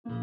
Yeah,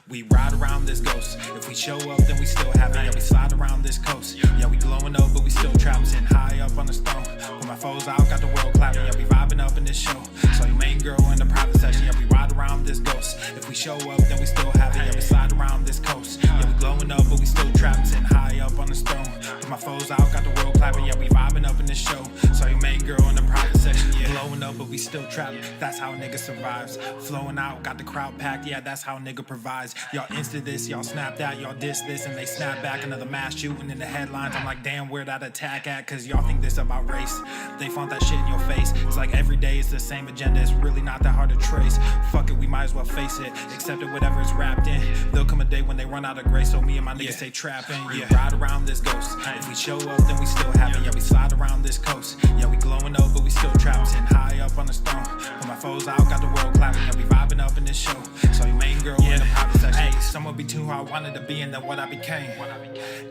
we ride around this ghost. If we show up, then we still have it. Yeah, we slide around this coast. Yeah, we glowing up, but we still trapped, sitting high up on the stone. When my foes out, got the world clapping. Yeah, we vibing up in this show. So your main girl in the private section. Yeah, we ride around this ghost. If we show up, then we still have it. Yeah, we slide around this coast. Yeah, we glowing up, but we still trapped, sitting high up on the stone. When my foes out, got the world clapping. Yeah, we vibing up in this show. So your main girl in the private section. Yeah, glowing up, but we still trapped. That's how a nigga survives. Flowing out, got the crowd packed. Yeah, that's how a nigga provides. Y'all insta this, y'all snap that, y'all diss this, and they snap back. Another mass shooting in the headlines. I'm like, damn, where that attack at? Cause y'all think this about race. They font that shit in your face. It's like every day it's the same agenda. It's really not that hard to trace. Fuck it, we might as well face it. Accept it, whatever it's wrapped in. There'll come a day when they run out of grace. So me and my niggas stay trapping. Yeah, ride around this ghost. If we show up, then we still have it. Yeah, we slide around this coast. Yeah, we glowing up, but we still trapped, sitting high up on the stone. When my foes out, got the world clapping. Yeah, we vibing up in this show. So your main girl in the private section. Hey, someone be too who I wanted to be and then what I became.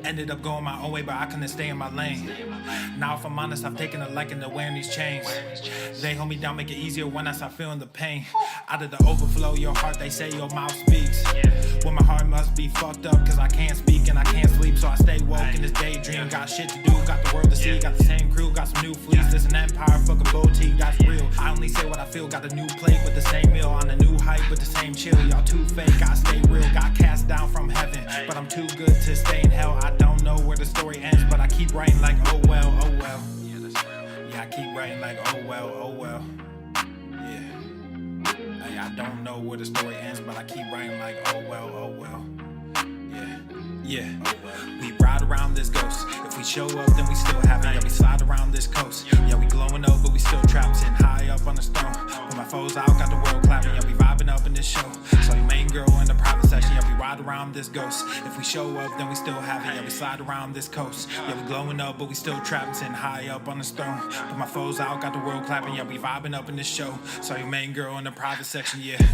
Ended up going my own way, but I couldn't stay in my lane. Now if I'm honest, I've taken a liking to wearing these chains. They hold me down, make it easier when I start feeling the pain. Out of the overflow, your heart, they say your mouth speaks. Well, my heart must be fucked up, cause I can't speak and I can't sleep. So I stay woke in this daydream. Got shit to do, got the world to see. Got the same crew, got some new fleets. This an empire, fuck a boutique, that's real. I only say what I feel, got a new plate with the same meal. On a new hype with the same chill. Y'all too fake, I stay real. Got cast down from heaven, but I'm too good to stay in hell. I don't know where the story ends, but I keep writing like oh well, oh well. Yeah, I keep writing like oh well, oh well. Yeah, hey, I don't know where the story ends, but I keep writing like oh well, oh well. Yeah, we ride around this ghost. If we show up, then we still have it. Yeah, we slide around this coast. Yeah, we glowing up, but we still trapped, sitting high up on the stone. When my foes out, got the world clapping. Yeah, we vibing up in this show. So your main girl in the private section. Yeah, we ride around this ghost. If we show up, then we still have it. Yeah, we slide around this coast. Yeah, we glowing up, but we still trapped, sitting high up on the stone. When my foes out, got the world clapping. Yeah, we vibing up in this show. So your main girl in the private section. Yeah.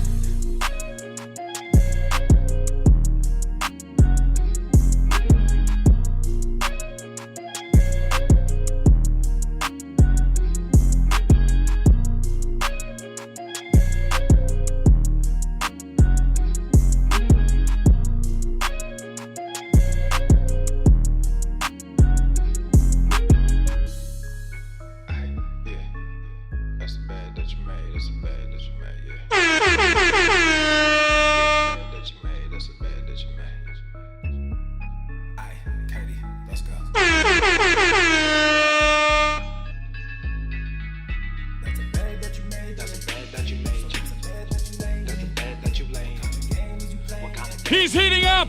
He's heating up!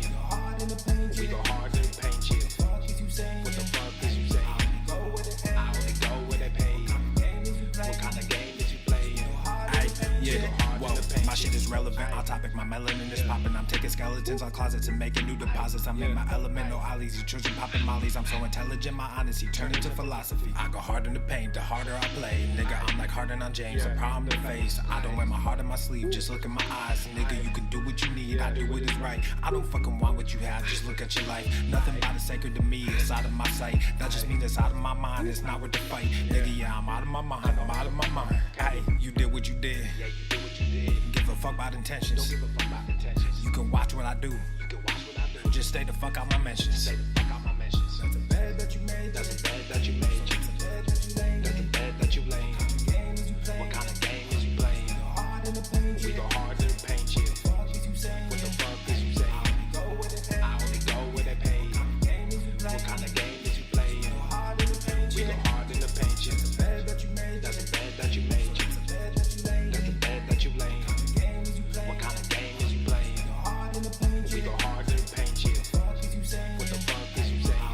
We go hard to paint you. What the fuck is you saying? I only go where they pay. What kind of game is you playing? My shit is relevant, on topic, my melanin is popping. I'm taking skeletons on closets and making new deposits. I'm in my element, no ollies, you children popping mollies. I'm so intelligent, my honesty turned into philosophy. I go hard in the paint, the harder I play. Nigga, I'm like Harden on James, a problem to face. I don't wear my heart on my sleeve, just look in my eyes. Nigga, you can do what you need, I do what is right. I don't fucking want what you have, just look at your life. Nothing about it sacred to me, it's out of my sight. That just means it's out of my mind, it's not worth the fight. Nigga, yeah, I'm out of my mind, I'm out of my mind. Hey, you did what you did. Give a fuck about intentions. Don't give a fuck about intentions. You can watch what I do. You can watch what I do. Just stay the fuck out my mentions. Stay the fuck out my mentions. That's a bed that you made. That's a bed that you made. That's a bed that you laid. That's a bed that you laid. What kind of game is you playing? We go hard to paint you. What the fuck is you saying? I only go where they pay. What kind of game is you playing? We go hard in the paint you. That's a bed that you made. That's a bed that you made. That's a bed that you laid. What kind of game is you playing? We go hard to paint you. What the fuck is you saying?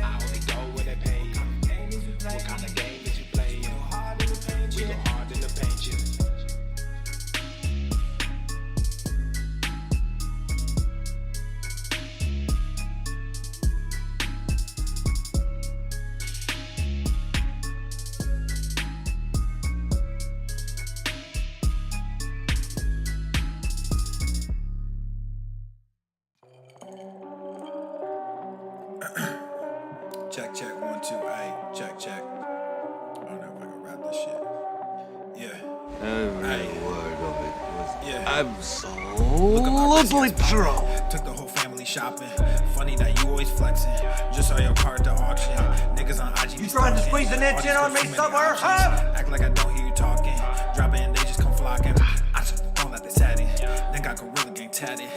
I only go where they pay. Every word of it was absolutely true. Took the whole family shopping. Funny that you always flexing. Just saw your car at the auction. Niggas on IG. You trying to squeeze an inch in on me somewhere, huh? Act like I don't hear you talking. Drop it and they just come flocking. I just don't let they sat it. Then got Gorilla Gang tatted.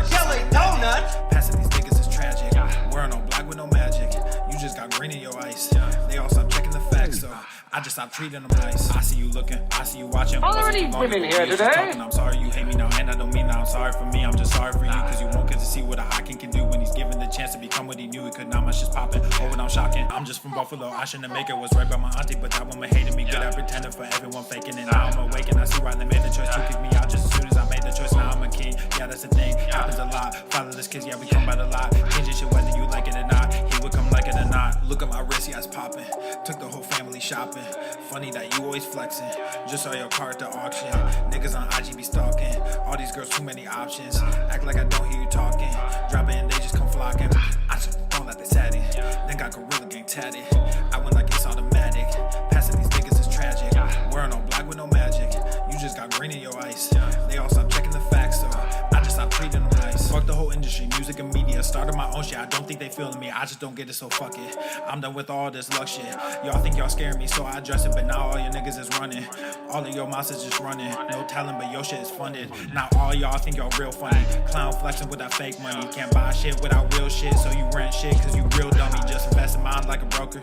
Jelly donuts. Passing these niggas is tragic. Wearing all black with no magic. You just got green in your ice. They all stop checking the facts, so I just stopped treating them nice. I see you looking, I see you watching. Are there any women here today? Talking, I'm sorry you hate me now, and I don't mean that I'm sorry for me. I'm just sorry for you, cause you won't get to see what a hot king can do when he's given the chance to become what he knew he could. Now my shit's popping, oh, and I'm shocking. I'm just from Buffalo, I shouldn't make it. Was right by my auntie, but that woman hated me. Good at pretending for everyone faking it. Now I'm awake and I see why they made the choice to kick me out just as soon as I made the choice. Now I'm a king, yeah, that's the thing. Happens a lot. Fatherless kids, yeah, we come by the lot. Changing shit whether you like it or not. He would come like it or not. Look at my wrist, yeah, it's popping. Took the whole family shopping. Funny that you always flexing. Just saw your car at the auction. Niggas on IG be stalking. All these girls, too many options. Act like I don't hear you talking. Drop it and they just come flocking. I just don't let they sat it. Then got Gorilla Gang tatted. I went like it's automatic. Passing these niggas is tragic. Wearing all black with no magic. You just got green in your ice. They all stop checking the facts, so I just stopped treating them nice. Fuck the whole industry, music and media. Started my own shit. I don't think they feeling me. I just don't get it, so fuck it. I'm done with all this luck shit. Y'all think y'all scaring me, so I address it. But now all your niggas is running. All of your monsters just running. No talent, but your shit is funded. Now all y'all think y'all real funny. Clown flexing with that fake money. Can't buy shit without real shit, so you rent shit cause you real dummy. Just invest in mine like a broker.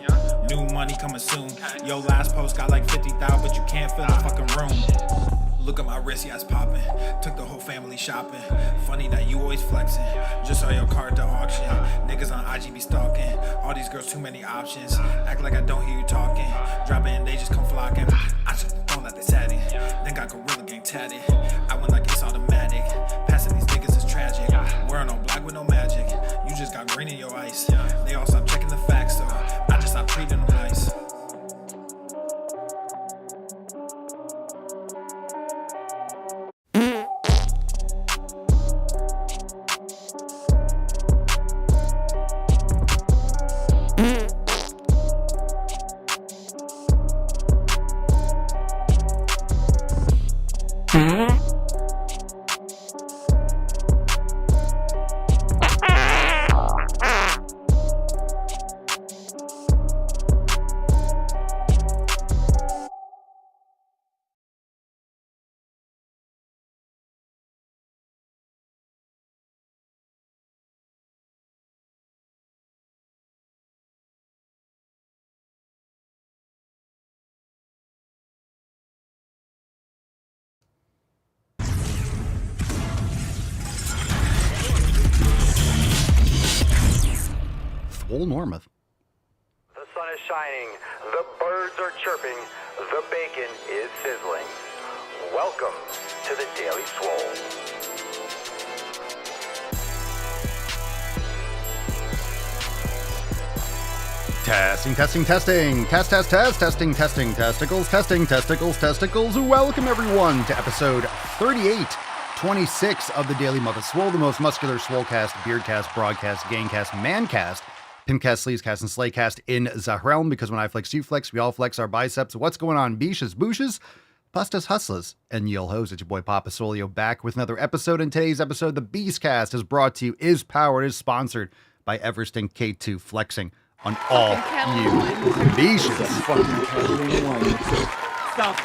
New money coming soon. Your last post got like 50,000, but you can't fill the fucking room. Look at my wrist, yeah, it's popping. Took the whole family shopping. Funny that you always flexing. Just saw your car at the auction. Niggas on IG be stalking. All these girls, too many options. Act like I don't hear you talking. Drop it and they just come flocking. I just don't let they sat it. Then got Gorilla Gang tatted. I went like it's automatic. Passing these niggas is tragic. Wearing all black with no magic. You just got green in your ice. They all stop checking the facts, so I just stopped treating them nice. Swole Normuth. The sun is shining, the birds are chirping, the bacon is sizzling. Welcome to the Daily Swole. Testing. Testing, testicles. Welcome, everyone, to episode 3826 of the Daily Mother Swole, the most muscular Swolecast, Beardcast, Broadcast, Gangcast, Mancast, Pimpcast, Sleazecast, and Slaycast in the realm, because when I flex, you flex, we all flex our biceps. What's going on, beaches, booshes, pastas, hustlers, and yell hoes? It's your boy Papa Solio back with another episode. In today's episode, the Beastcast is brought to you, is powered, is sponsored by Everesting K2 Flexing on all you beaches. The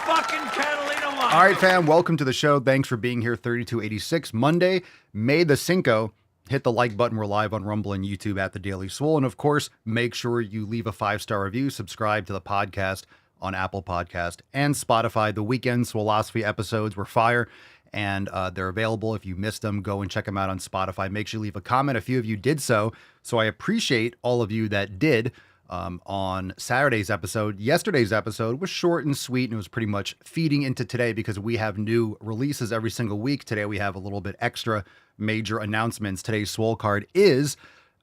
fucking Catalina wine. All right, fam, welcome to the show. Thanks for being here. 3286 Monday, May the Cinco. Hit the like button. We're live on Rumble and YouTube at The Daily Swole. And of course, make sure you leave a 5-star review. Subscribe to the podcast on Apple Podcast and Spotify. The weekend Swolosophy episodes were fire, and they're available. If you missed them, go and check them out on Spotify. Make sure you leave a comment. A few of you did so I appreciate all of you that did. On Saturday's episode. Yesterday's episode was short and sweet, and it was pretty much feeding into today because we have new releases every single week. Today we have a little bit extra major announcements. Today's Swole card is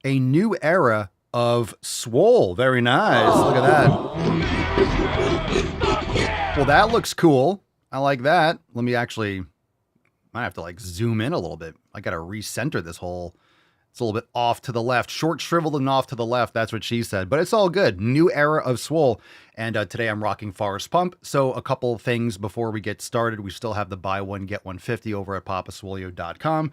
a new era of Swole. Very nice. Look at that. Well, that looks cool. I like that. Let me actually, might have to like zoom in a little bit. I got to recenter this whole It's a little bit off to the left, short, shriveled, and off to the left. That's what she said, but it's all good. New era of Swole. And today I'm rocking Forest Pump. So a couple of things before we get started. We still have the buy one, get 150 over at papaswolio.com.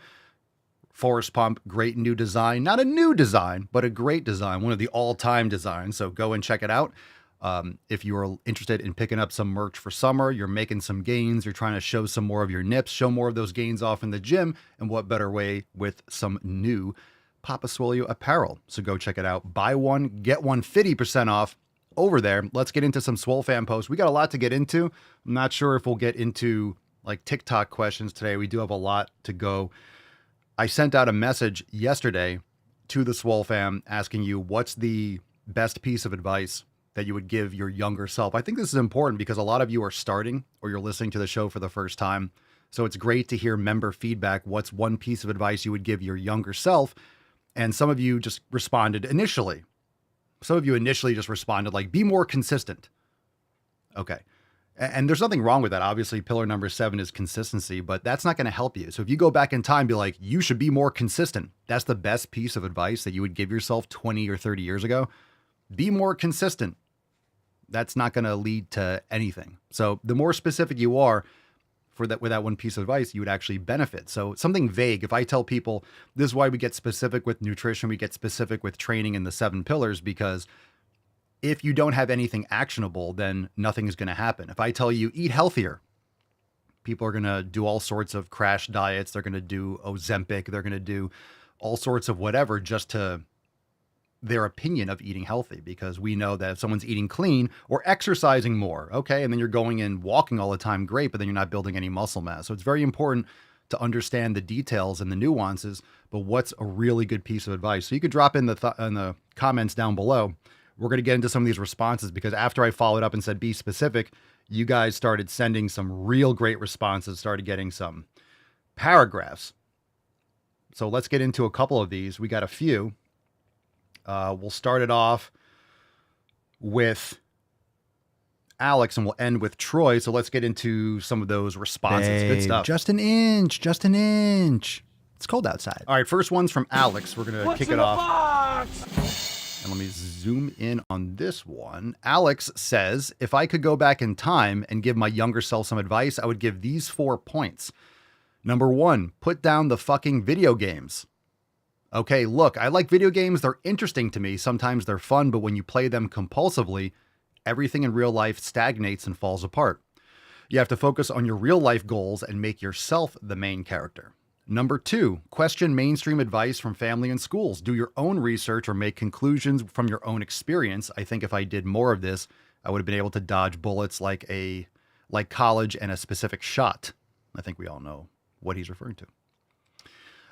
Forest Pump, great new design. Not a new design, but a great design. One of the all-time designs. So go and check it out. If you are interested in picking up some merch for summer, you're making some gains, you're trying to show some more of your nips, show more of those gains off in the gym, and what better way with some new Papa Swolio apparel. So go check it out. Buy one, get one 50% off over there. Let's get into some Swole fan posts. We got a lot to get into. I'm not sure if we'll get into like TikTok questions today. We do have a lot to go. I sent out a message yesterday to the Swole fam asking you what's the best piece of advice that you would give your younger self. I think this is important because a lot of you are starting or you're listening to the show for the first time. So it's great to hear member feedback. What's one piece of advice you would give your younger self? And some of you just responded initially. Some of you initially just responded like, be more consistent. Okay. And there's nothing wrong with that. Obviously, pillar number 7 is consistency, but that's not going to help you. So if you go back in time, be like, you should be more consistent. That's the best piece of advice that you would give yourself 20 or 30 years ago. Be more consistent. That's not going to lead to anything. So the more specific you are for that, with that one piece of advice, you would actually benefit. So something vague, if I tell people, this is why we get specific with nutrition, we get specific with training in the 7 pillars, because if you don't have anything actionable, then nothing is going to happen. If I tell you eat healthier, people are going to do all sorts of crash diets. They're going to do Ozempic. They're going to do all sorts of whatever just to their opinion of eating healthy, because we know that if someone's eating clean or exercising more, okay, and then you're going and walking all the time, great, but then you're not building any muscle mass. So it's very important to understand the details and the nuances, but what's a really good piece of advice? So you could drop in the comments down below. We're going to get into some of these responses because after I followed up and said, be specific, you guys started sending some real great responses, started getting some paragraphs. So let's get into a couple of these. We got a few. We'll start it off with Alex and we'll end with Troy. So let's get into some of those responses. Good stuff. Just an inch. It's cold outside. All right. First one's from Alex. We're going to kick it off. And let me zoom in on this one. Alex says, if I could go back in time and give my younger self some advice, I would give these 4 points. Number 1, put down the fucking video games. Okay, look, I like video games. They're interesting to me. Sometimes they're fun, but when you play them compulsively, everything in real life stagnates and falls apart. You have to focus on your real life goals and make yourself the main character. Number 2, question mainstream advice from family and schools. Do your own research or make conclusions from your own experience. I think if I did more of this, I would have been able to dodge bullets like college and a specific shot. I think we all know what he's referring to.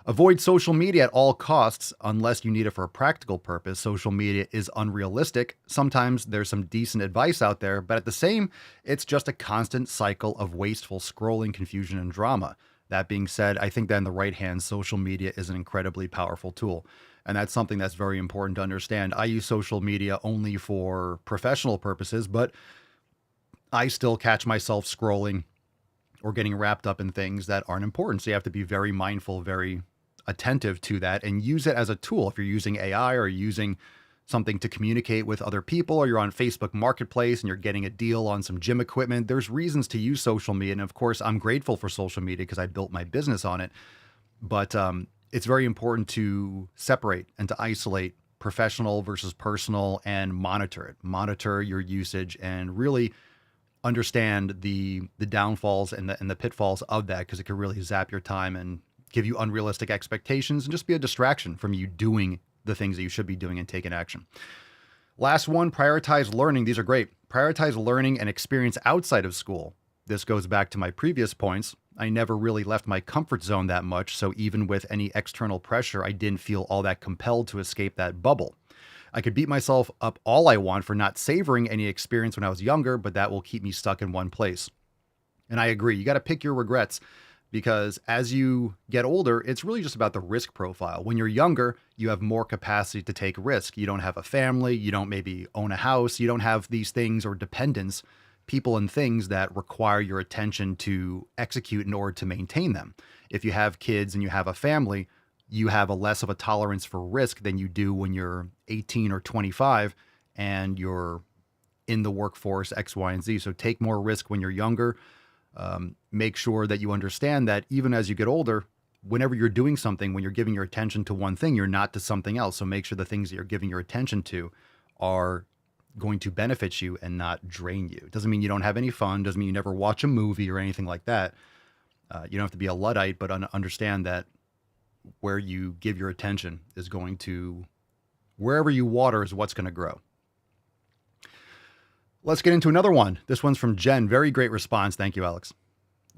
Avoid social media at all costs unless you need it for a practical purpose. Social media is unrealistic. Sometimes there's some decent advice out there, but at the same, it's just a constant cycle of wasteful scrolling, confusion, and drama. That being said, I think that in the right hands, social media is an incredibly powerful tool. And that's something that's very important to understand. I use social media only for professional purposes, but I still catch myself scrolling or getting wrapped up in things that aren't important. So you have to be very mindful, very attentive to that and use it as a tool. If you're using AI or using something to communicate with other people, or you're on Facebook Marketplace and you're getting a deal on some gym equipment, there's reasons to use social media. And of course, I'm grateful for social media because I built my business on it. But it's very important to separate and to isolate professional versus personal and monitor it. Monitor your usage and really understand the downfalls and the pitfalls of that, because it can really zap your time and give you unrealistic expectations and just be a distraction from you doing the things that you should be doing and taking action. Last one, prioritize learning. These are great. Prioritize learning and experience outside of school. This goes back to my previous points. I never really left my comfort zone that much, so even with any external pressure, I didn't feel all that compelled to escape that bubble. I could beat myself up all I want for not savoring any experience when I was younger, but that will keep me stuck in one place. And I agree. You got to pick your regrets, because as you get older, it's really just about the risk profile. When you're younger, you have more capacity to take risk. You don't have a family. You don't maybe own a house. You don't have these things or dependents, people and things that require your attention to execute in order to maintain them. If you have kids and you have a family, you have a less of a tolerance for risk than you do when you're 18 or 25 and you're in the workforce, X, Y, and Z. So take more risk when you're younger. Make sure that you understand that even as you get older, whenever you're doing something, when you're giving your attention to one thing, you're not to something else. So make sure the things that you're giving your attention to are going to benefit you and not drain you. It doesn't mean you don't have any fun. Doesn't mean you never watch a movie or anything like that. You don't have to be a Luddite, but understand that where you give your attention is going to, wherever you water is what's going to grow. Let's get into another one. This one's from Jen. Very great response. Thank you, Alex.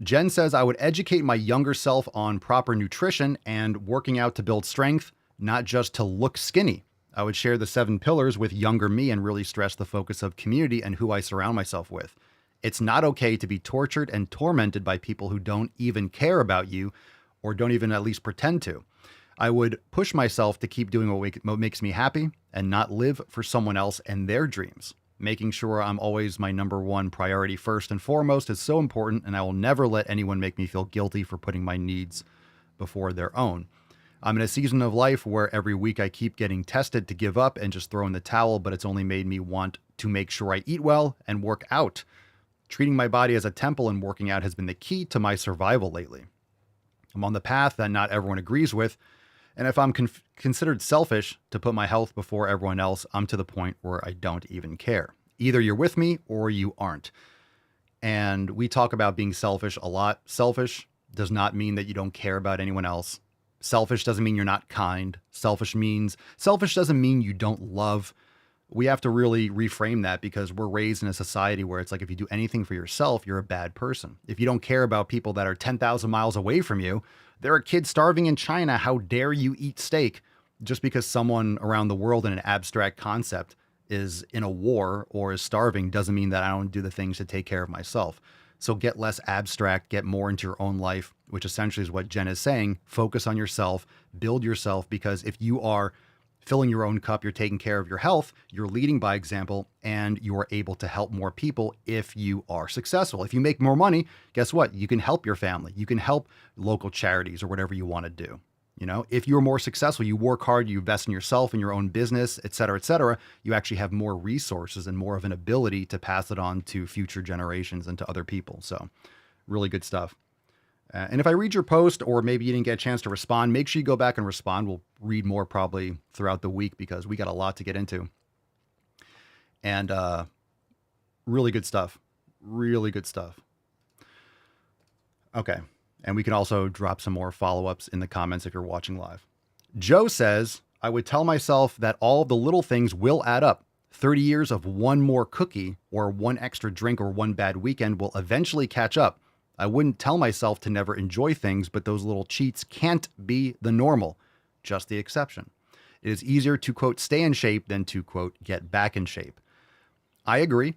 Jen says, I would educate my younger self on proper nutrition and working out to build strength, not just to look skinny. I would share the 7 pillars with younger me and really stress the focus of community and who I surround myself with. It's not okay to be tortured and tormented by people who don't even care about you or don't even at least pretend to. I would push myself to keep doing what makes me happy and not live for someone else and their dreams. Making sure I'm always my number one priority first and foremost is so important, and I will never let anyone make me feel guilty for putting my needs before their own. I'm in a season of life where every week I keep getting tested to give up and just throw in the towel, but it's only made me want to make sure I eat well and work out. Treating my body as a temple and working out has been the key to my survival lately. I'm on the path that not everyone agrees with, and if I'm considered selfish to put my health before everyone else, I'm to the point where I don't even care. Either you're with me or you aren't. And we talk about being selfish a lot. Selfish does not mean that you don't care about anyone else. Selfish doesn't mean you're not kind. Selfish doesn't mean you don't love. We have to really reframe that because we're raised in a society where it's like if you do anything for yourself, you're a bad person. If you don't care about people that are 10,000 miles away from you, there are kids starving in China. How dare you eat steak? Just because someone around the world in an abstract concept is in a war or is starving doesn't mean that I don't do the things to take care of myself. So get less abstract, get more into your own life, which essentially is what Jen is saying. Focus on yourself, build yourself, because if you are filling your own cup, you're taking care of your health, you're leading by example, and you're able to help more people if you are successful. If you make more money, guess what? You can help your family. You can help local charities or whatever you want to do. You know, if you're more successful, you work hard, you invest in yourself and your own business, et cetera, you actually have more resources and more of an ability to pass it on to future generations and to other people. So really good stuff. And if I read your post or maybe you didn't get a chance to respond, make sure you go back and respond. We'll read more probably throughout the week because we got a lot to get into. And really good stuff. Really good stuff. Okay. And we can also drop some more follow-ups in the comments if you're watching live. Joe says, I would tell myself that all of the little things will add up. 30 years of one more cookie or one extra drink or one bad weekend will eventually catch up. I wouldn't tell myself to never enjoy things, but those little cheats can't be the normal, just the exception. It is easier to, quote, stay in shape than to, quote, get back in shape. I agree.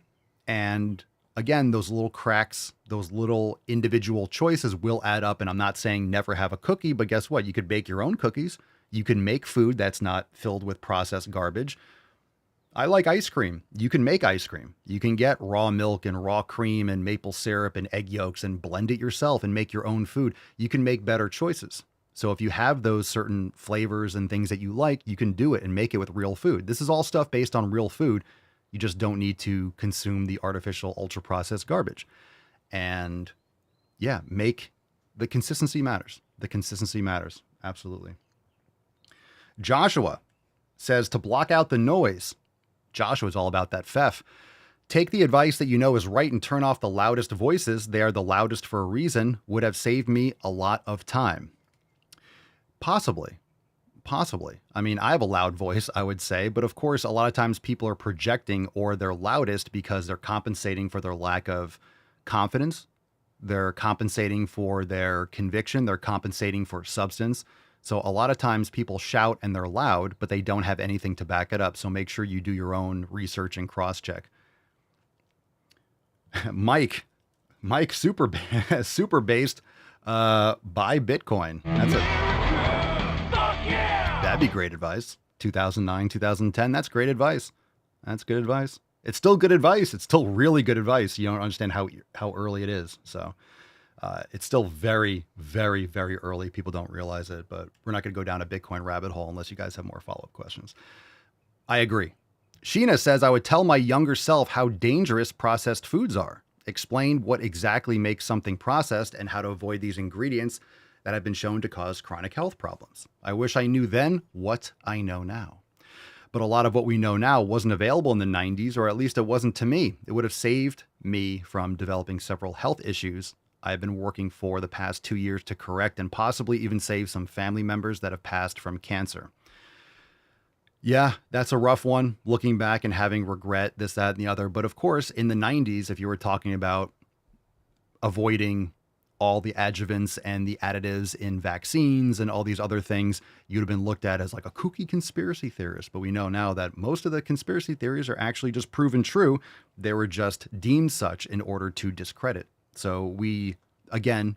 And again, those little cracks, those little individual choices will add up. And I'm not saying never have a cookie, but guess what? You could bake your own cookies. You can make food that's not filled with processed garbage. I like ice cream. You can make ice cream. You can get raw milk and raw cream and maple syrup and egg yolks and blend it yourself and make your own food. You can make better choices. So if you have those certain flavors and things that you like, you can do it and make it with real food. This is all stuff based on real food. You just don't need to consume the artificial ultra processed garbage. And yeah, the consistency matters. The consistency matters. Absolutely. Joshua says to block out the noise. Joshua's all about that Pfeff. Take the advice that you know is right and turn off the loudest voices. They are the loudest for a reason. Would have saved me a lot of time. Possibly. I mean, I have a loud voice, I would say, but of course, a lot of times people are projecting or they're loudest because they're compensating for their lack of confidence. They're compensating for their conviction. They're compensating for substance. So a lot of times people shout and they're loud, but they don't have anything to back it up. So make sure you do your own research and cross-check. Mike, super based, buy Bitcoin. That's it. That'd be great advice. 2009, 2010. That's great advice. That's good advice. It's still good advice. It's still really good advice. You don't understand how early it is. So It's still very, very, very early. People don't realize it, but we're not going to go down a Bitcoin rabbit hole unless you guys have more follow-up questions. I agree. Sheena says, I would tell my younger self how dangerous processed foods are. Explain what exactly makes something processed and how to avoid these ingredients that have been shown to cause chronic health problems. I wish I knew then what I know now. But a lot of what we know now wasn't available in the 90s, or at least it wasn't to me. It would have saved me from developing several health issues I've been working for the past 2 years to correct, and possibly even save some family members that have passed from cancer. Yeah, that's a rough one, looking back and having regret, this, that, and the other. But of course, in the 90s, if you were talking about avoiding all the adjuvants and the additives in vaccines and all these other things, you'd have been looked at as like a kooky conspiracy theorist. But we know now that most of the conspiracy theories are actually just proven true. They were just deemed such in order to discredit. So we, again,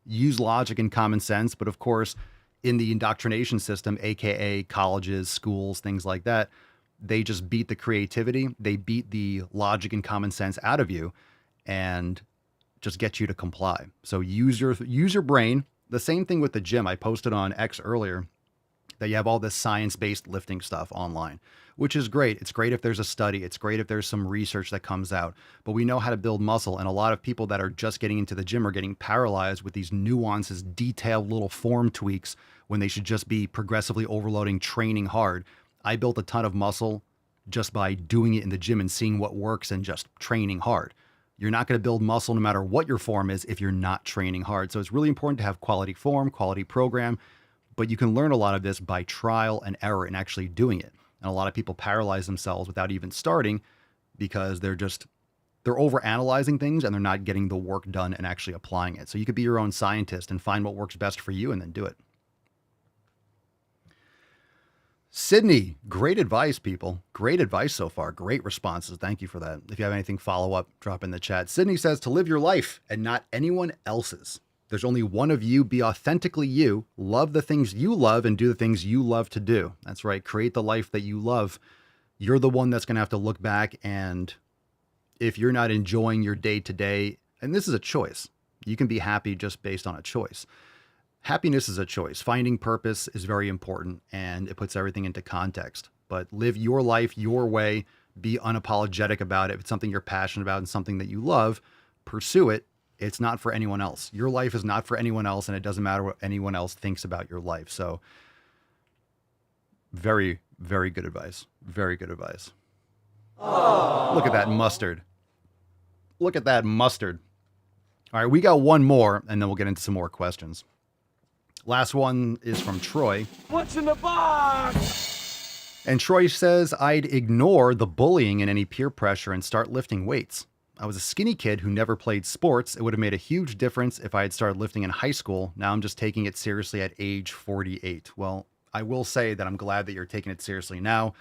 use logic and common sense. But of course, in the indoctrination system, aka colleges, schools, things like that, they just beat the creativity. They beat the logic and common sense out of you and just get you to comply. So use your brain. The same thing with the gym. I posted on X earlier that you have all this science-based lifting stuff online, which is great. It's great if there's a study. It's great if there's some research that comes out, but we know how to build muscle. And a lot of people that are just getting into the gym are getting paralyzed with these nuances, detailed little form tweaks when they should just be progressively overloading, training hard. I built a ton of muscle just by doing it in the gym and seeing what works and just training hard. You're not going to build muscle no matter what your form is if you're not training hard. So it's really important to have quality form, quality program, but you can learn a lot of this by trial and error and actually doing it. And a lot of people paralyze themselves without even starting because they're overanalyzing things and they're not getting the work done and actually applying it. So you could be your own scientist and find what works best for you and then do it. Sydney, great advice, people. Great advice so far. Great responses. Thank you for that. If you have anything follow up, drop in the chat. Sydney says to live your life and not anyone else's. There's only one of you. Be authentically you. Love the things you love and do the things you love to do. That's right. Create the life that you love. You're the one that's going to have to look back, and if you're not enjoying your day to day, and this is a choice, you can be happy just based on a choice. Happiness is a choice. Finding purpose is very important, and it puts everything into context. But live your life your way. Be unapologetic about it. If it's something you're passionate about and something that you love, pursue it. It's not for anyone else. Your life is not for anyone else, and it doesn't matter what anyone else thinks about your life. So very, very good advice. Very good advice. Aww. Look at that mustard. Look at that mustard. All right, we got one more, and then we'll get into some more questions. Last one is from Troy. What's in the box? And Troy says, I'd ignore the bullying and any peer pressure and start lifting weights. I was a skinny kid who never played sports. It would have made a huge difference if I had started lifting in high school. Now I'm just taking it seriously at age 48. Well, I will say that I'm glad that you're taking it seriously now.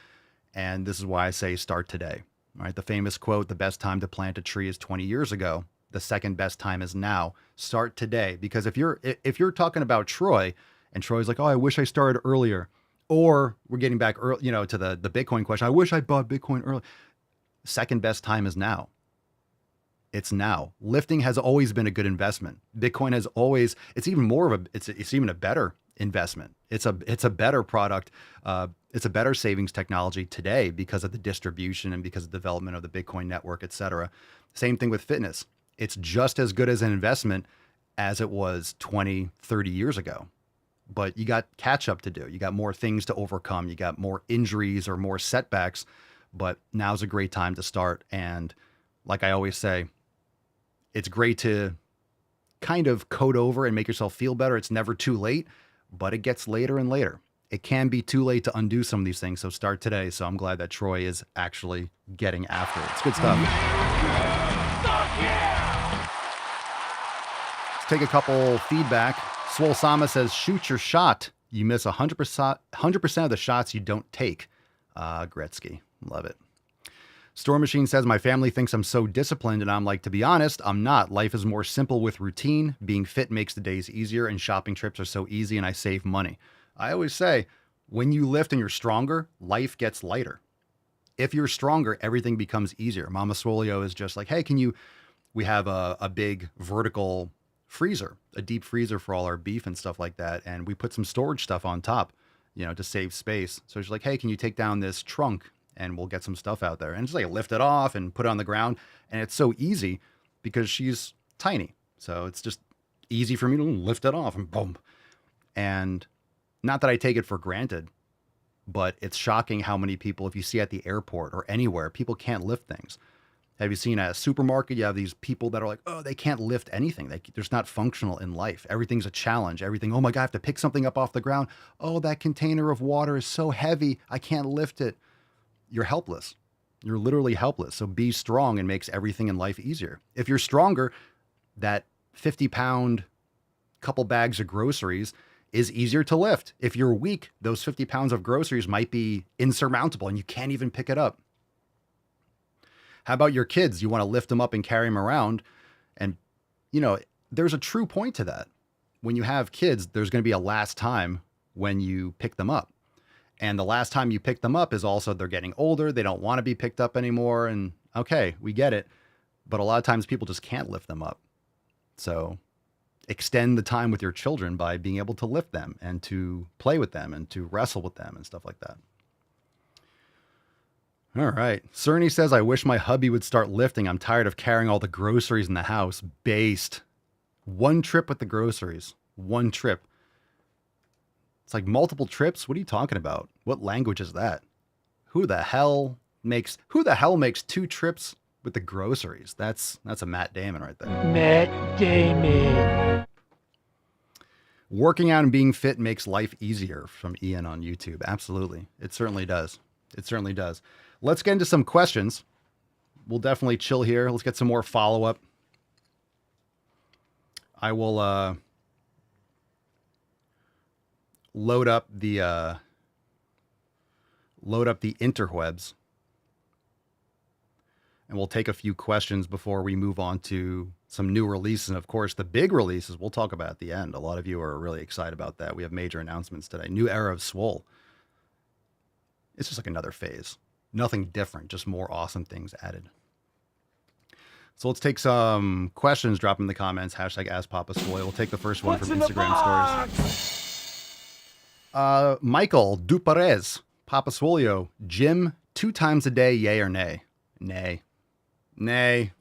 And this is why I say start today. All right. The famous quote, the best time to plant a tree is 20 years ago. The second best time is now. Start today. Because if you're talking about Troy and Troy's like, oh, I wish I started earlier, or we're getting back early, to the Bitcoin question. I wish I bought Bitcoin early. Second best time is now. It's now. Lifting has always been a good investment. Bitcoin has always, it's even more of it's even a better investment. It's a better product. It's a better savings technology today because of the distribution and because of the development of the Bitcoin network, et cetera. Same thing with fitness. It's just as good as an investment as it was 20, 30 years ago. But you got catch up to do. You got more things to overcome. You got more injuries or more setbacks. But now's a great time to start. And like I always say, it's great to kind of code over and make yourself feel better. It's never too late, but it gets later and later. It can be too late to undo some of these things. So start today. So I'm glad that Troy is actually getting after it. It's good stuff. Let's take a couple feedback. Swole Sama says, shoot your shot. You miss 100% of the shots you don't take. Gretzky. Love it. Storm Machine says, my family thinks I'm so disciplined, and I'm like, to be honest, I'm not. Life is more simple with routine. Being fit makes the days easier, and shopping trips are so easy, and I save money. I always say, when you lift and you're stronger, life gets lighter. If you're stronger, everything becomes easier. Mama Swolio is just like, hey, we have a big vertical freezer, a deep freezer for all our beef and stuff like that. And we put some storage stuff on top, to save space. So she's like, hey, can you take down this trunk and we'll get some stuff out there? And just like lift it off and put it on the ground. And it's so easy because she's tiny. So it's just easy for me to lift it off and boom. And not that I take it for granted, but it's shocking how many people, if you see at the airport or anywhere, people can't lift things. Have you seen at a supermarket? You have these people that are like, oh, they can't lift anything. They're just not functional in life. Everything's a challenge. Everything, oh my God, I have to pick something up off the ground. Oh, that container of water is so heavy. I can't lift it. You're helpless. You're literally helpless. So be strong and makes everything in life easier. If you're stronger, that 50-pound couple bags of groceries is easier to lift. If you're weak, those 50 pounds of groceries might be insurmountable and you can't even pick it up. How about your kids? You want to lift them up and carry them around. And, there's a true point to that. When you have kids, there's going to be a last time when you pick them up. And the last time you pick them up is also they're getting older. They don't want to be picked up anymore. And okay, we get it. But a lot of times people just can't lift them up. So extend the time with your children by being able to lift them and to play with them and to wrestle with them and stuff like that. All right. Cerny says, I wish my hubby would start lifting. I'm tired of carrying all the groceries in the house. Based. One trip with the groceries. One trip. It's like multiple trips. What are you talking about? What language is that? Who the hell makes 2 trips with the groceries? That's a Matt Damon right there. Matt Damon. Working out and being fit makes life easier, from Ian on YouTube. Absolutely. It certainly does. It certainly does. Let's get into some questions. We'll definitely chill here. Let's get some more follow-up. I will load up the interwebs, and we'll take a few questions before we move on to some new releases. And of course, the big releases we'll talk about at the end. A lot of you are really excited about that. We have major announcements today. New era of Swole. It's just like another phase. Nothing different, just more awesome things added. So let's take some questions. Drop in the comments. Hashtag AskPapaSwole. We'll take the first one from Instagram stories. Michael Duperez. Papa Swolio. Gym 2 times a day, yay or nay? Nay. Nay.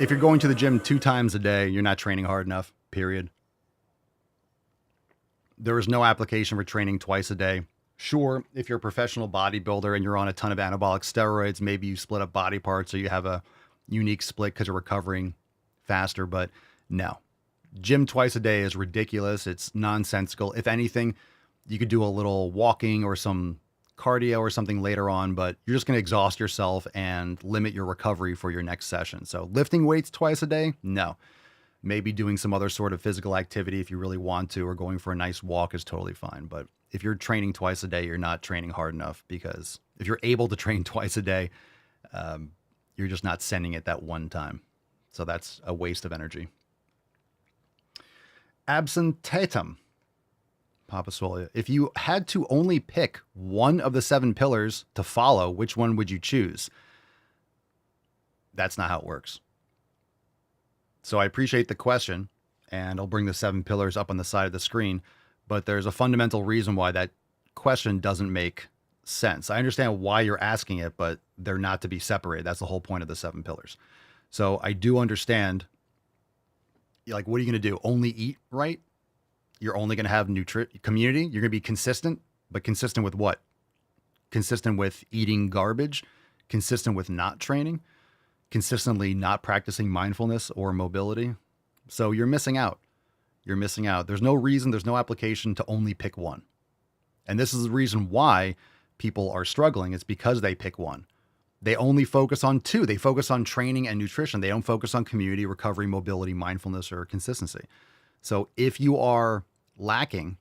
If you're going to the gym 2 times a day, you're not training hard enough, period. There is no application for training twice a day. Sure, if you're a professional bodybuilder and you're on a ton of anabolic steroids, maybe you split up body parts or you have a unique split because you're recovering faster, but no. Gym twice a day is ridiculous. It's nonsensical. If anything, you could do a little walking or some cardio or something later on, but you're just going to exhaust yourself and limit your recovery for your next session. So lifting weights twice a day? No. Maybe doing some other sort of physical activity if you really want to, or going for a nice walk is totally fine. But if you're training twice a day, you're not training hard enough, because if you're able to train twice a day, you're just not sending it that one time. So that's a waste of energy. Absentatum. Papa Swole. If you had to only pick one of the 7 pillars to follow, which one would you choose? That's not how it works. So I appreciate the question, and I'll bring the 7 pillars up on the side of the screen, but there's a fundamental reason why that question doesn't make sense. I understand why you're asking it, but they're not to be separated. That's the whole point of the 7 pillars. So I do understand, like, what are you going to do? Only eat right? You're only going to have community? You're going to be consistent, but consistent with what? Consistent with eating garbage? Consistent with not training? Consistently not practicing mindfulness or mobility? So you're missing out. You're missing out. There's no reason, there's no application to only pick one. And this is the reason why people are struggling. It's because they pick one. They only focus on 2. They focus on training and nutrition. They don't focus on community, recovery, mobility, mindfulness, or consistency. So if you are lacking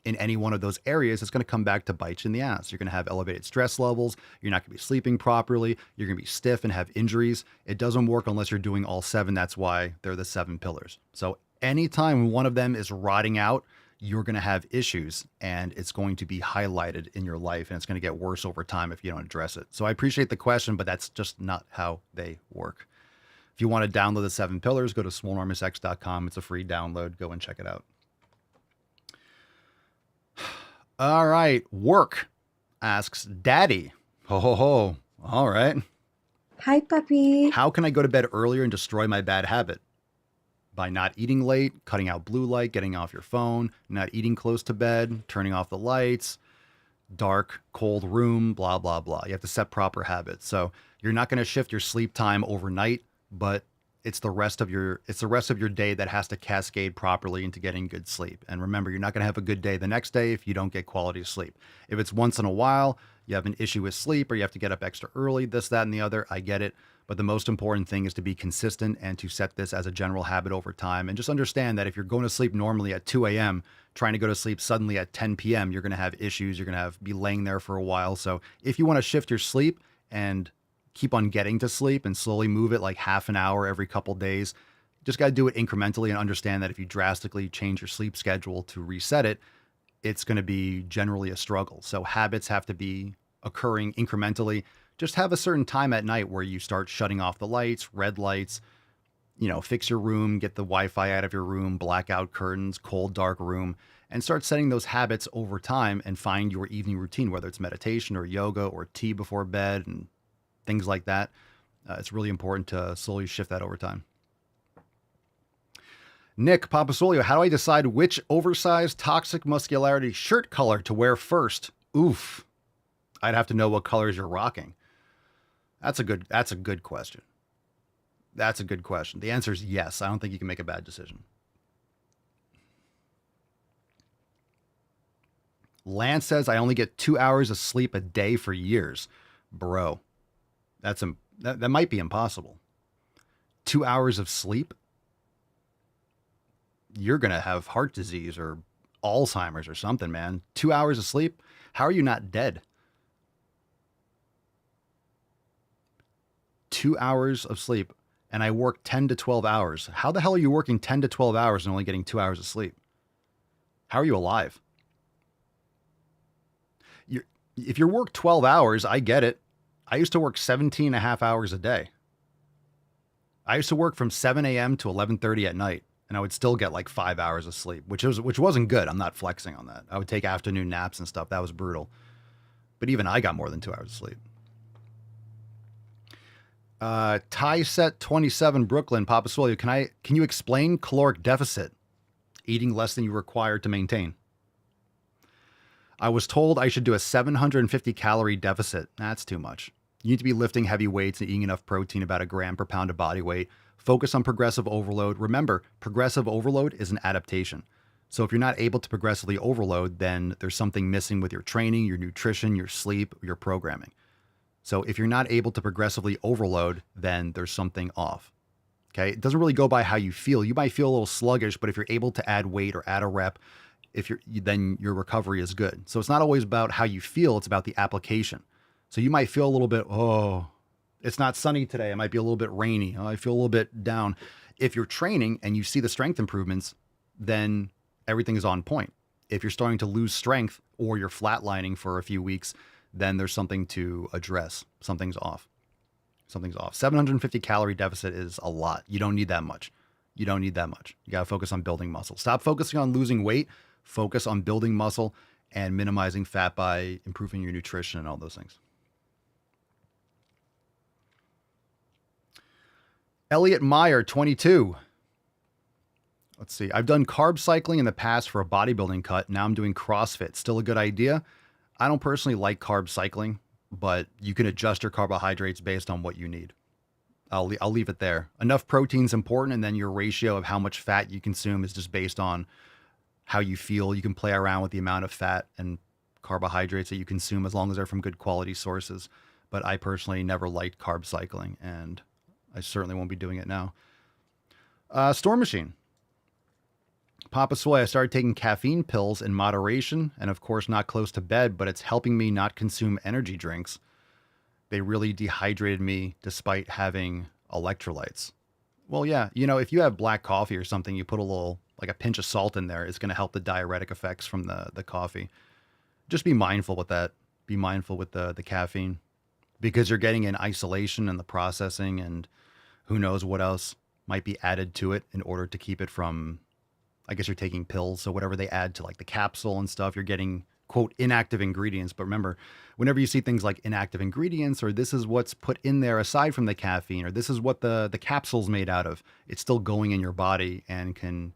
in any one of those areas, it's going to come back to bite you in the ass. You're going to have elevated stress levels. You're not going to be sleeping properly. You're going to be stiff and have injuries. It doesn't work unless you're doing all 7. That's why they're the 7 pillars. So anytime one of them is rotting out, you're going to have issues, and it's going to be highlighted in your life, and it's going to get worse over time if you don't address it. So I appreciate the question, but that's just not how they work. If you want to download the 7 pillars, go to swolenormousx.com. It's a free download. Go and check it out. All right. Work asks, Daddy. Ho, ho, ho. All right. Hi, puppy. How can I go to bed earlier and destroy my bad habit? By not eating late, cutting out blue light, getting off your phone, not eating close to bed, turning off the lights, dark, cold room, blah, blah, blah. You have to set proper habits. So you're not going to shift your sleep time overnight, but it's the rest of your day that has to cascade properly into getting good sleep. And remember, you're not going to have a good day the next day if you don't get quality sleep. If it's once in a while, you have an issue with sleep or you have to get up extra early, this, that, and the other, I get it. But the most important thing is to be consistent and to set this as a general habit over time. And just understand that if you're going to sleep normally at 2 a.m., trying to go to sleep suddenly at 10 p.m., you're going to have issues. You're going to be laying there for a while. So if you want to shift your sleep and keep on getting to sleep and slowly move it like half an hour every couple days, just got to do it incrementally and understand that if you drastically change your sleep schedule to reset it, it's going to be generally a struggle. So habits have to be occurring incrementally. Just have a certain time at night where you start shutting off the lights, red lights, fix your room, get the Wi-Fi out of your room, blackout curtains, cold, dark room, and start setting those habits over time and find your evening routine, whether it's meditation or yoga or tea before bed and things like that. It's really important to slowly shift that over time. Nick Papasolio, how do I decide which oversized toxic muscularity shirt color to wear first? Oof. I'd have to know what colors you're rocking. That's a good question. That's a good question. The answer is yes. I don't think you can make a bad decision. Lance says, I only get 2 hours of sleep a day for years. Bro, that might be impossible. 2 hours of sleep? You're going to have heart disease or Alzheimer's or something, man. 2 hours of sleep? How are you not dead? 2 hours of sleep, and I work 10 to 12 hours. How the hell are you working 10 to 12 hours and only getting 2 hours of sleep? How are you alive? If you work 12 hours, I get it. I used to work 17 and a half hours a day. I used to work from 7 a.m. to 11:30 at night, and I would still get like 5 hours of sleep, which wasn't good. I'm not flexing on that. I would take afternoon naps and stuff. That was brutal. But even I got more than 2 hours of sleep. Ty Set 27 Brooklyn, Papa Swole, can you explain caloric deficit? Eating less than you require to maintain. I was told I should do a 750 calorie deficit. That's too much. You need to be lifting heavy weights and eating enough protein, about a gram per pound of body weight. Focus on progressive overload. Remember, progressive overload is an adaptation. So if you're not able to progressively overload, then there's something missing with your training, your nutrition, your sleep, your programming. So if you're not able to progressively overload, then there's something off. Okay. It doesn't really go by how you feel. You might feel a little sluggish, but if you're able to add weight or add a rep, then your recovery is good. So it's not always about how you feel. It's about the application. So you might feel a little bit, it's not sunny today. It might be a little bit rainy. I feel a little bit down. If you're training and you see the strength improvements, then everything is on point. If you're starting to lose strength or you're flatlining for a few weeks, then there's something to address. Something's off. 750 calorie deficit is a lot. You don't need that much. You got to focus on building muscle. Stop focusing on losing weight. Focus on building muscle and minimizing fat by improving your nutrition and all those things. Elliot Meyer, 22. Let's see. I've done carb cycling in the past for a bodybuilding cut. Now I'm doing CrossFit. Still a good idea? I don't personally like carb cycling, but you can adjust your carbohydrates based on what you need. I'll leave it there. Enough protein is important, and then your ratio of how much fat you consume is just based on how you feel. You can play around with the amount of fat and carbohydrates that you consume as long as they're from good quality sources. But I personally never liked carb cycling, and I certainly won't be doing it now. Storm Machine. Papa Soy, I started taking caffeine pills in moderation and, of course, not close to bed, but it's helping me not consume energy drinks. They really dehydrated me despite having electrolytes. Well, yeah, if you have black coffee or something, you put a pinch of salt in there. It's going to help the diuretic effects from the coffee. Just be mindful with that. Be mindful with the caffeine, because you're getting in isolation and the processing and Who knows what else might be added to it in order to keep it from, I guess you're taking pills. So whatever they add to like the capsule and stuff, you're getting quote inactive ingredients. But remember, whenever you see things like inactive ingredients, or this is what's put in there aside from the caffeine, or this is what the capsule's made out of, it's still going in your body and can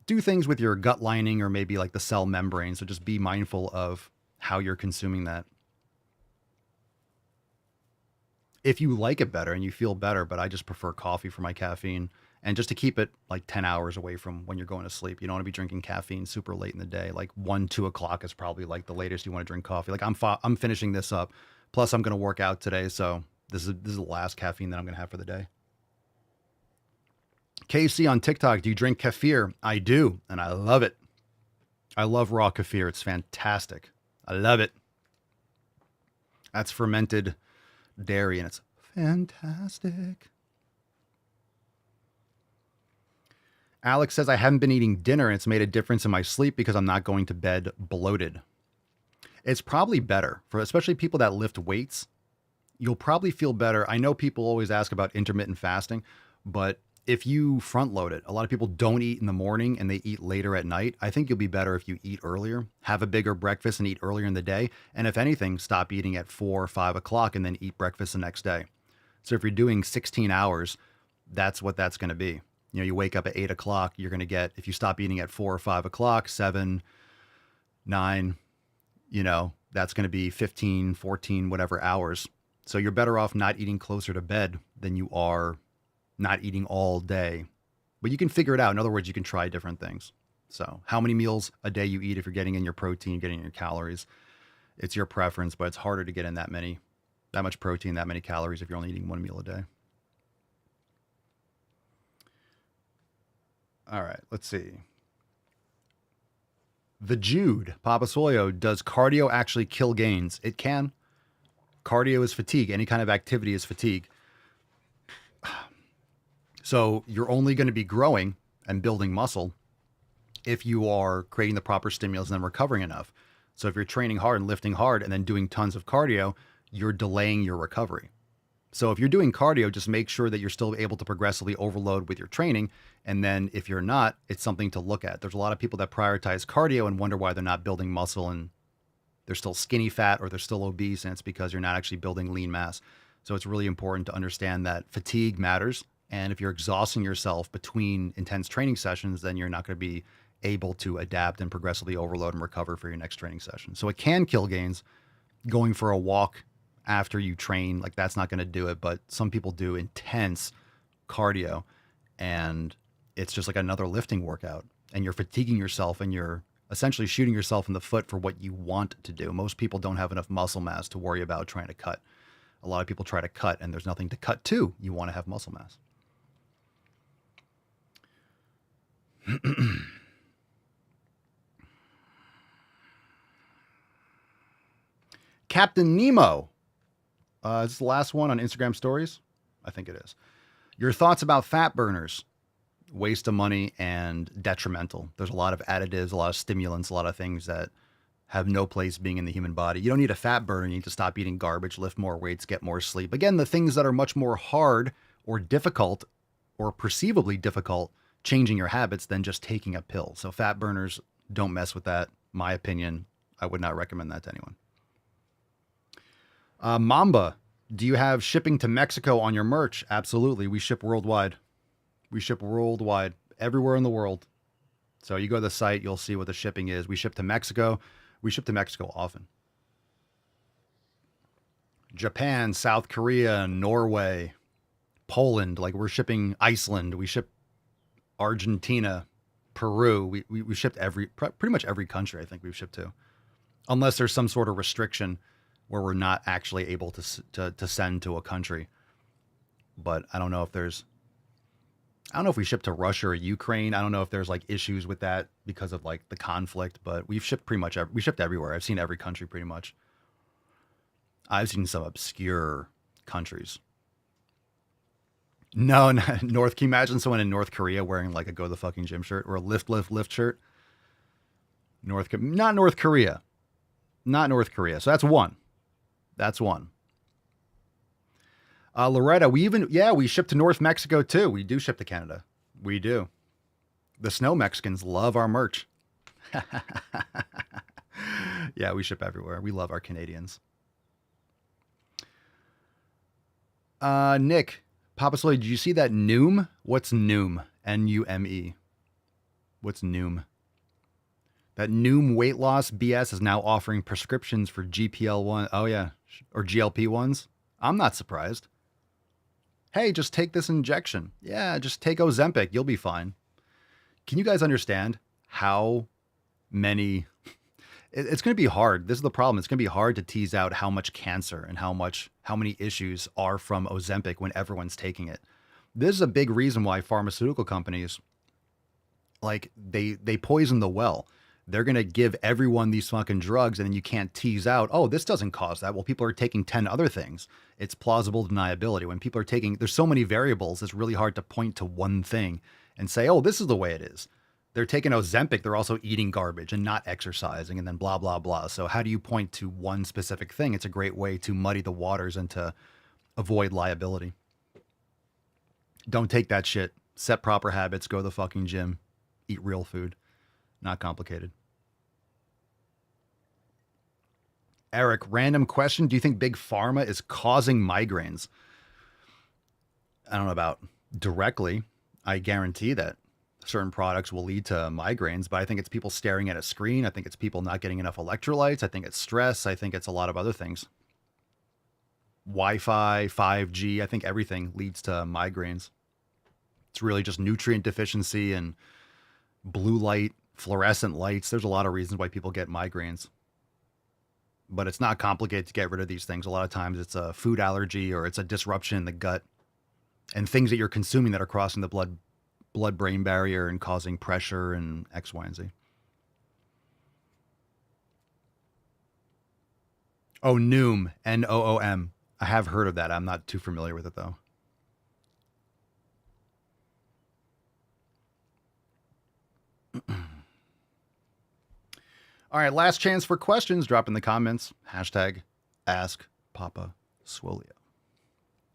do things with your gut lining or maybe like the cell membrane. So just be mindful of how you're consuming that. If you like it better and you feel better, but I just prefer coffee for my caffeine, and just to keep it like 10 hours away from when you're going to sleep. You don't want to be drinking caffeine super late in the day. Like 1, 2 o'clock is probably like the latest you want to drink coffee. Like I'm finishing this up. Plus I'm going to work out today. So this is the last caffeine that I'm going to have for the day. KC on TikTok, do you drink kefir? I do, and I love it. I love raw kefir. It's fantastic. I love it. That's fermented dairy, and it's fantastic. Alex says, I haven't been eating dinner, and it's made a difference in my sleep because I'm not going to bed bloated. It's probably better for especially people that lift weights. You'll probably feel better. I know people always ask about intermittent fasting, but if you front load it, a lot of people don't eat in the morning and they eat later at night. I think you'll be better if you eat earlier, have a bigger breakfast and eat earlier in the day. And if anything, stop eating at 4 or 5 o'clock and then eat breakfast the next day. So if you're doing 16 hours, that's what that's going to be. You know, you wake up at 8 o'clock, you're going to get, if you stop eating at 4 or 5 o'clock, 7, 9, you know, that's going to be 15, 14, whatever hours. So you're better off not eating closer to bed than you are not eating all day. But you can figure it out. In other words, you can try different things. So how many meals a day you eat, if you're getting in your protein, getting in your calories, it's your preference, but it's harder to get in that much protein, that many calories if you're only eating one meal a day. All right, let's see. The Jude, Papa Swole, does cardio actually kill gains? It can. Cardio is fatigue. Any kind of activity is fatigue. So you're only going to be growing and building muscle if you are creating the proper stimulus and then recovering enough. So if you're training hard and lifting hard and then doing tons of cardio, you're delaying your recovery. So if you're doing cardio, just make sure that you're still able to progressively overload with your training. And then if you're not, it's something to look at. There's a lot of people that prioritize cardio and wonder why they're not building muscle and they're still skinny fat or they're still obese. And it's because you're not actually building lean mass. So it's really important to understand that fatigue matters. And if you're exhausting yourself between intense training sessions, then you're not going to be able to adapt and progressively overload and recover for your next training session. So it can kill gains. Going for a walk after you train, like that's not going to do it. But some people do intense cardio and it's just like another lifting workout and you're fatiguing yourself and you're essentially shooting yourself in the foot for what you want to do. Most people don't have enough muscle mass to worry about trying to cut. A lot of people try to cut and there's nothing to cut to. You want to have muscle mass. Captain Nemo. Is this the last one on Instagram stories? I think it is. Your thoughts about fat burners. Waste of money and detrimental. There's a lot of additives, a lot of stimulants, a lot of things that have no place being in the human body. You don't need a fat burner. You need to stop eating garbage, lift more weights, get more sleep. Again, the things that are much more hard or difficult or perceivably difficult changing your habits than just taking a pill. So fat burners, don't mess with that. My opinion, I would not recommend that to anyone. Mamba, do you have shipping to Mexico on your merch? Absolutely. We ship worldwide. We ship worldwide, everywhere in the world. So you go to the site, you'll see what the shipping is. We ship to Mexico. We ship to Mexico often. Japan, South Korea, Norway, Poland. Like we're shipping Iceland. We ship Argentina, Peru. We shipped pretty much every country I think we've shipped to. Unless there's some sort of restriction where we're not actually able to send to a country. But I don't know if we ship to Russia or Ukraine. I don't know if there's like issues with that because of like the conflict, but we've shipped we shipped everywhere. I've seen every country pretty much. I've seen some obscure countries. No, can you imagine someone in North Korea wearing like a go to the fucking gym shirt or a lift shirt? Not North Korea. Not North Korea. So that's one. Loretta, we ship to North Mexico too. We do ship to Canada. We do. The Snow Mexicans love our merch. Yeah, we ship everywhere. We love our Canadians. Nick, Papa Swole, did you see that Noom? What's Noom? N-U-M-E. What's Noom? That Noom weight loss BS is now offering prescriptions for GPL1. Oh, yeah. Or GLP-1s. I'm not surprised. Hey, just take this injection. Yeah, just take Ozempic. You'll be fine. Can you guys understand how many... It's going to be hard. This is the problem. It's going to be hard to tease out how much cancer and how many issues are from Ozempic when everyone's taking it. This is a big reason why pharmaceutical companies, like, they poison the well. They're going to give everyone these fucking drugs, and then you can't tease out, oh, this doesn't cause that. Well, people are taking 10 other things. It's plausible deniability. When people are taking, there's so many variables, it's really hard to point to one thing and say, oh, this is the way it is. They're taking Ozempic, they're also eating garbage and not exercising, and then blah, blah, blah. So how do you point to one specific thing? It's a great way to muddy the waters and to avoid liability. Don't take that shit. Set proper habits, go to the fucking gym, eat real food. Not complicated. Eric, random question. Do you think Big Pharma is causing migraines? I don't know about directly. I guarantee that certain products will lead to migraines, but I think it's people staring at a screen. I think it's people not getting enough electrolytes. I think it's stress. I think it's a lot of other things. Wi-Fi, 5G, I think everything leads to migraines. It's really just nutrient deficiency and blue light, fluorescent lights. There's a lot of reasons why people get migraines. But it's not complicated to get rid of these things. A lot of times it's a food allergy or it's a disruption in the gut and things that you're consuming that are crossing the blood-brain barrier and causing pressure and X, Y, and Z. Oh, Noom, N-O-O-M. I have heard of that. I'm not too familiar with it, though. All right, last chance for questions. Drop in the comments. Hashtag Ask Papa Swole.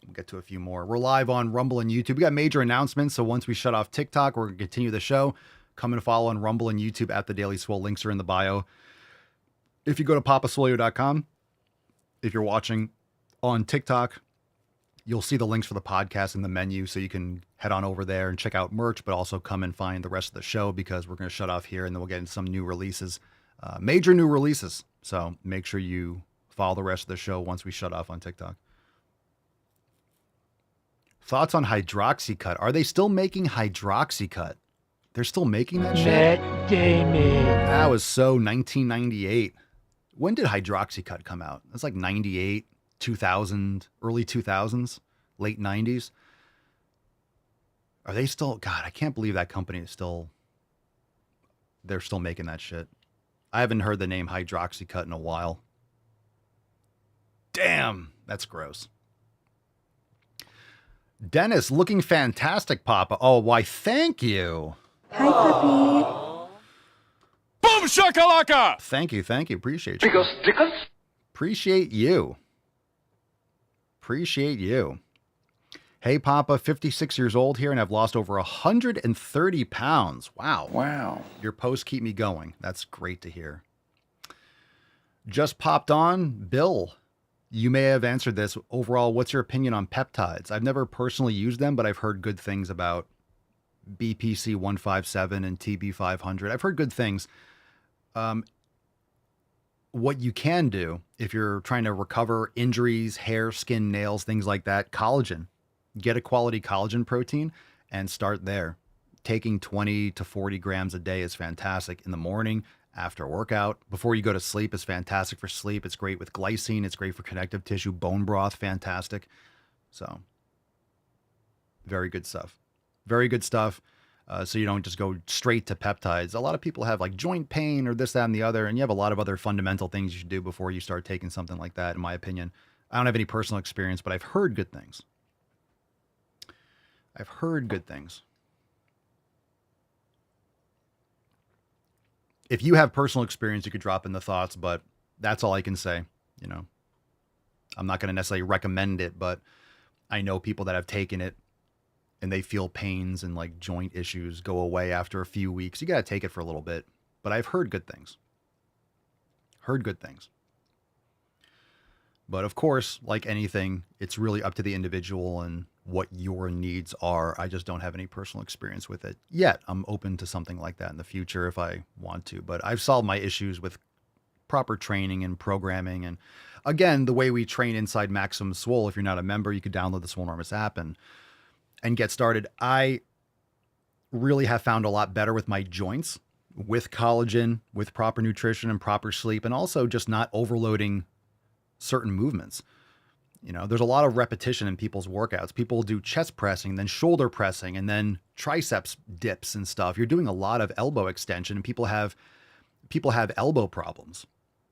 We'll get to a few more. We're live on Rumble and YouTube. We got major announcements, so once we shut off TikTok, we're going to continue the show. Come and follow on Rumble and YouTube at The Daily Swole. Links are in the bio. If you go to papaswolio.com, if you're watching on TikTok, you'll see the links for the podcast in the menu, so you can head on over there and check out merch, but also come and find the rest of the show because we're going to shut off here, and then we'll get into some new releases. Major new releases. So make sure you follow the rest of the show once we shut off on TikTok. Thoughts on Hydroxycut? Are they still making Hydroxycut? They're still making that shit? Matt Damon. That was so 1998. When did Hydroxycut come out? It's like 98, 2000, early 2000s, late 90s. Are they still... God, I can't believe that company is still... They're still making that shit. I haven't heard the name Hydroxycut in a while. Damn, that's gross. Dennis, looking fantastic, Papa. Oh, why, thank you. Hi, puppy. Boom shakalaka! Thank you. Appreciate you. Appreciate you. Appreciate you. Hey, Papa, 56 years old here, and I've lost over 130 pounds. Wow. Your posts keep me going. That's great to hear. Just popped on. Bill, you may have answered this. Overall, what's your opinion on peptides? I've never personally used them, but I've heard good things about BPC 157 and TB 500. I've heard good things. What you can do if you're trying to recover injuries, hair, skin, nails, things like that, collagen. Get a quality collagen protein and start there. Taking 20 to 40 grams a day is fantastic in the morning, after a workout. Before you go to sleep is fantastic for sleep. It's great with glycine. It's great for connective tissue. Bone broth, fantastic. So, very good stuff. Very good stuff. So you don't just go straight to peptides. A lot of people have like joint pain or this, that, and the other, and you have a lot of other fundamental things you should do before you start taking something like that, in my opinion. I don't have any personal experience, but I've heard good things. I've heard good things. If you have personal experience, you could drop in the thoughts, but that's all I can say. You know, I'm not going to necessarily recommend it, but I know people that have taken it and they feel pains and like joint issues go away after a few weeks. You got to take it for a little bit, but I've heard good things. Heard good things. But of course, like anything, it's really up to the individual and what your needs are. I just don't have any personal experience with it yet. I'm open to something like that in the future if I want to, but I've solved my issues with proper training and programming. And again, the way we train inside Maximum Swole, if you're not a member, you could download the Swolenormous app and get started. I really have found a lot better with my joints, with collagen, with proper nutrition and proper sleep, and also just not overloading certain movements. You know, there's a lot of repetition in people's workouts. People do chest pressing, then shoulder pressing, and then triceps dips and stuff. You're doing a lot of elbow extension, and people have elbow problems,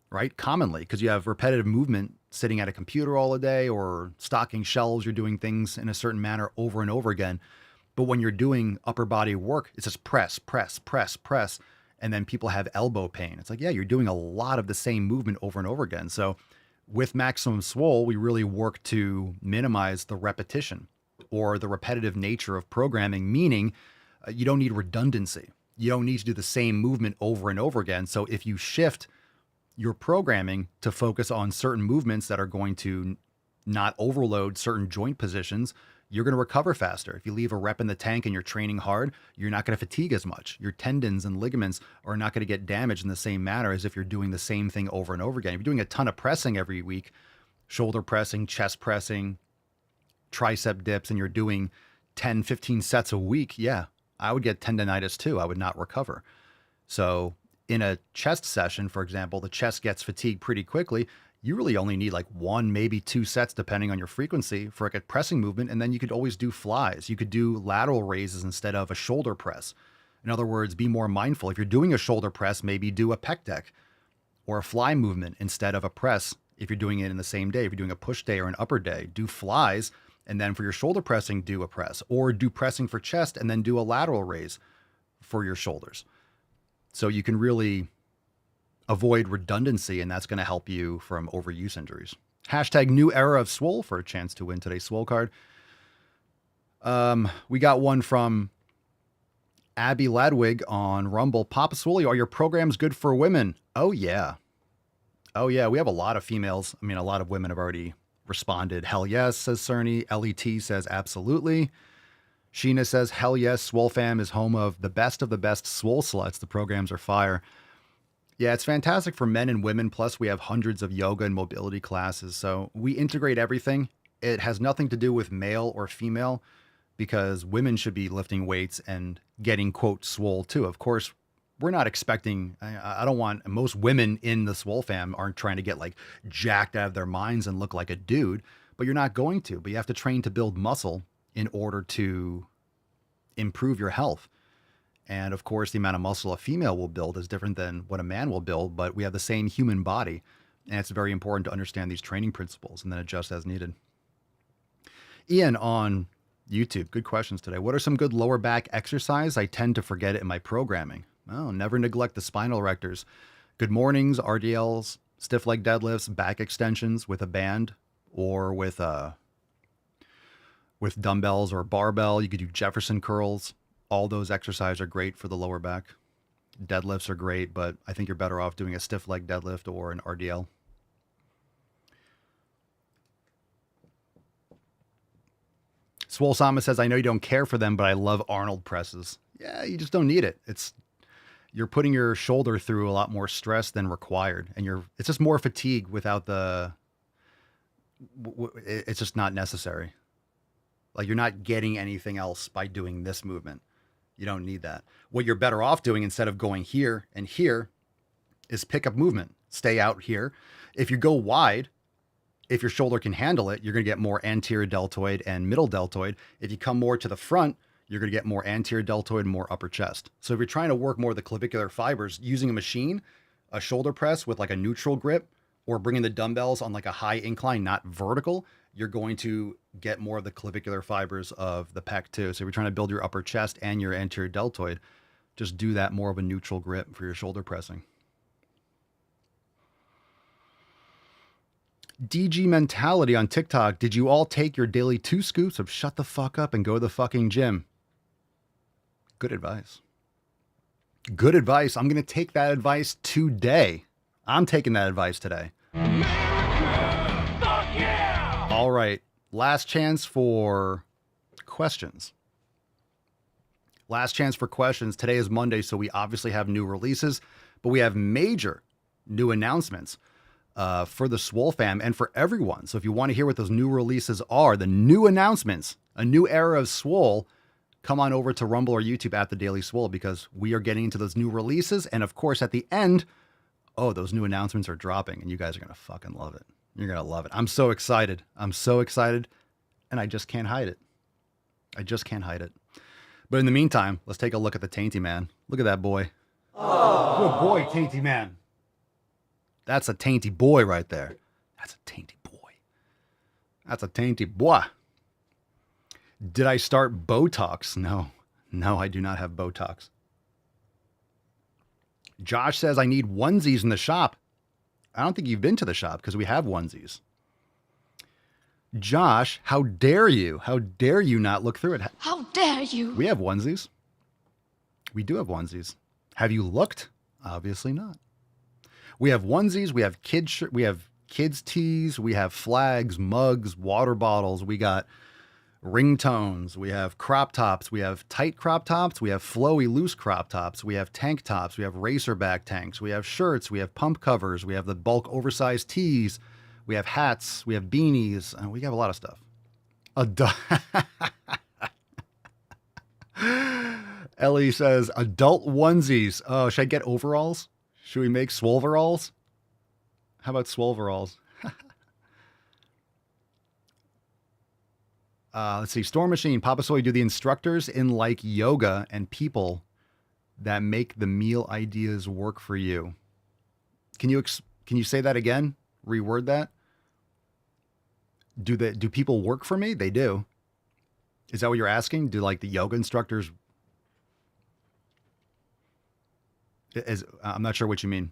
right? Commonly, because you have repetitive movement sitting at a computer all day or stocking shelves. You're doing things in a certain manner over and over again. But when you're doing upper body work, it's just press, press, press, press. And then people have elbow pain. It's like, yeah, you're doing a lot of the same movement over and over again. So with Maximum Swole, we really work to minimize the repetition or the repetitive nature of programming, meaning you don't need redundancy. You don't need to do the same movement over and over again. So if you shift your programming to focus on certain movements that are going to not overload certain joint positions, you're going to recover faster. If you leave a rep in the tank and you're training hard, you're not going to fatigue as much. Your tendons and ligaments are not going to get damaged in the same manner as if you're doing the same thing over and over again. If you're doing a ton of pressing every week, shoulder pressing, chest pressing, tricep dips, and you're doing 10, 15 sets a week, yeah, I would get tendonitis too. I would not recover. So in a chest session, for example, the chest gets fatigued pretty quickly. You really only need like 1, maybe 2 sets, depending on your frequency, for like a pressing movement. And then you could always do flies. You could do lateral raises instead of a shoulder press. In other words, be more mindful. If you're doing a shoulder press, maybe do a pec deck or a fly movement instead of a press. If you're doing it in the same day, if you're doing a push day or an upper day, do flies. And then for your shoulder pressing, do a press, or do pressing for chest and then do a lateral raise for your shoulders. So you can really avoid redundancy, and that's going to help you from overuse injuries. Hashtag new era of Swole for a chance to win today's Swole card. We got one from Abby Ladwig on Rumble. Papa Swole, are your programs good for women? Oh, yeah. Oh, yeah. We have a lot of females. I mean, a lot of women have already responded. Hell yes, says Cerny. LET says absolutely. Sheena says, hell yes, Swole Fam is home of the best Swole sluts. The programs are fire. Yeah, it's fantastic for men and women. Plus, we have hundreds of yoga and mobility classes. So we integrate everything. It has nothing to do with male or female, because women should be lifting weights and getting, quote, swole too. Of course, we're not expecting, I don't want, most women in the Swole Fam aren't trying to get like jacked out of their minds and look like a dude, but you're not going to. But you have to train to build muscle in order to improve your health. And of course, the amount of muscle a female will build is different than what a man will build, but we have the same human body. And it's very important to understand these training principles and then adjust as needed. Ian on YouTube, good questions today. What are some good lower back exercise? I tend to forget it in my programming. Oh, never neglect the spinal erectors. Good mornings, RDLs, stiff leg deadlifts, back extensions with a band or with dumbbells or barbell. You could do Jefferson curls. All those exercises are great for the lower back. Deadlifts are great, but I think you're better off doing a stiff leg deadlift or an RDL. Swole Sama says, I know you don't care for them, but I love Arnold presses. Yeah, you just don't need it. You're putting your shoulder through a lot more stress than required, and it's just more fatigue without it's just not necessary. Like, you're not getting anything else by doing this movement. You don't need that. What you're better off doing instead of going here and here is pick up movement. Stay out here. If you go wide, if your shoulder can handle it, you're going to get more anterior deltoid and middle deltoid. If you come more to the front, you're going to get more anterior deltoid and more upper chest. So if you're trying to work more of the clavicular fibers using a machine, a shoulder press with like a neutral grip, or bringing the dumbbells on like a high incline, not vertical, you're going to get more of the clavicular fibers of the pec too. So if you're trying to build your upper chest and your anterior deltoid, just do that more of a neutral grip for your shoulder pressing. DG Mentality on TikTok. Did you all take your daily 2 scoops of shut the fuck up and go to the fucking gym? Good advice. Good advice. I'm going to take that advice today. I'm taking that advice today. All right. Last chance for questions. Last chance for questions. Today is Monday, so we obviously have new releases, but we have major new announcements for the Swole fam and for everyone. So if you want to hear what those new releases are, the new announcements, a new era of Swole, come on over to Rumble or YouTube at The Daily Swole, because we are getting into those new releases. And of course, at the end, those new announcements are dropping, and you guys are going to fucking love it. You're going to love it. I'm so excited. I'm so excited, and I just can't hide it. I just can't hide it. But in the meantime, let's take a look at the Tainty Man. Look at that boy. Oh, good boy, Tainty Man. That's a tainty boy right there. That's a tainty boy. That's a tainty boy. Did I start Botox? No, I do not have Botox. Josh says I need onesies in the shop. I don't think you've been to the shop because we have onesies. Josh, how dare you? How dare you not look through it? How dare you? We have onesies. We do have onesies. Have you looked? Obviously not. We have onesies. We have kids tees. We have flags, mugs, water bottles. We got ringtones. We have crop tops. We have tight crop tops. We have flowy loose crop tops. We have tank tops. We have racerback tanks. We have shirts. We have pump covers. We have the bulk oversized tees. We have hats. We have beanies. We have a lot of stuff. Ellie says adult onesies. Oh, should I get overalls? Should we make swoveralls? How about swoveralls? Let's see. Storm Machine, Papa Soy, do the instructors in like yoga and people that make the meal ideas work for you? Can you say that again? Reword that. Do people work for me? They do. Is that what you're asking? Do like the yoga instructors? I'm not sure what you mean.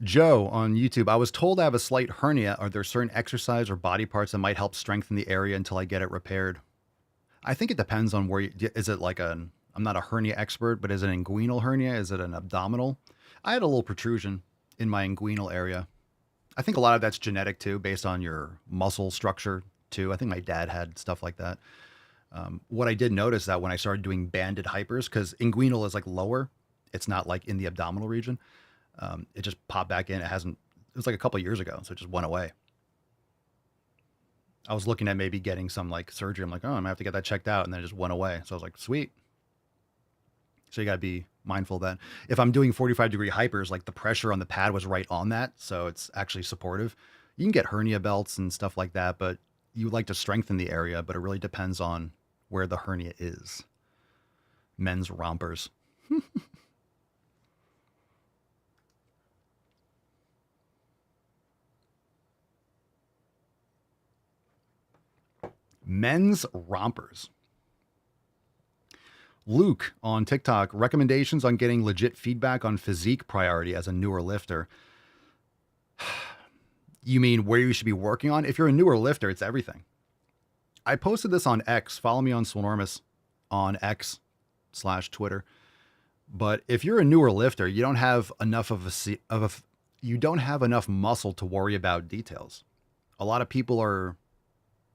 Joe on YouTube, I was told I have a slight hernia. Are there certain exercise or body parts that might help strengthen the area until I get it repaired? I think it depends on where is it like I'm not a hernia expert, but is it an inguinal hernia? Is it an abdominal? I had a little protrusion in my inguinal area. I think a lot of that's genetic too, based on your muscle structure too. I think my dad had stuff like that. What I did notice that when I started doing banded hypers, because inguinal is like lower, it's not like in the abdominal region. It just popped back in. It was like a couple of years ago, so it just went away. I was looking at maybe getting some like surgery. I'm like, I'm gonna have to get that checked out, and then it just went away. So I was like, sweet. So you gotta be mindful of that. If I'm doing 45-degree hypers, like the pressure on the pad was right on that, so it's actually supportive. You can get hernia belts and stuff like that, but you like to strengthen the area, but it really depends on where the hernia is. Men's rompers. Men's rompers. Luke on TikTok, recommendations on getting legit feedback on physique priority as a newer lifter. You mean where you should be working on? If you're a newer lifter, it's everything. I posted this on X. Follow me on Swolenormous on X/Twitter. But if you're a newer lifter, you don't have enough you don't have enough muscle to worry about details. A lot of people are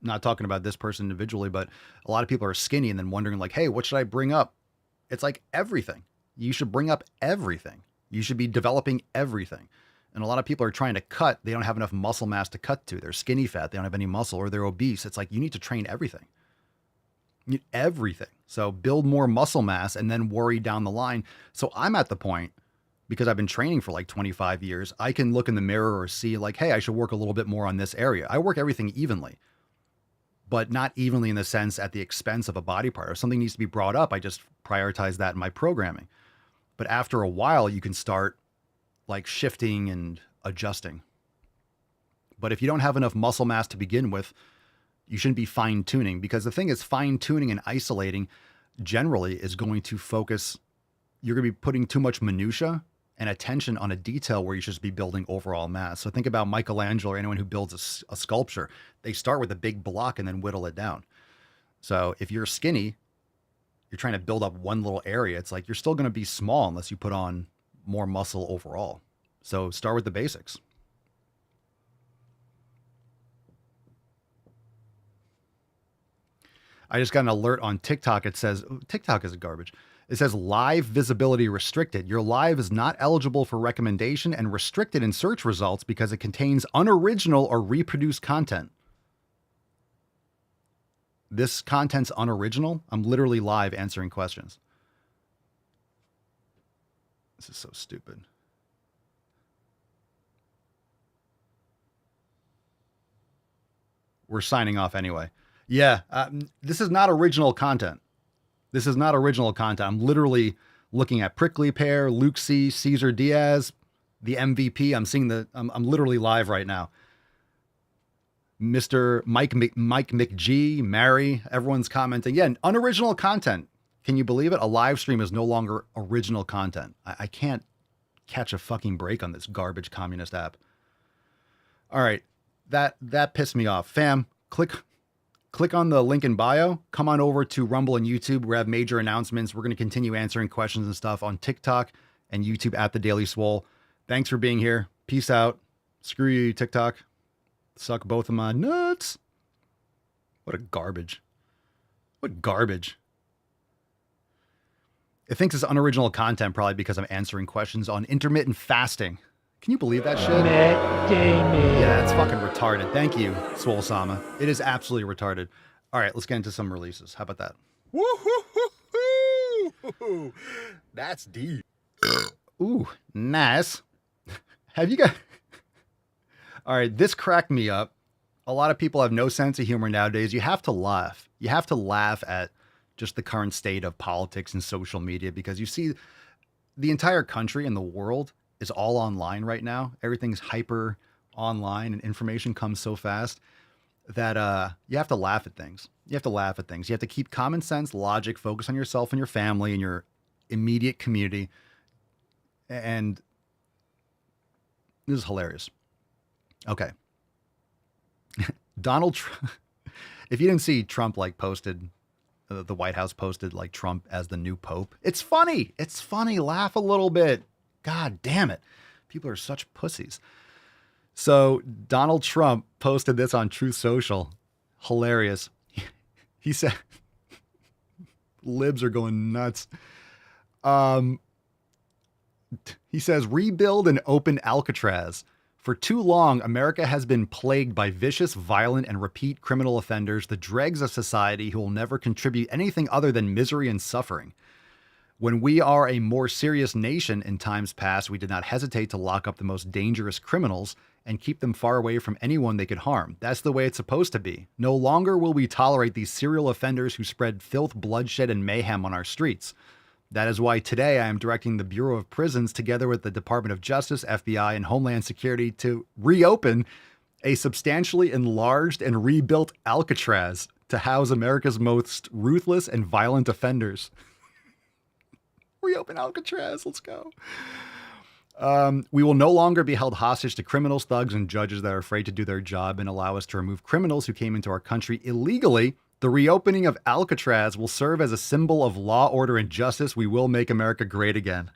not talking about this person individually, but a lot of people are skinny and then wondering like, hey, what should I bring up? It's like everything. You should bring up everything. You should be developing everything. And a lot of people are trying to cut. They don't have enough muscle mass to cut to. They're skinny fat. They don't have any muscle, or they're obese. It's like you need to train everything. You need everything. So build more muscle mass and then worry down the line. So I'm at the point, because I've been training for like 25 years, I can look in the mirror or see like, hey, I should work a little bit more on this area. I work everything evenly, but not evenly in the sense at the expense of a body part. If something needs to be brought up, I just prioritize that in my programming. But after a while, you can start like shifting and adjusting. But if you don't have enough muscle mass to begin with, you shouldn't be fine tuning, because the thing is, fine tuning and isolating generally is going to focus. You're going to be putting too much minutia and attention on a detail where you should just be building overall mass. So think about Michelangelo or anyone who builds a sculpture. They start with a big block and then whittle it down. So if you're skinny, you're trying to build up one little area. It's like you're still going to be small unless you put on more muscle overall. So start with the basics. I just got an alert on TikTok. It says, TikTok is garbage. It says live visibility restricted. Your live is not eligible for recommendation and restricted in search results because it contains unoriginal or reproduced content. This content's unoriginal. I'm literally live answering questions. This is so stupid. We're signing off anyway. Yeah, this is not original content. This is not original content. I'm literally looking at Prickly Pear, Luke C, Cesar Diaz, the MVP. I'm literally live right now. Mr. Mike McG, Mary, everyone's commenting. Yeah, unoriginal content. Can you believe it? A live stream is no longer original content. I can't catch a fucking break on this garbage communist app. All right, that pissed me off. Fam, click on the link in bio. Come on over to Rumble and YouTube. We have major announcements. We're going to continue answering questions and stuff on TikTok and YouTube at The Daily Swole. Thanks for being here. Peace out. Screw you, TikTok. Suck both of my nuts. What a garbage. What garbage. It thinks it's unoriginal content probably because I'm answering questions on intermittent fasting. Can you believe that shit? Matt Damon. Yeah, that's fucking retarded. Thank you, Swole Sama. It is absolutely retarded. All right, let's get into some releases. How about that? Woo-hoo-hoo-hoo. That's deep. Ooh, nice. Have you got... All right, this cracked me up. A lot of people have no sense of humor nowadays. You have to laugh. You have to laugh at just the current state of politics and social media because you see the entire country and the world is all online right now. Everything's hyper online and information comes so fast that you have to laugh at things. You have to laugh at things. You have to keep common sense, logic, focus on yourself and your family and your immediate community. And this is hilarious. Okay. Donald Trump, if you didn't see Trump posted, the White House posted Trump as the new Pope. It's funny. It's funny. Laugh a little bit. God damn it. People are such pussies. So Donald Trump posted this on Truth Social. Hilarious. He said, libs are going nuts. He says, rebuild and open Alcatraz. For too long, America has been plagued by vicious, violent, and repeat criminal offenders, the dregs of society who will never contribute anything other than misery and suffering. When we are a more serious nation in times past, we did not hesitate to lock up the most dangerous criminals and keep them far away from anyone they could harm. That's the way it's supposed to be. No longer will we tolerate these serial offenders who spread filth, bloodshed, and mayhem on our streets. That is why today I am directing the Bureau of Prisons together with the Department of Justice, FBI, and Homeland Security to reopen a substantially enlarged and rebuilt Alcatraz to house America's most ruthless and violent offenders. Reopen Alcatraz. Let's go. We will no longer be held hostage to criminals, thugs, and judges that are afraid to do their job and allow us to remove criminals who came into our country illegally. The reopening of Alcatraz will serve as a symbol of law, order, and justice. We will make America great again.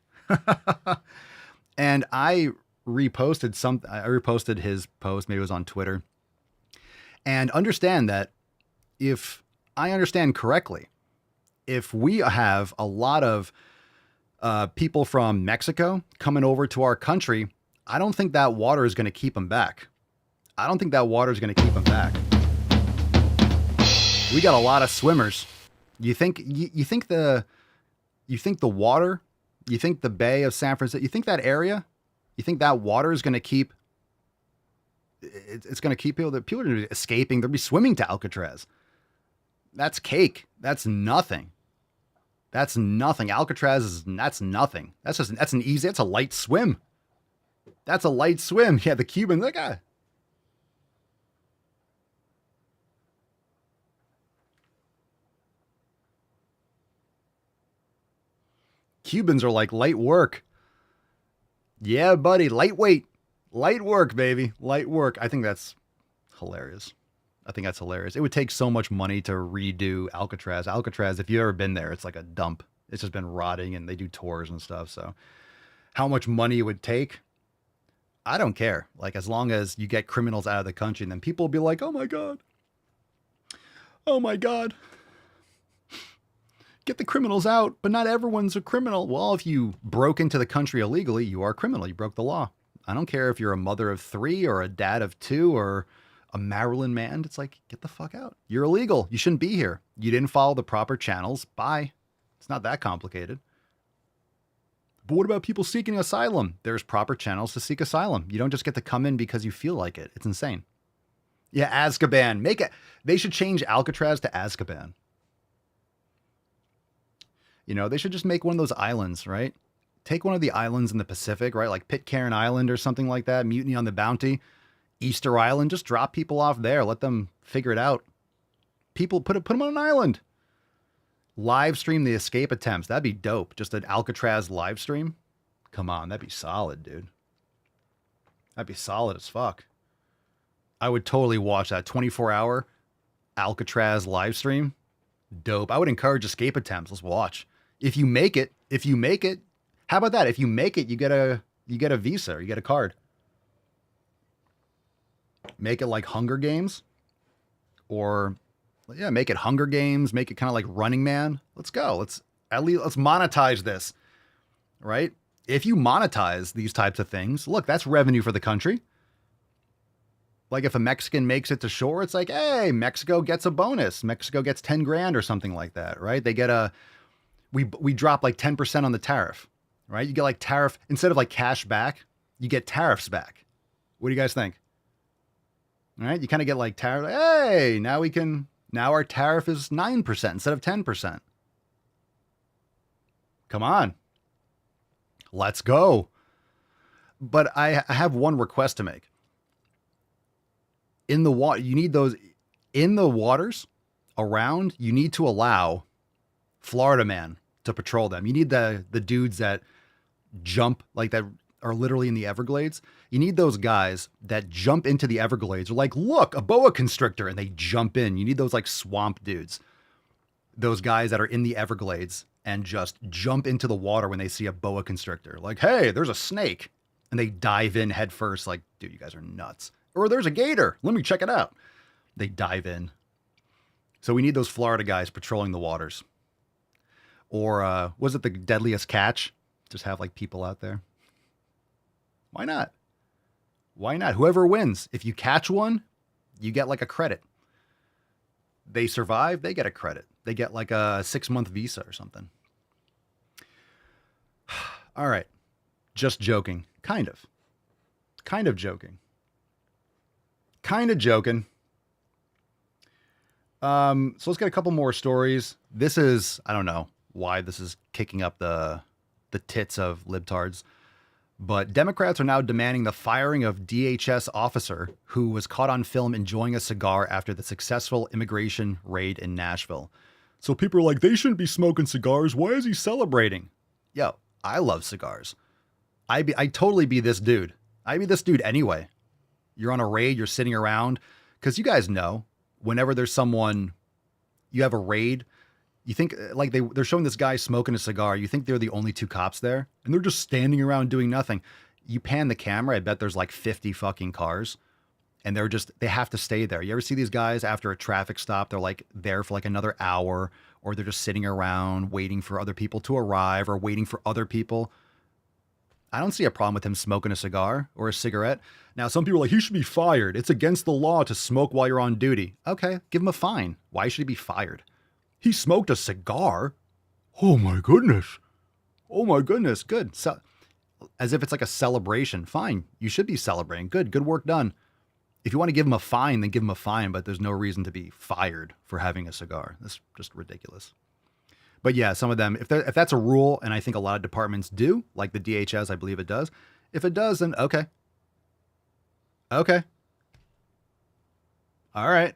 And I reposted his post. Maybe it was on Twitter. And understand that if I understand correctly, if we have a lot of people from Mexico coming over to our country, I don't think that water is going to keep them back. I don't think that water is going to keep them back. We got a lot of swimmers. You think the water, you think the Bay of San Francisco, you think that area, you think that water is going to keep, it's going to keep people are going to be escaping. They'll be swimming to Alcatraz. That's cake. That's nothing. That's nothing. Alcatraz that's nothing. That's a light swim. That's a light swim. Yeah, the Cubans, Cubans are like light work. Yeah, buddy. Lightweight. Light work, baby. Light work. I think that's hilarious. I think that's hilarious. It would take so much money to redo Alcatraz. Alcatraz, if you've ever been there, it's like a dump. It's just been rotting and they do tours and stuff. So how much money it would take, I don't care. Like, as long as you get criminals out of the country, and then people will be like, oh my God. Oh my God. Get the criminals out, but not everyone's a criminal. Well, if you broke into the country illegally, you are a criminal. You broke the law. I don't care if you're a mother of 3 or a dad of 2 or a Maryland man. It's like, get the fuck out. You're illegal. You shouldn't be here. You didn't follow the proper channels. Bye. It's not that complicated. But what about people seeking asylum? There's proper channels to seek asylum. You don't just get to come in because you feel like it. It's insane. Yeah, Azkaban. They should change Alcatraz to Azkaban. You know, they should just make one of those islands, right? Take one of the islands in the Pacific, right? Like Pitcairn Island or something like that. Mutiny on the Bounty. Easter Island. Just drop people off there. Let them figure it out. People, put them on an island. Live stream the escape attempts. That'd be dope. Just an Alcatraz live stream. Come on, that'd be solid, dude. That'd be solid as fuck. I would totally watch that 24-hour Alcatraz live stream. Dope. I would encourage escape attempts. Let's watch. If you make it, how about that? If you make it, you get a visa, or you get a card. Make it like Hunger Games, or yeah, make it Hunger Games. Make it kind of like Running Man. Let's go. Let's monetize this, right? If you monetize these types of things, look, that's revenue for the country. Like if a Mexican makes it to shore, it's like, hey, Mexico gets a bonus. Mexico gets 10 grand or something like that, right? They get we drop like 10% on the tariff, right? You get like tariff, instead of like cash back, you get tariffs back. What do you guys think? All right. You kind of get like tariff. Hey, now our tariff is 9% instead of 10%. Come on. Let's go. But I have one request to make. In the water, you need those in the waters around. You need to allow Florida Man to patrol them. You need the dudes that jump, like that are literally in the Everglades. You need those guys that jump into the Everglades. Are like, look, a boa constrictor, and they jump in. You need those like swamp dudes. Those guys that are in the Everglades and just jump into the water when they see a boa constrictor. Like, hey, there's a snake, and they dive in head first. Like, dude, you guys are nuts. Or there's a gator. Let me check it out. They dive in. So we need those Florida guys patrolling the waters. Or was it the deadliest catch? Just have like people out there. Why not? Why not? Whoever wins. If you catch one, you get like a credit. They survive, they get a credit. They get like a 6-month visa or something. All right. Just joking. Kind of. Kind of joking. Kind of joking. So let's get a couple more stories. This is, I don't know why this is kicking up the tits of libtards, but Democrats are now demanding the firing of DHS officer who was caught on film enjoying a cigar after the successful immigration raid in Nashville. So people are like, they shouldn't be smoking cigars. Why is he celebrating? Yo, I love cigars. I'd totally be this dude. I'd be this dude anyway. You're on a raid, you're sitting around, because you guys know, whenever there's someone, you have a raid, you think, like they're showing this guy smoking a cigar, you think they're the only 2 cops there, and they're just standing around doing nothing. You pan the camera, I bet there's like 50 fucking cars, and they have to stay there. You ever see these guys after a traffic stop, they're like there for like another hour, or they're just sitting around waiting for other people to arrive, or waiting for other people. I don't see a problem with him smoking a cigar or a cigarette. Now, some people are like, he should be fired. It's against the law to smoke while you're on duty. Okay, give him a fine. Why should he be fired? He smoked a cigar? Oh my goodness. Oh my goodness. Good. So, as if it's like a celebration. Fine. You should be celebrating. Good work done. If you want to give him a fine, then give him a fine, but there's no reason to be fired for having a cigar. That's just ridiculous. But yeah, some of them, if that's a rule, and I think a lot of departments do, like the DHS, I believe it does. If it does, then okay. Okay. All right.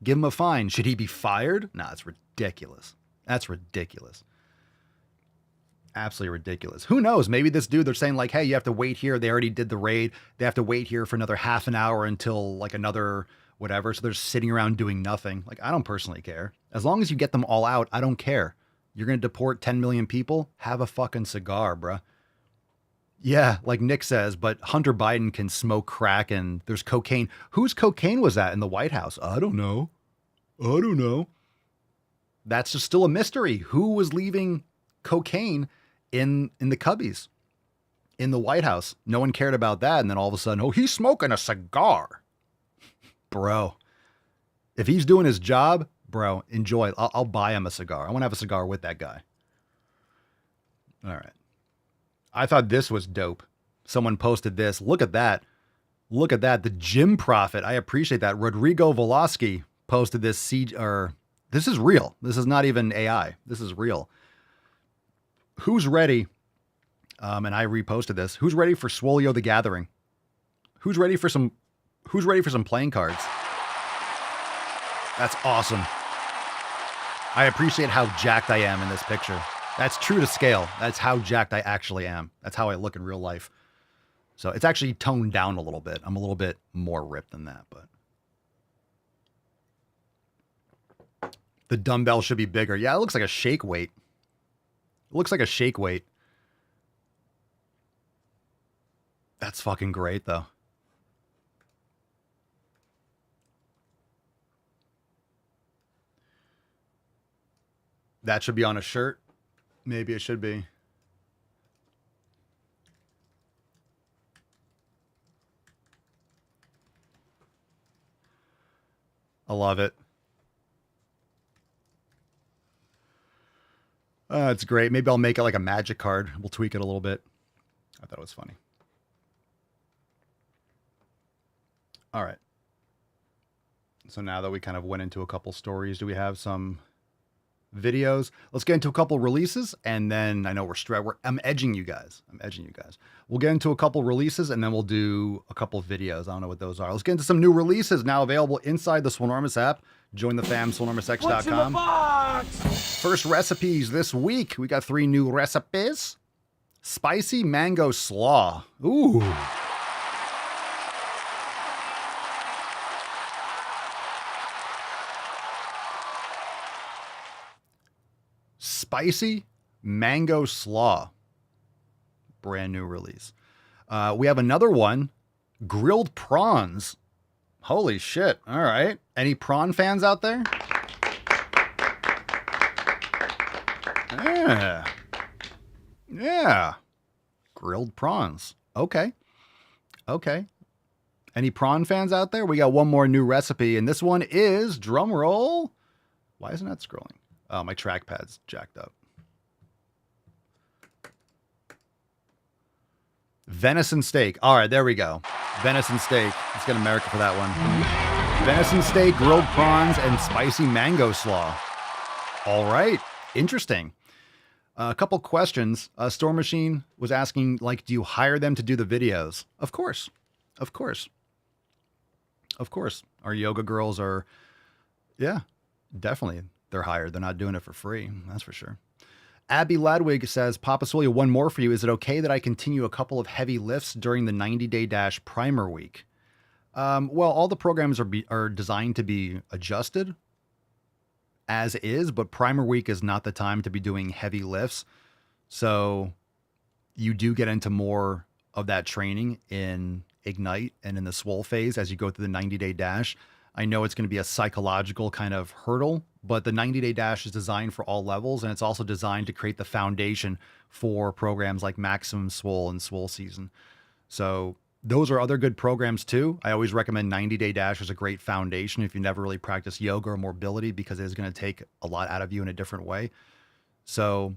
Give him a fine. Should he be fired? Nah, that's ridiculous. That's ridiculous. Absolutely ridiculous. Who knows? Maybe this dude, they're saying like, hey, you have to wait here. They already did the raid. They have to wait here for another half an hour until like another whatever. So they're sitting around doing nothing. Like, I don't personally care. As long as you get them all out, I don't care. You're going to deport 10 million people? Have a fucking cigar, bruh. Yeah, like Nick says, but Hunter Biden can smoke crack and there's cocaine. Whose cocaine was that in the White House? I don't know. That's just still a mystery. Who was leaving cocaine in the cubbies in the White House? No one cared about that. And then all of a sudden, oh, he's smoking a cigar. Bro, if he's doing his job, bro, enjoy. I'll buy him a cigar. I want to have a cigar with that guy. All right. I thought this was dope. Someone posted this. Look at that. Look at that. The gym prophet. I appreciate that. Rodrigo Velasquez posted this. This is real. This is not even AI. This is real. Who's ready? And I reposted this. Who's ready for Swole the Gathering? Who's ready for some playing cards? That's awesome. I appreciate how jacked I am in this picture. That's true to scale. That's how jacked I actually am. That's how I look in real life. So it's actually toned down a little bit. I'm a little bit more ripped than that, but the dumbbell should be bigger. Yeah, it looks like a shake weight. It looks like a shake weight. That's fucking great, though. That should be on a shirt. Maybe it should be. I love it. It's great. Maybe I'll make it like a magic card. We'll tweak it a little bit. I thought it was funny. All right. So now that we kind of went into a couple stories, do we have some videos? Let's get into a couple releases, and then I know I'm edging you guys. We'll get into a couple releases, and then we'll do a couple videos. I don't know what those are. Let's get into some new releases now available inside the Swolenormous app. Join the fam, swolenormousx.com. First recipes this week. We got 3 new recipes. Spicy mango slaw. Ooh. Spicy mango slaw. Brand new release. We have another one. Grilled prawns. Holy shit. All right. Any prawn fans out there? Yeah. Grilled prawns. Okay. Any prawn fans out there? We got one more new recipe, and this one is, drum roll. Why isn't that scrolling? Oh, my trackpad's jacked up. Venison steak. All right, there we go. Venison steak. Let's get America for that one. Venison steak, grilled prawns, and spicy mango slaw. All right. Interesting. A couple questions. Store Machine was asking, like, do you hire them to do the videos? Of course. Our yoga girls are, yeah, definitely. They're hired. They're not doing it for free. That's for sure. Abby Ladwig says, Papa Swole, one more for you. Is it okay that I continue a couple of heavy lifts during the 90-day dash primer week? Well, all the programs are designed to be adjusted as is, but primer week is not the time to be doing heavy lifts. So you do get into more of that training in Ignite and in the Swole phase as you go through the 90-day dash. I know it's going to be a psychological kind of hurdle, but the 90-day dash is designed for all levels, and it's also designed to create the foundation for programs like Maximum Swole and Swole Season. So those are other good programs too. I always recommend 90-day dash as a great foundation if you never really practice yoga or mobility, because it is going to take a lot out of you in a different way. So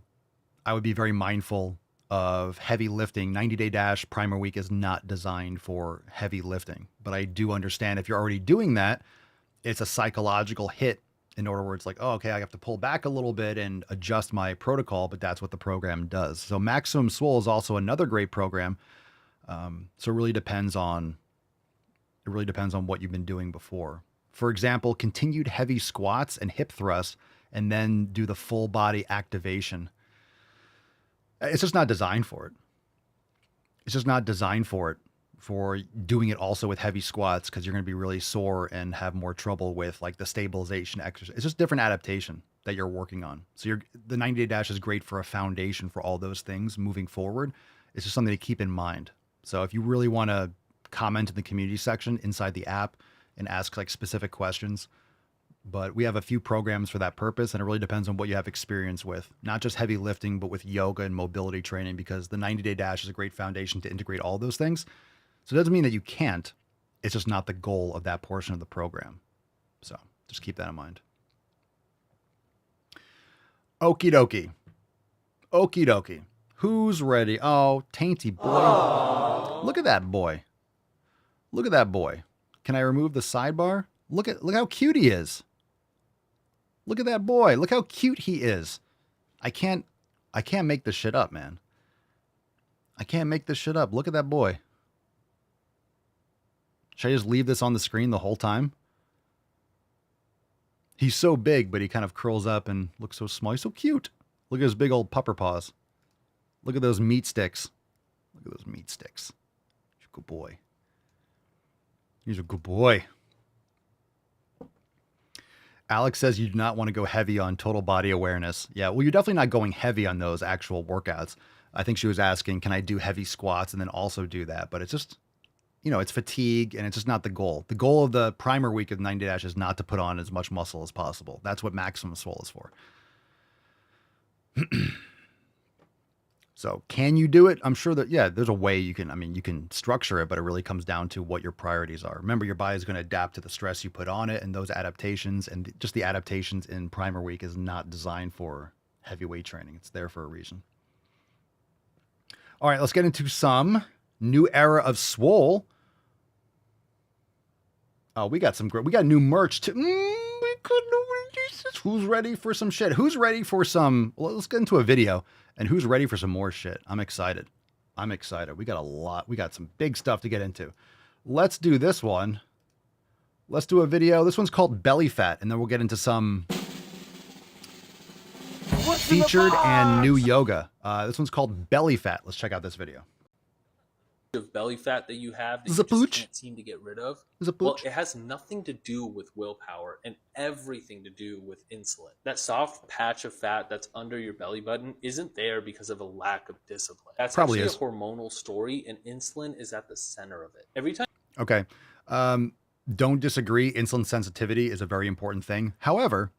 I would be very mindful of heavy lifting. 90-day dash primer week is not designed for heavy lifting, but I do understand if you're already doing that, it's a psychological hit in order where it's like, oh, okay, I have to pull back a little bit and adjust my protocol, but that's what the program does. So Maximum Swole is also another great program. So it really depends on what you've been doing before. For example, continued heavy squats and hip thrusts, and then do the full body activation. It's just not designed for it. It's just not designed for it, for doing it also with heavy squats, because you're going to be really sore and have more trouble with like the stabilization exercise. It's just different adaptation that you're working on. So the 90-day dash is great for a foundation for all those things moving forward. It's just something to keep in mind. So if you really want to comment in the community section inside the app and ask like specific questions, but we have a few programs for that purpose, and it really depends on what you have experience with, not just heavy lifting, but with yoga and mobility training, because the 90-day dash is a great foundation to integrate all those things. So it doesn't mean that you can't. It's just not the goal of that portion of the program. So just keep that in mind. Okie dokie. Okie dokie. Who's ready? Oh, Tainty boy. Aww. Look at that boy. Look at that boy. Can I remove the sidebar? Look how cute he is. Look at that boy. Look how cute he is. I can't make this shit up, man. I can't make this shit up. Look at that boy. Should I just leave this on the screen the whole time? He's so big, but he kind of curls up and looks so small. He's so cute. Look at his big old pupper paws. Look at those meat sticks. Look at those meat sticks. He's a good boy. He's a good boy. Alex says you do not want to go heavy on total body awareness. Yeah, well, you're definitely not going heavy on those actual workouts. I think she was asking, can I do heavy squats and then also do that? But it's just, it's fatigue, and it's just not the goal. The goal of the primer week of 90 Dash is not to put on as much muscle as possible. That's what maximum swole is for. So can you do it? I'm sure that, yeah, there's a way you can structure it, but it really comes down to what your priorities are. Remember, your body is going to adapt to the stress you put on it, and those adaptations, and just the adaptations in primer week is not designed for heavyweight training. It's there for a reason. All right, let's get into some new era of Swole. Oh, we got new merch too. Who's ready for some shit? Who's ready for some? Well, let's get into a video. And who's ready for some more shit? I'm excited. We got a lot. We got some big stuff to get into. Let's do this one. Let's do a video. This one's called Belly Fat, and then we'll get into some featured and new yoga. This one's called Belly Fat. Let's check out this video. Of belly fat that you have that you just can't seem to get rid of. Well, it has nothing to do with willpower and everything to do with insulin. That soft patch of fat that's under your belly button isn't there because of a lack of discipline. That's probably actually a hormonal story, and insulin is at the center of it. Every time. Okay. Don't disagree. Insulin sensitivity is a very important thing. However,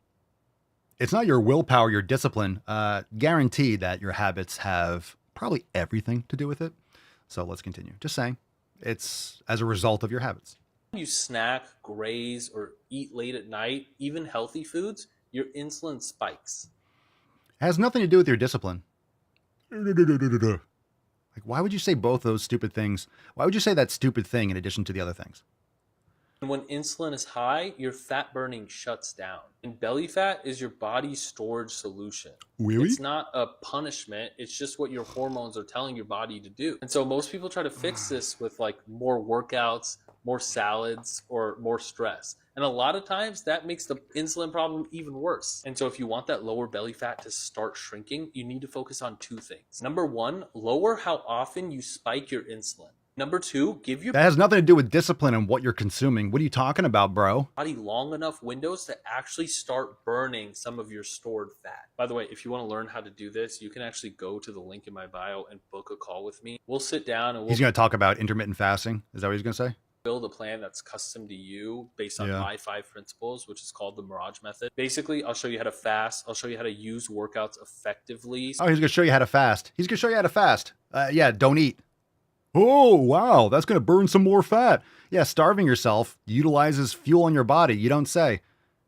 it's not your willpower, your discipline. Guarantee that your habits have probably everything to do with it. So let's continue. Just saying, it's as a result of your habits. You snack, graze, or eat late at night, even healthy foods, your insulin spikes. It has nothing to do with your discipline. Like, why would you say both those stupid things? Why would you say that stupid thing in addition to the other things? And when insulin is high, your fat burning shuts down. And belly fat is your body's storage solution. Really? It's not a punishment. It's just what your hormones are telling your body to do. And so most people try to fix this with like more workouts, more salads, or more stress. And a lot of times that makes the insulin problem even worse. And so if you want that lower belly fat to start shrinking, you need to focus on two things. Number one, lower how often you spike your insulin. Number two, give your... That has nothing to do with discipline and what you're consuming. What are you talking about, bro? ...body long enough windows to actually start burning some of your stored fat. By the way, if you want to learn how to do this, you can actually go to the link in my bio and book a call with me. We'll sit down and He's going to talk about intermittent fasting. Is that what he's going to say? Build a plan that's custom to you based on my 5 principles, which is called the Mirage Method. Basically, I'll show you how to fast. I'll show you how to use workouts effectively. Oh, he's going to show you how to fast. He's going to show you how to fast. Yeah, don't eat. Oh, wow, that's going to burn some more fat. Yeah, starving yourself utilizes fuel in your body. You don't say,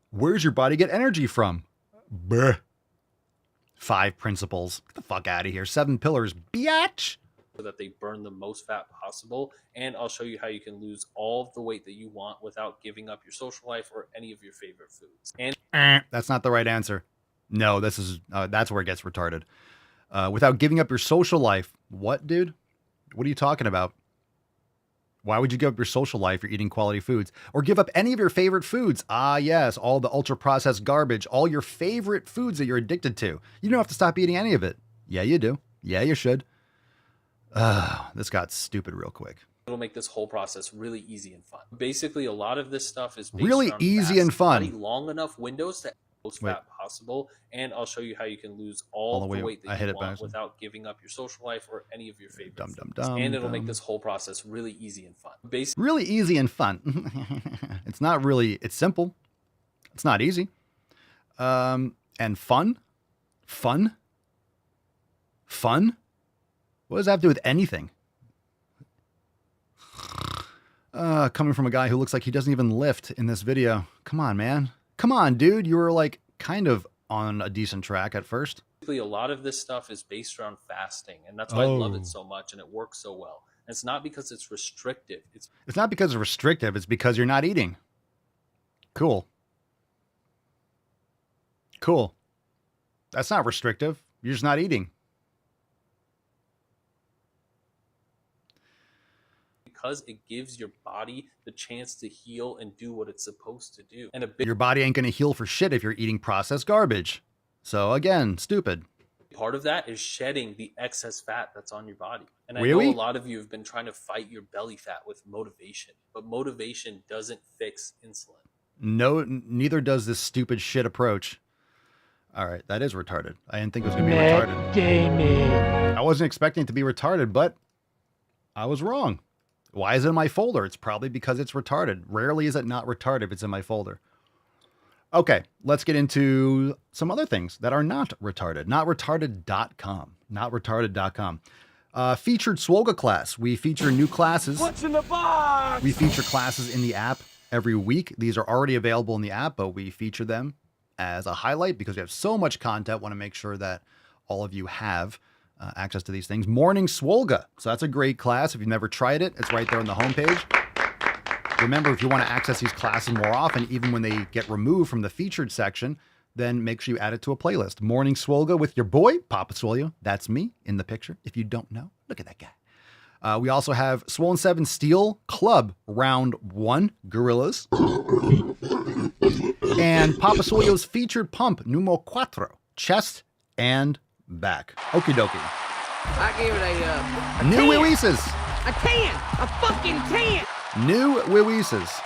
where's your body get energy from? Bleh. 5 principles. Get the fuck out of here. 7 pillars, biatch. So that they burn the most fat possible. And I'll show you how you can lose all of the weight that you want without giving up your social life or any of your favorite foods. And that's not the right answer. No, this is that's where it gets retarded. Without giving up your social life. What, dude? What are you talking about? Why would you give up your social life for eating quality foods? Or give up any of your favorite foods? Ah, yes, all the ultra-processed garbage, all your favorite foods that you're addicted to. You don't have to stop eating any of it. Yeah, you do. Yeah, you should. This got stupid real quick. It'll make this whole process really easy and fun. Basically, a lot of this stuff is based Really around easy and fun. long enough windows to most fat possible, and I'll show you how you can lose all the weight that you want without giving up your social life or any of your favorite things. And it'll make this whole process really easy and fun. Really easy and fun. It's not really, it's simple. It's not easy. And fun? Fun? Fun? What does that have to do with anything? Coming from a guy who looks like he doesn't even lift in this video. Come on, man. Come on, dude. You were like kind of on a decent track at first. A lot of this stuff is based around fasting, and that's why I love it so much, and it works so well. And it's not because it's restrictive. It's not because it's restrictive. It's because you're not eating. Cool. Cool. That's not restrictive. You're just not eating. Because it gives your body the chance to heal and do what it's supposed to do. And your body ain't going to heal for shit if you're eating processed garbage. So again, stupid. Part of that is shedding the excess fat that's on your body. And I know a lot of you have been trying to fight your belly fat with motivation, but motivation doesn't fix insulin. No, neither does this stupid shit approach. All right, that is retarded. I didn't think it was going to be retarded. Gaming. I wasn't expecting it to be retarded, but I was wrong. Why is it in my folder? It's probably because it's retarded. Rarely is it not retarded if it's in my folder. Okay, let's get into some other things that are not retarded. Notretarded.com. Notretarded.com. Featured Swole class. We feature new classes. What's in the box? We feature classes in the app every week. These are already available in the app, but we feature them as a highlight because we have so much content. Want to make sure that all of you have access to these things. Morning Swolga. So that's a great class. If you've never tried it, it's right there on the homepage. Remember, if you want to access these classes more often, even when they get removed from the featured section, then make sure you add it to a playlist. Morning Swolga with your boy, Papa Swolio. That's me in the picture. If you don't know, look at that guy. We also have Swollen 7 Steel Club Round 1 Gorillas. And Papa Swolio's featured pump, Numero Cuatro, chest and back. Okie dokie. I give it a New Wiwises. A 10. A fucking 10. New Wiwises.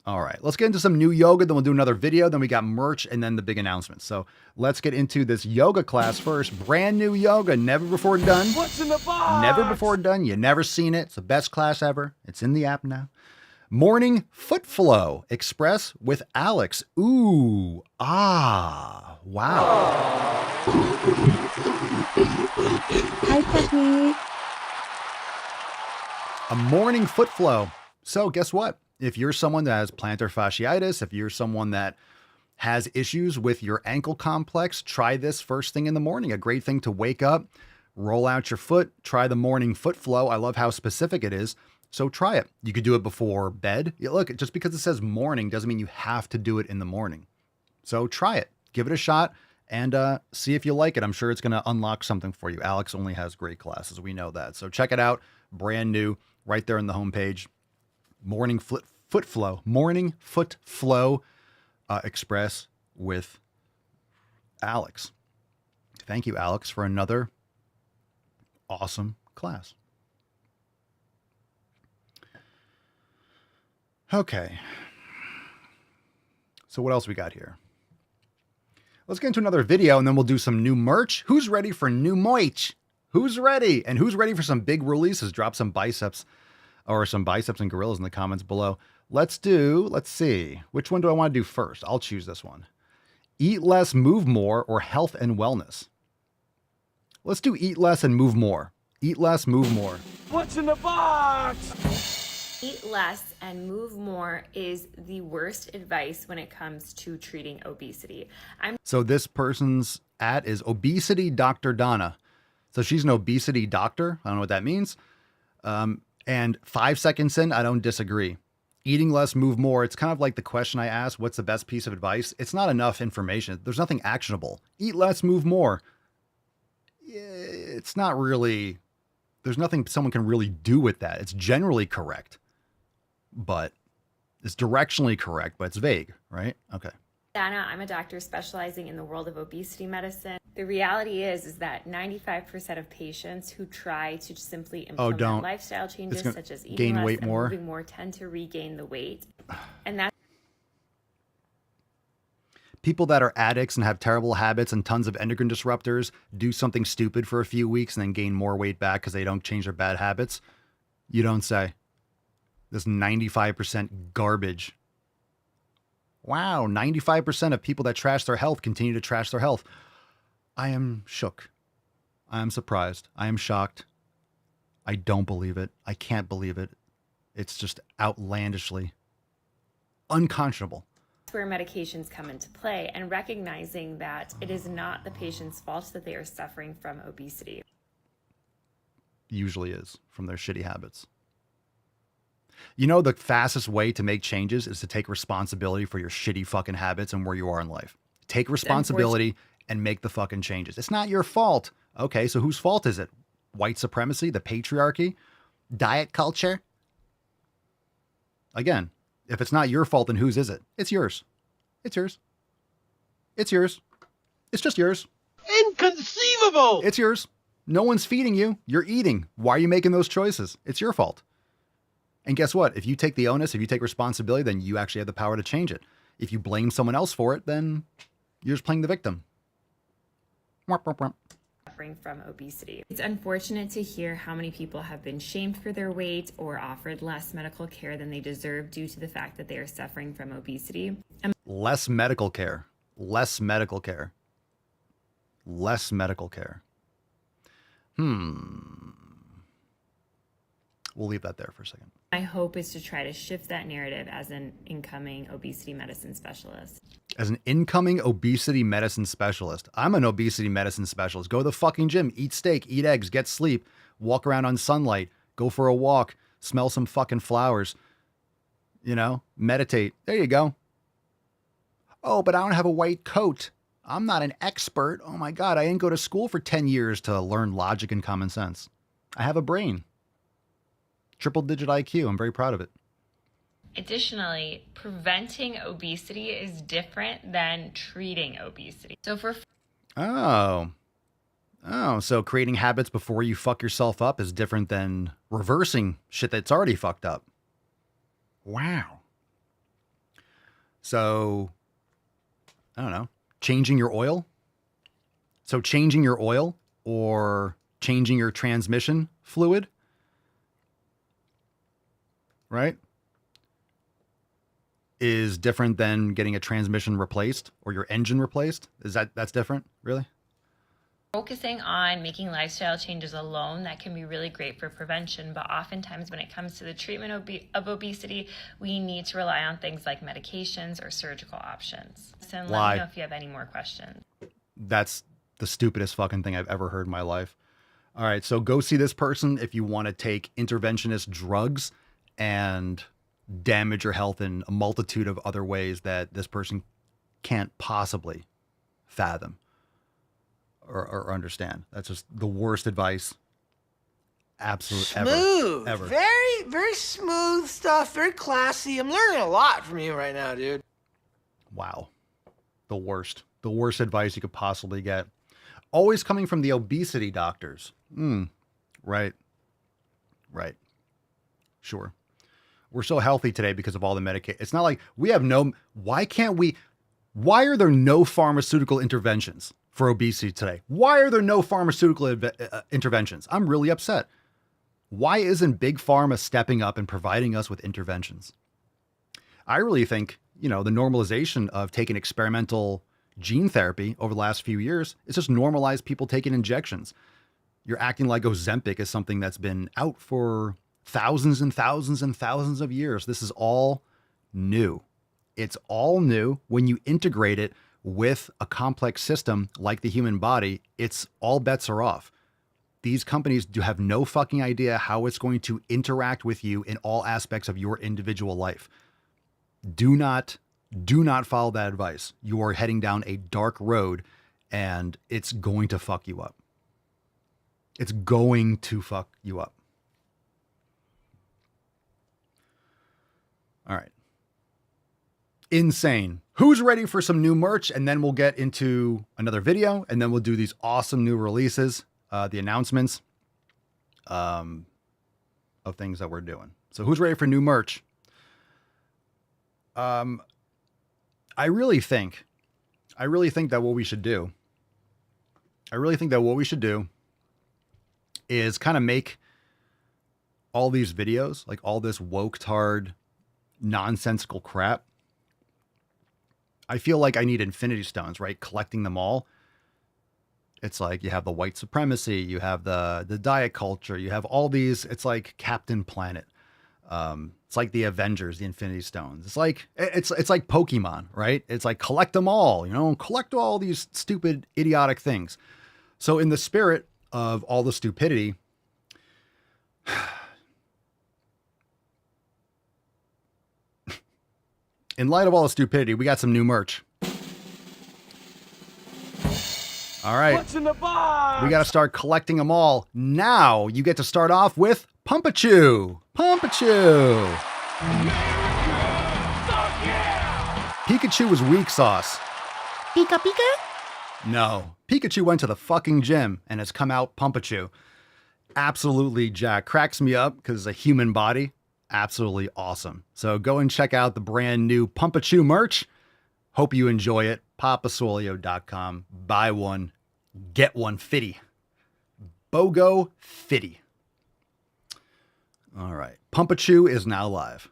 All right, let's get into some new yoga. Then we'll do another video. Then we got merch and then the big announcement. So let's get into this yoga class first. Brand new yoga. Never before done. What's in the box? Never before done. You never seen it. It's the best class ever. It's in the app now. Morning Foot Flow Express with Alex. Ooh. Ah. Wow. Hi, puppy. A morning foot flow. So guess what? If you're someone that has plantar fasciitis, if you're someone that has issues with your ankle complex, try this first thing in the morning. A great thing to wake up, roll out your foot, try the morning foot flow. I love how specific it is. So try it. You could do it before bed. Look, just because it says morning doesn't mean you have to do it in the morning. So try it. Give it a shot and see if you like it. I'm sure it's going to unlock something for you. Alex only has great classes. We know that. So check it out. Brand new. Right there on the homepage, morning foot flow express with Alex. Thank you, Alex, for another awesome class. Okay. So what else we got here? Let's get into another video and then we'll do some new merch. Who's ready for new merch? Who's ready? And who's ready for some big releases? Drop some biceps or some biceps and gorillas in the comments below. Let's see. Which one do I want to do first? I'll choose this one. Eat less, move more, or health and wellness. Let's do eat less and move more. Eat less, move more. What's in the box? Eat less and move more is the worst advice when it comes to treating obesity. So this person's @ is Obesity Dr. Donna. So she's an obesity doctor. I don't know what that means. And 5 seconds in, I don't disagree. Eating less, move more. It's kind of like the question I asked, what's the best piece of advice? It's not enough information. There's nothing actionable. Eat less, move more. It's not really, there's nothing someone can really do with that. It's generally correct, but it's directionally correct, but it's vague, right? Okay. Dana, I'm a doctor specializing in the world of obesity medicine. The reality is that 95% of patients who try to simply implement lifestyle changes such as eating less and moving more tend to regain the weight. And that's people that are addicts and have terrible habits and tons of endocrine disruptors do something stupid for a few weeks and then gain more weight back because they don't change their bad habits. You don't say. This 95% garbage. Wow, 95% of people that trash their health continue to trash their health. I am shook. I am surprised. I am shocked. I don't believe it. I can't believe it. It's just outlandishly unconscionable. That's where medications come into play, and recognizing that it is not the patient's fault that they are suffering from obesity. Usually is from their shitty habits. You know, the fastest way to make changes is to take responsibility for your shitty fucking habits and where you are in life. Take responsibility and make the fucking changes. It's not your fault. Okay, so whose fault is it? White supremacy, the patriarchy, diet culture? Again, if it's not your fault, then whose is it? It's yours. It's yours. It's yours. It's just yours. Inconceivable! It's yours. No one's feeding you. You're eating. Why are you making those choices? It's your fault. And guess what? If you take the onus, if you take responsibility, then you actually have the power to change it. If you blame someone else for it, then you're just playing the victim. Suffering from obesity. It's unfortunate to hear how many people have been shamed for their weight or offered less medical care than they deserve due to the fact that they are suffering from obesity. Less medical care. Less medical care. Less medical care. We'll leave that there for a second. My hope is to try to shift that narrative as an incoming obesity medicine specialist. As an incoming obesity medicine specialist. I'm an obesity medicine specialist. Go to the fucking gym, eat steak, eat eggs, get sleep, walk around on sunlight, go for a walk, smell some fucking flowers, you know, meditate. There you go. Oh, but I don't have a white coat. I'm not an expert. Oh my God, I didn't go to school for 10 years to learn logic and common sense. I have a brain. Triple-digit IQ. I'm very proud of it. Additionally, preventing obesity is different than treating obesity. So so creating habits before you fuck yourself up is different than reversing shit that's already fucked up. Wow. So, I don't know, changing your oil. So changing your oil or changing your transmission fluid, right, is different than getting a transmission replaced or your engine replaced. That's different, really? focusing on making lifestyle changes alone, that can be really great for prevention, but oftentimes when it comes to the treatment of obesity, we need to rely on things like medications or surgical options. So let me know if you have any more questions. That's the stupidest fucking thing I've ever heard in my life. All right, so go see this person if you want to take interventionist drugs and damage your health in a multitude of other ways that this person can't possibly fathom or understand. That's just the worst advice smooth ever. Very, very smooth stuff, very classy. I'm learning a lot from you right now, dude. Wow. The worst advice you could possibly get. Always coming from the obesity doctors. Right. Sure. We're so healthy today because of all the medication. It's not like we have why are there no pharmaceutical interventions for obesity today? Why are there no pharmaceutical interventions? I'm really upset. Why isn't Big Pharma stepping up and providing us with interventions? I really think, the normalization of taking experimental gene therapy over the last few years, it's just normalized people taking injections. You're acting like Ozempic is something that's been out for thousands and thousands and thousands of years. This is all new. It's all new. When you integrate it with a complex system like the human body, it's all bets are off. These companies do have no fucking idea how it's going to interact with you in all aspects of your individual life. Do not follow that advice. You are heading down a dark road and it's going to fuck you up. It's going to fuck you up. All right. insane. Who's ready for some new merch? And then we'll get into another video, and then we'll do these awesome new releases, the announcements of things that we're doing. So who's ready for new merch? I really think that what we should do is kind of make all these videos, like all this woke-tard, nonsensical crap. I feel like I need infinity stones, right? Collecting them all. It's like you have the white supremacy, you have the diet culture, you have all these. It's like Captain Planet. It's like the Avengers, the Infinity Stones. It's like Pokemon, right? It's like collect them all, collect all these stupid, idiotic things. So in the spirit of all the stupidity, in light of all the stupidity, we got some new merch. All right. What's in the box? We got to start collecting them all. Now you get to start off with Pumpachoo. Pumpachoo. Pikachu was weak sauce. Pika Pika? No. Pikachu went to the fucking gym and has come out Pumpachoo. Absolutely jack. Cracks me up because it's a human body. Absolutely awesome. So go and check out the brand new Pumpachoo merch. Hope you enjoy it. papaswolio.com. Buy one, get one fitty. BOGO fitty. All right. Pumpachoo is now live.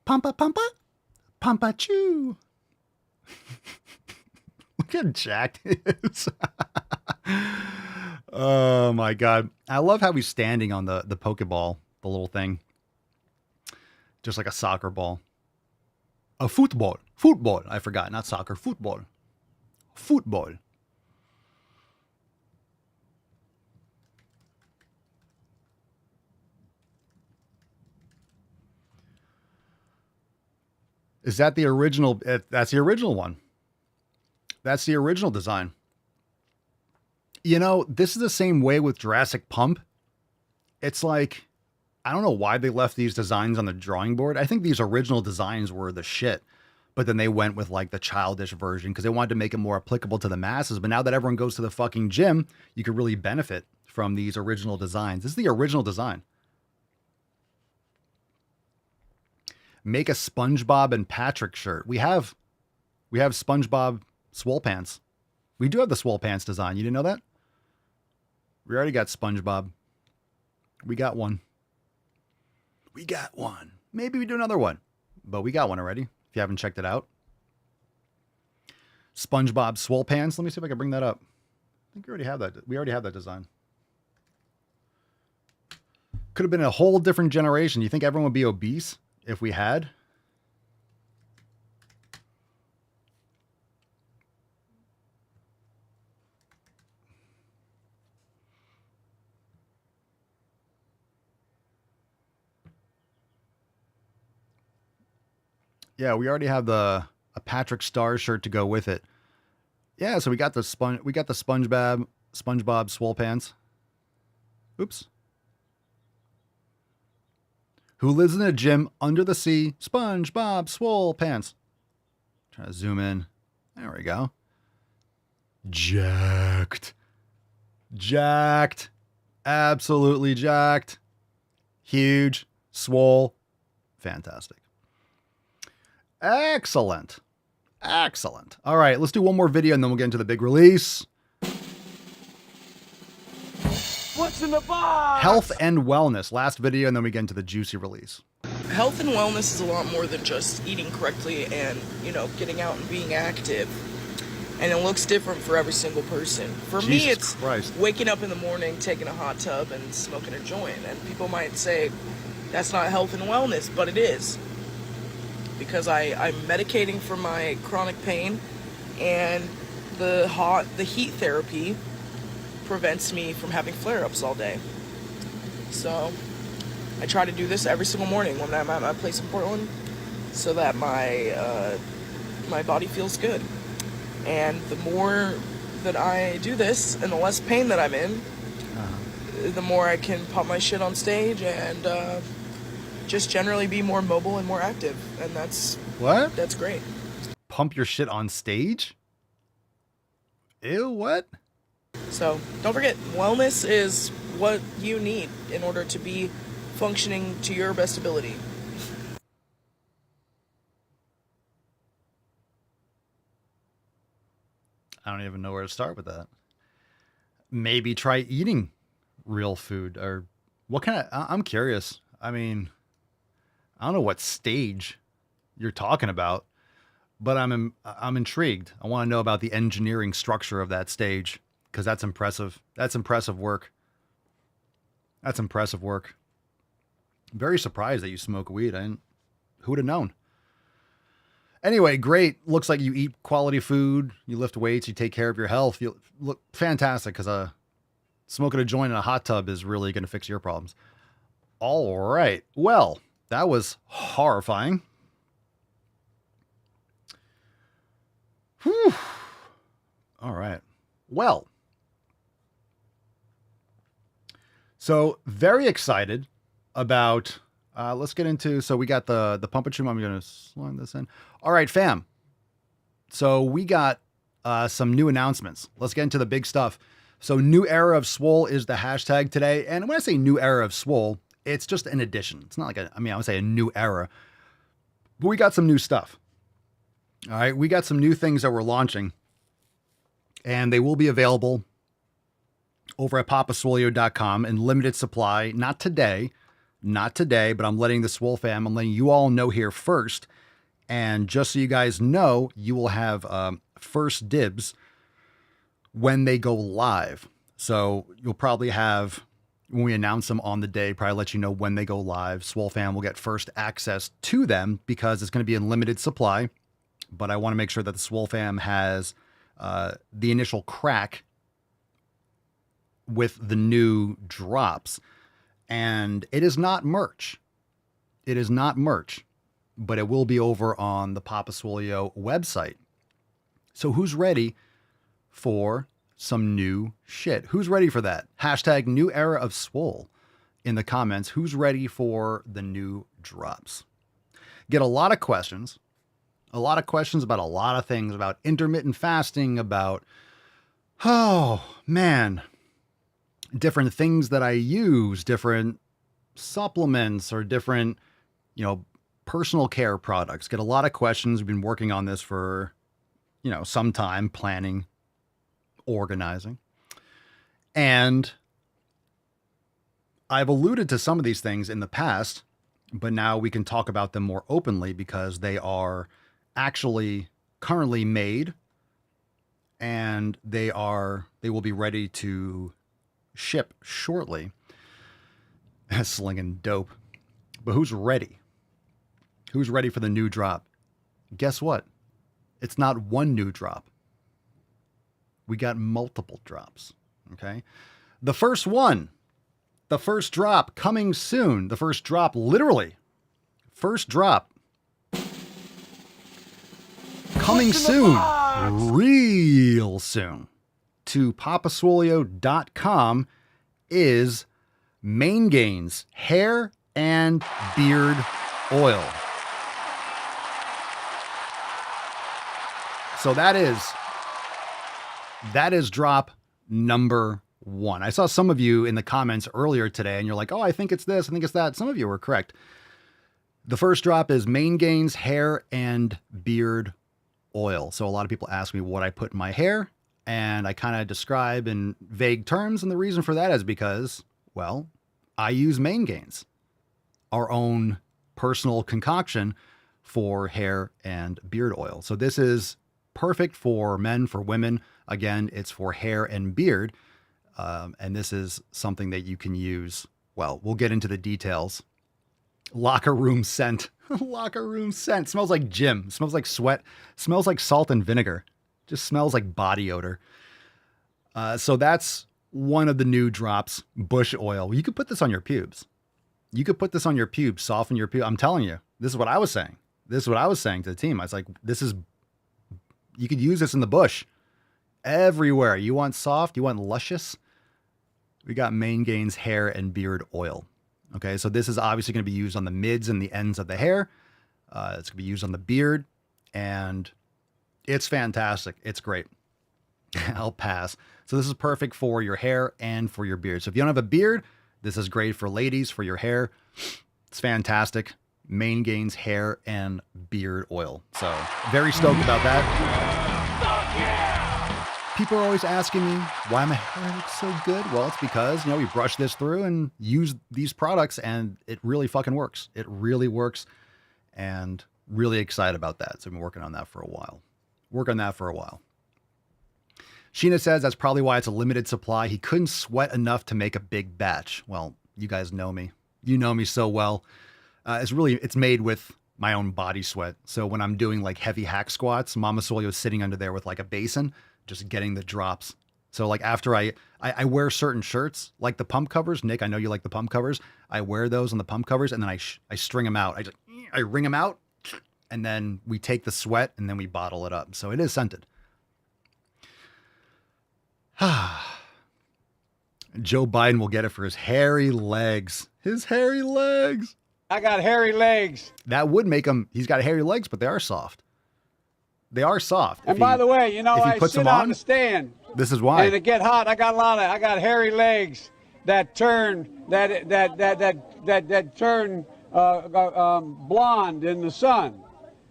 Pumpa Pumpa. Pumpachoo. Look how jacked it is. Oh my God. I love how he's standing on the Pokeball, the little thing. Just like a soccer ball. A football. Football. I forgot. Not soccer. Football. Football. Is that the original? That's the original one. That's the original design. This is the same way with Jurassic Pump. It's like, I don't know why they left these designs on the drawing board. I think these original designs were the shit, but then they went with like the childish version because they wanted to make it more applicable to the masses. But now that everyone goes to the fucking gym, you could really benefit from these original designs. This is the original design. Make a SpongeBob and Patrick shirt. We have SpongeBob Swole Pants. We do have the Swole Pants design. You didn't know that? We already got SpongeBob. We got one. We got one. Maybe we do another one, but we got one already. If you haven't checked it out. SpongeBob Swole Pants. Let me see if I can bring that up. I think we already have that. We already have that design. Could have been a whole different generation. You think everyone would be obese if we had? Yeah, we already have a Patrick Star shirt to go with it. Yeah, so we got the SpongeBob Swole Pants. Oops. Who lives in a gym under the sea? SpongeBob Swole Pants. Try to zoom in. There we go. Jacked. Jacked. Absolutely jacked. Huge. Swole. Fantastic. Excellent. Excellent. All right, let's do one more video and then we'll get into the big release. What's in the box? Health and wellness. Last video and then we get into the juicy release. Health and wellness is a lot more than just eating correctly and, getting out and being active. And it looks different for every single person. For me, it's waking up in the morning, taking a hot tub, and smoking a joint. And people might say, that's not health and wellness, but it is. Because I'm medicating for my chronic pain, and the heat therapy prevents me from having flare-ups all day. So I try to do this every single morning when I'm at my place in Portland, so that my body feels good. And the more that I do this, and the less pain that I'm in, the more I can pop my shit on stage and just generally be more mobile and more active. And that's great. Pump your shit on stage? Ew, what? So don't forget, wellness is what you need in order to be functioning to your best ability. I don't even know where to start with that. Maybe try eating real food, or what kind of, I'm curious. I mean, I don't know what stage you're talking about, but I'm intrigued. I want to know about the engineering structure of that stage, because that's impressive. That's impressive work. That's impressive work. I'm very surprised that you smoke weed. Who would have known? Anyway, great. Looks like you eat quality food, you lift weights, you take care of your health. You look fantastic, because smoking a joint in a hot tub is really going to fix your problems. All right. Well, that was horrifying. Whew. All right. Well, so very excited about, let's get into, so we got the Pumpetry. I'm going to slide this in. All right, fam. So we got some new announcements. Let's get into the big stuff. So New Era of Swole is the hashtag today. And when I say New Era of Swole, it's just an addition. It's not like I would say a new era, but we got some new stuff. All right. We got some new things that we're launching, and they will be available over at papaswolio.com in limited supply. Not today, but I'm letting the Swole fam, I'm letting you all know here first. And just so you guys know, you will have first dibs when they go live. So you'll probably have, when we announce them on the day, probably let you know when they go live. Swole fam will get first access to them because it's going to be in limited supply. But I want to make sure that the Swole fam has the initial crack with the new drops. And it is not merch. It is not merch, but it will be over on the Papa Swolio website. So who's ready for some new shit? Who's ready for that? Hashtag New Era of Swole in the comments. Who's ready for the new drops? Get a lot of questions about a lot of things, about intermittent fasting, about, oh man, different things that I use, different supplements or different, personal care products. Get a lot of questions. We've been working on this for, some time, planning, organizing. And I've alluded to some of these things in the past, but now we can talk about them more openly because they are actually currently made, and they will be ready to ship shortly. Slinging dope. But who's ready? Who's ready for the new drop? Guess what? It's not one new drop. We got multiple drops. Okay. The first one, the first drop coming soon. The first drop, literally. First drop coming soon. Real soon. To papaswolio.com is Main Gains hair and beard oil. So that is drop number one. I saw some of you in the comments earlier today and you're like, oh, I think it's this, I think it's that. Some of you were correct. The first drop is Main Gains hair and beard oil. So a lot of people ask me what I put in my hair, and I kind of describe in vague terms. And the reason for that is because, well, I use Main Gains, our own personal concoction for hair and beard oil. So this is perfect for men, for women. Again, it's for hair and beard. And this is something that you can use. Well, we'll get into the details. Locker room scent. Locker room scent. Smells like gym. Smells like sweat. Smells like salt and vinegar. Just smells like body odor. So that's one of the new drops. Bush oil. You could put this on your pubes. You could put this on your pubes, soften your pubes. I'm telling you, this is what I was saying. This is what I was saying to the team. I was like, you could use this in the bush. Everywhere. You want soft? You want luscious? We got Main Gains hair and beard oil. Okay, so this is obviously going to be used on the mids and the ends of the hair. It's going to be used on the beard, and it's fantastic. It's great. I'll pass. So this is perfect for your hair and for your beard. So if you don't have a beard, this is great for ladies, for your hair. It's fantastic. Main Gains hair and beard oil. So very stoked about that. People are always asking me why my hair looks so good. Well, it's because, we brush this through and use these products, and it really fucking works. It really works, and really excited about that. So I've been working on that for a while. Sheena says that's probably why it's a limited supply. He couldn't sweat enough to make a big batch. Well, you guys know me. You know me so well. It's made with my own body sweat. So when I'm doing like heavy hack squats, Mama Swole is sitting under there with like a basin, just getting the drops. So like after I wear certain shirts, like the pump covers. Nick, I know you like the pump covers. I wear those on the pump covers, and then I string them out. I wring them out, and then we take the sweat and then we bottle it up. So it is scented. Joe Biden will get it for his hairy legs. His hairy legs. I got hairy legs. That would make him, he's got hairy legs, but they are soft. They are soft. And by the way, I sit on the stand. This is why. And it get hot. I got hairy legs that turn turn blonde in the sun.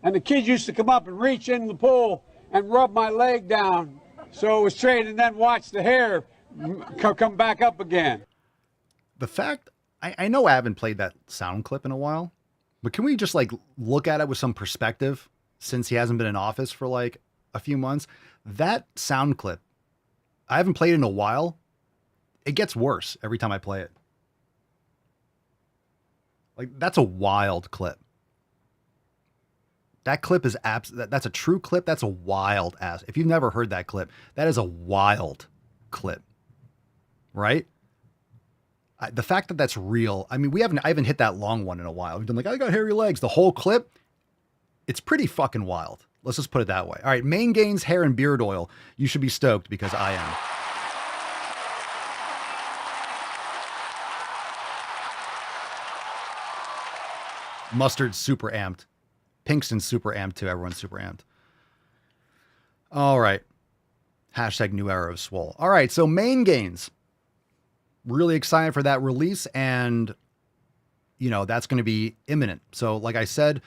And the kids used to come up and reach in the pool and rub my leg down so it was straight, and then watch the hair come back up again. The fact, I know I haven't played that sound clip in a while, but can we just like look at it with some perspective since he hasn't been in office for like a few months? That sound clip, I haven't played it in a while. It gets worse every time I play it. Like, that's a wild clip. That clip is that's a true clip. That's a wild ass. If you've never heard that clip, that is a wild clip, right? The fact that that's real. I mean, I haven't hit that long one in a while. We've done like, I got hairy legs. The whole clip, it's pretty fucking wild. Let's just put it that way. All right, Main Gains hair and beard oil. You should be stoked because I am. Mustard's super amped. Pinkston's super amped too. Everyone's super amped. All right. Hashtag new era of Swole. All right. So Main Gains. Really excited for that release. And, that's going to be imminent. So like I said,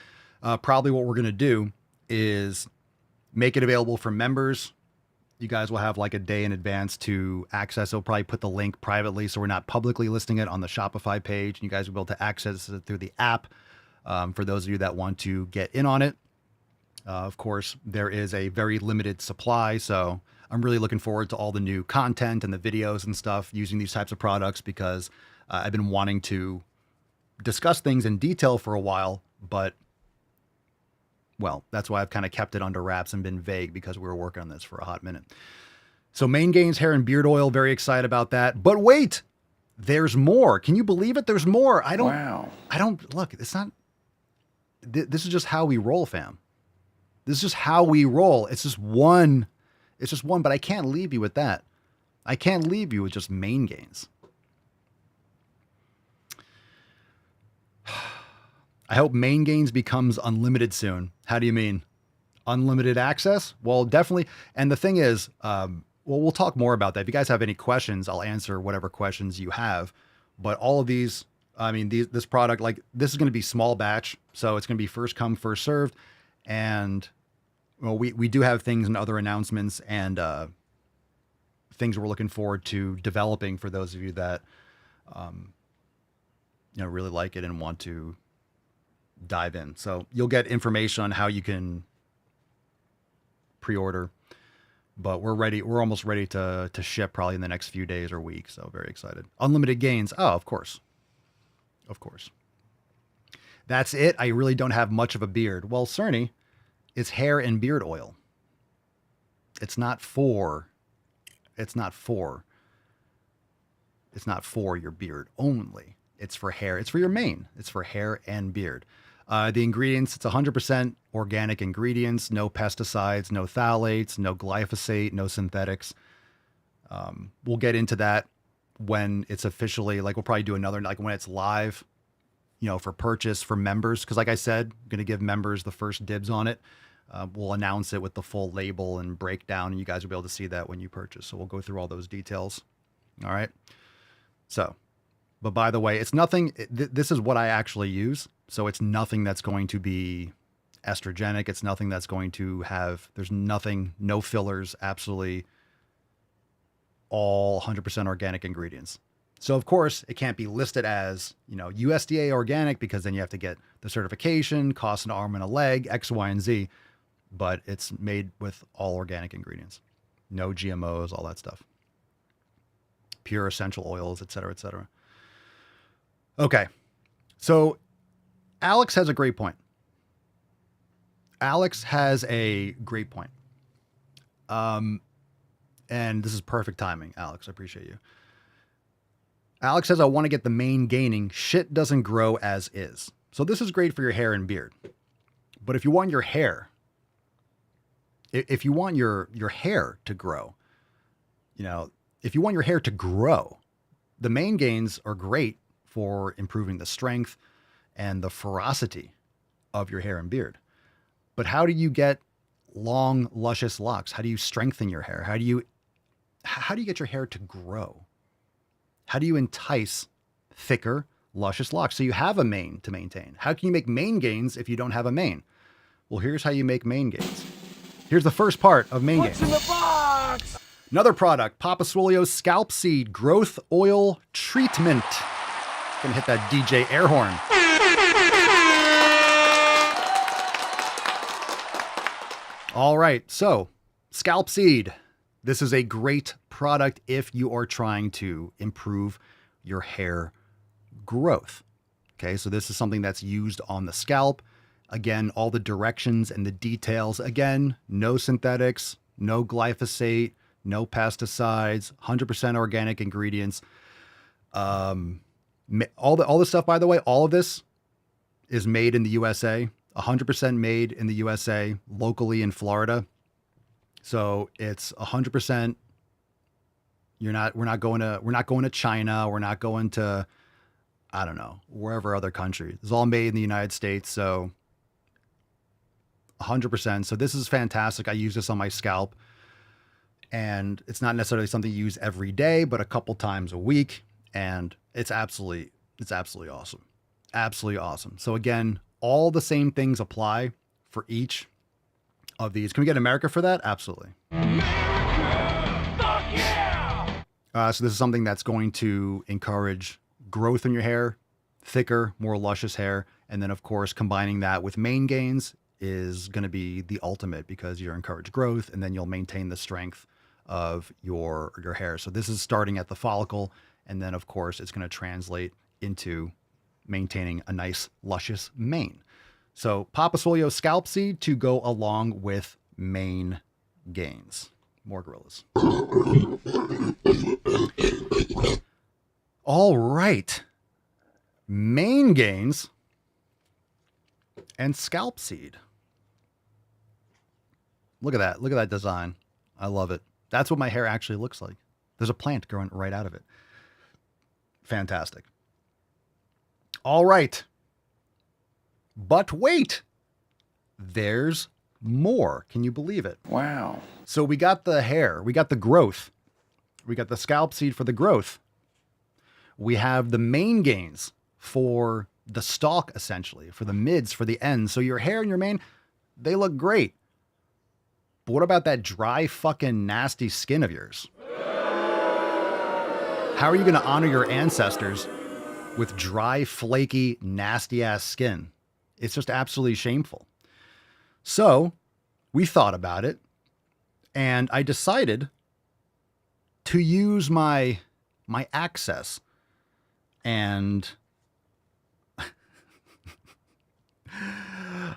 probably what we're going to do is make it available for members. You guys will have like a day in advance to access. We'll probably put the link privately, so we're not publicly listing it on the Shopify page. And you guys will be able to access it through the app. For those of you that want to get in on it. Of course, there is a very limited supply, so I'm really looking forward to all the new content and the videos and stuff using these types of products because I've been wanting to discuss things in detail for a while, but, well, that's why I've kind of kept it under wraps and been vague because we were working on this for a hot minute. So Main Gains hair and beard oil, very excited about that. But wait, there's more. Can you believe it? There's more. Look, it's not... This is just how we roll, fam. This is just how we roll. It's just one, but I can't leave you with that. I can't leave you with just Main Gains. I hope Main Gains becomes unlimited soon. How do you mean? Unlimited access? Well, definitely. And the thing is, we'll talk more about that. If you guys have any questions, I'll answer whatever questions you have. But all of these, this product, like this is going to be small batch. So it's going to be first come, first served. And well, we do have things and other announcements and things we're looking forward to developing for those of you that, really like it and want to dive in. So you'll get information on how you can pre-order, but we're ready. We're almost ready to ship probably in the next few days or weeks. So very excited. Unlimited gains. Oh, of course. Of course. That's it. I really don't have much of a beard. Well, Cerny, it's hair and beard oil. It's not for your beard only. It's for hair. It's for your mane. It's for hair and beard. The ingredients, it's 100% organic ingredients, no pesticides, no phthalates, no glyphosate, no synthetics. We'll get into that when it's officially, like, we'll probably do another, like when it's live, you know, for purchase for members. Cause like I said, I'm going to give members the first dibs on it. We'll announce it with the full label and breakdown, and you guys will be able to see that when you purchase. So we'll go through all those details. All right. So, but by the way, it's nothing, this is what I actually use. So it's nothing that's going to be estrogenic. It's nothing that's going to have, there's nothing, no fillers, absolutely all 100% organic ingredients. So of course it can't be listed as, you know, USDA organic, because then you have to get the certification, cost an arm and a leg, X, Y, and Z, but it's made with all organic ingredients, no GMOs, all that stuff, pure essential oils, et cetera, et cetera. Okay. So Alex has a great point. Alex has a great point. And this is perfect timing, Alex. I appreciate you. Alex says, I want to get the mane gaining. Shit doesn't grow as is. So this is great for your hair and beard. But if you want your hair, if you want your hair to grow, you know, if you want your hair to grow, the mane gains are great for improving the strength and the ferocity of your hair and beard. But how do you get long, luscious locks? How do you strengthen your hair? How do you get your hair to grow? How do you entice thicker, luscious locks so you have a mane to maintain? How can you make mane gains if you don't have a mane? Well, here's how you make mane gains. Here's the first part of mane gains. What's in the box? Another product, Papa Swolio's Scalp Seed Growth Oil Treatment. Gonna hit that DJ air horn. All right, so Scalp Seed. This is a great product if you are trying to improve your hair growth. Okay, so this is something that's used on the scalp. Again, all the directions and the details. Again, no synthetics, no glyphosate, no pesticides, 100% organic ingredients. All the stuff, by the way, all of this is made in the USA, 100% made in the USA, locally in Florida. So it's 100%. We're not going to China. We're not going to, I don't know, wherever other country. It's all made in the United States. So 100%. So this is fantastic. I use this on my scalp, and it's not necessarily something you use every day, but a couple times a week. And it's absolutely awesome. Absolutely awesome. So again, all the same things apply for each of these. Can we get America for that? Absolutely. America! Fuck yeah! So this is something that's going to encourage growth in your hair, thicker, more luscious hair. And then of course, combining that with mane gains is going to be the ultimate, because you're encouraged growth and then you'll maintain the strength of your hair. So this is starting at the follicle. And then of course, it's going to translate into maintaining a nice, luscious mane. So Papa Swolio Scalp Seed to go along with mane gains. More gorillas. All right. Mane gains and scalp seed. Look at that. Look at that design. I love it. That's what my hair actually looks like. There's a plant growing right out of it. Fantastic. All right. But wait, there's more. Can you believe it? Wow. So we got the hair, we got the growth, we got the scalp seed for the growth. We have the mane gains for the stalk, essentially, for the mids, for the ends. So your hair and your mane, they look great. But what about that dry, fucking nasty skin of yours? How are you going to honor your ancestors with dry, flaky, nasty ass skin? It's just absolutely shameful. So we thought about it, and I decided to use my access and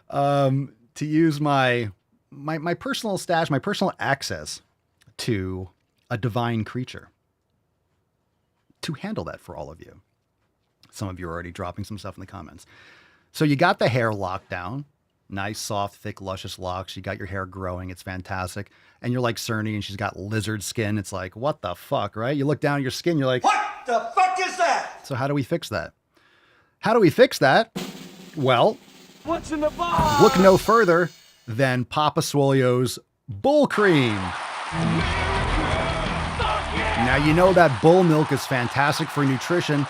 to use my personal stash, my personal access to a divine creature to handle that for all of you. Some of you are already dropping some stuff in the comments. So you got the hair locked down. Nice, soft, thick, luscious locks. You got your hair growing. It's fantastic. And you're like Cerny and she's got lizard skin. It's like, what the fuck, right? You look down at your skin, you're like, What the fuck is that? so how do we fix that? How do we fix that? Well, What's in the box? look no further than Papa Swole's Bull Cream. Now, you know that bull milk is fantastic for nutrition,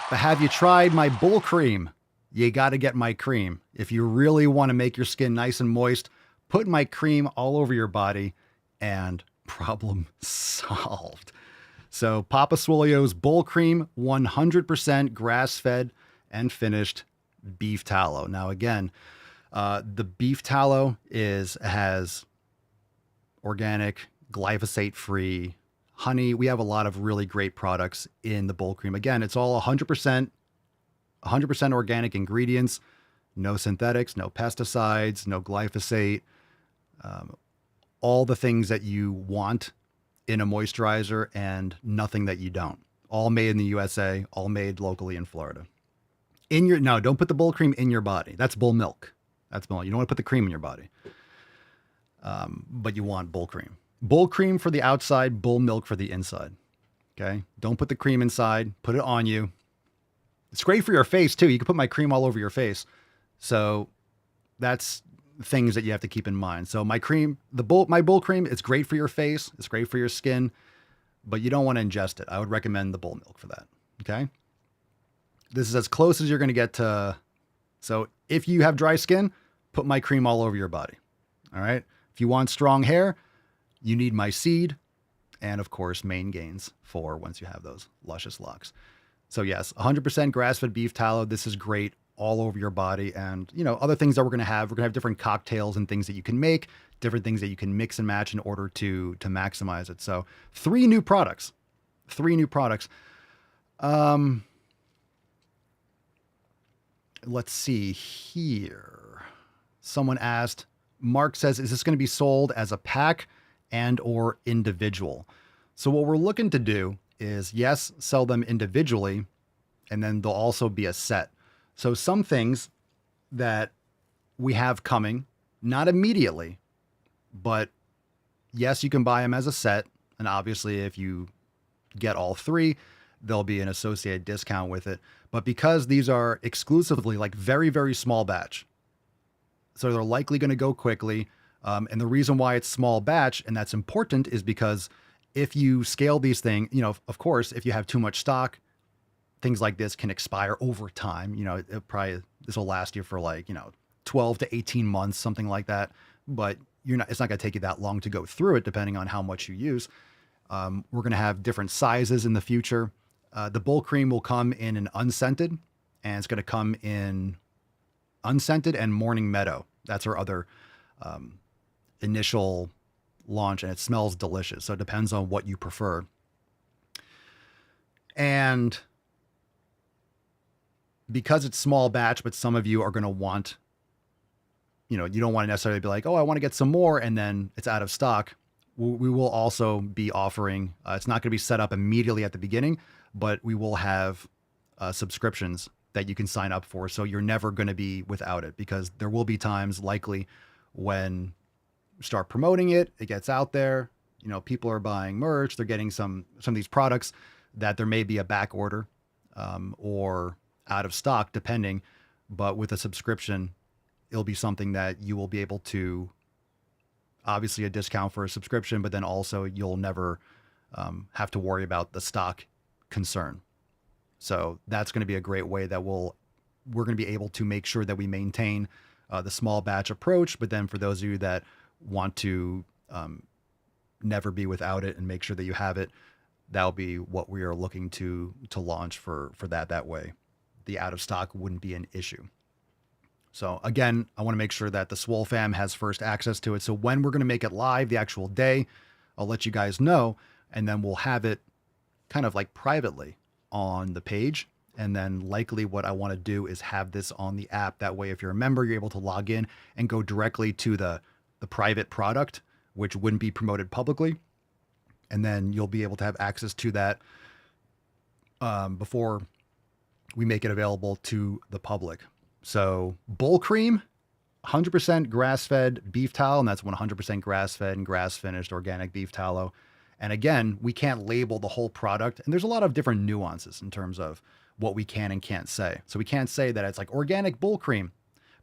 but have you tried my Bull Cream? You got to get my cream. If you really want to make your skin nice and moist, put my cream all over your body and problem solved. So Papa Swole's Bull Cream, 100% grass-fed and finished beef tallow. Now, again, the beef tallow has organic, glyphosate-free honey. We have a lot of really great products in the Bull Cream. Again, it's all 100% organic ingredients, no synthetics, no pesticides, no glyphosate, all the things that you want in a moisturizer and nothing that you don't. All made in the USA, all made locally in Florida. No, don't put the bull cream in your body. That's bull milk. That's bull. You don't want to put the cream in your body. But you want bull cream. Bull cream for the outside, bull milk for the inside. Okay? Don't put the cream inside. Put it on you. It's great for your face too. You can put my cream all over your face. So that's things that you have to keep in mind. So my bull cream, it's great for your face. It's great for your skin, but you don't want to ingest it. I would recommend the bull milk for that. Okay. This is as close as you're going to get to. So if you have dry skin, put my cream all over your body. All right. If you want strong hair, you need my seed. And of course, Main Gains for once you have those luscious locks. So yes, 100% grass-fed beef tallow. This is great all over your body. And, other things that we're going to have different cocktails and things that you can make, different things that you can mix and match in order to maximize it. So 3 new products. Let's see here. Someone asked, Mark says, is this going to be sold as a pack and or individual? So what we're looking to do is, yes, sell them individually, and then they'll also be a set. So some things that we have coming, not immediately, but yes, you can buy them as a set. And obviously if you get all 3, there'll be an associated discount with it. But because these are exclusively like very, very small batch, so they're likely going to go quickly. And the reason why it's small batch, and that's important, is because if you scale these things, of course, if you have too much stock, things like this can expire over time. This will last you for 12 to 18 months, something like that. But it's not going to take you that long to go through it, depending on how much you use. We're going to have different sizes in the future. The Bull Cream will come in an unscented, and it's going to come in unscented and Morning Meadow. That's our other initial launch, and it smells delicious. So it depends on what you prefer. And because it's small batch, but some of you are going to want, you don't want to necessarily be like, oh, I want to get some more, and then it's out of stock. We will also be offering, it's not going to be set up immediately at the beginning, but we will have subscriptions that you can sign up for. So you're never going to be without it, because there will be times likely when you start promoting it, it gets out there, people are buying merch, they're getting some of these products that there may be a back order or out of stock depending, but with a subscription, it'll be something that you will be able to, obviously a discount for a subscription, but then also you'll never have to worry about the stock concern. So that's going to be a great way that we're going to be able to make sure that we maintain the small batch approach. But then for those of you that want to never be without it and make sure that you have it, that'll be what we are looking to launch for that way. The out of stock wouldn't be an issue. So again, I want to make sure that the Swole fam has first access to it. So when we're going to make it live, the actual day, I'll let you guys know, and then we'll have it kind of like privately on the page. And then likely what I want to do is have this on the app. That way, if you're a member, you're able to log in and go directly to the private product, which wouldn't be promoted publicly. And then you'll be able to have access to that before we make it available to the public. So Bull Cream, 100% grass-fed beef tallow, and that's 100% grass-fed and grass-finished organic beef tallow. And again, we can't label the whole product. And there's a lot of different nuances in terms of what we can and can't say. So we can't say that it's like organic bull cream,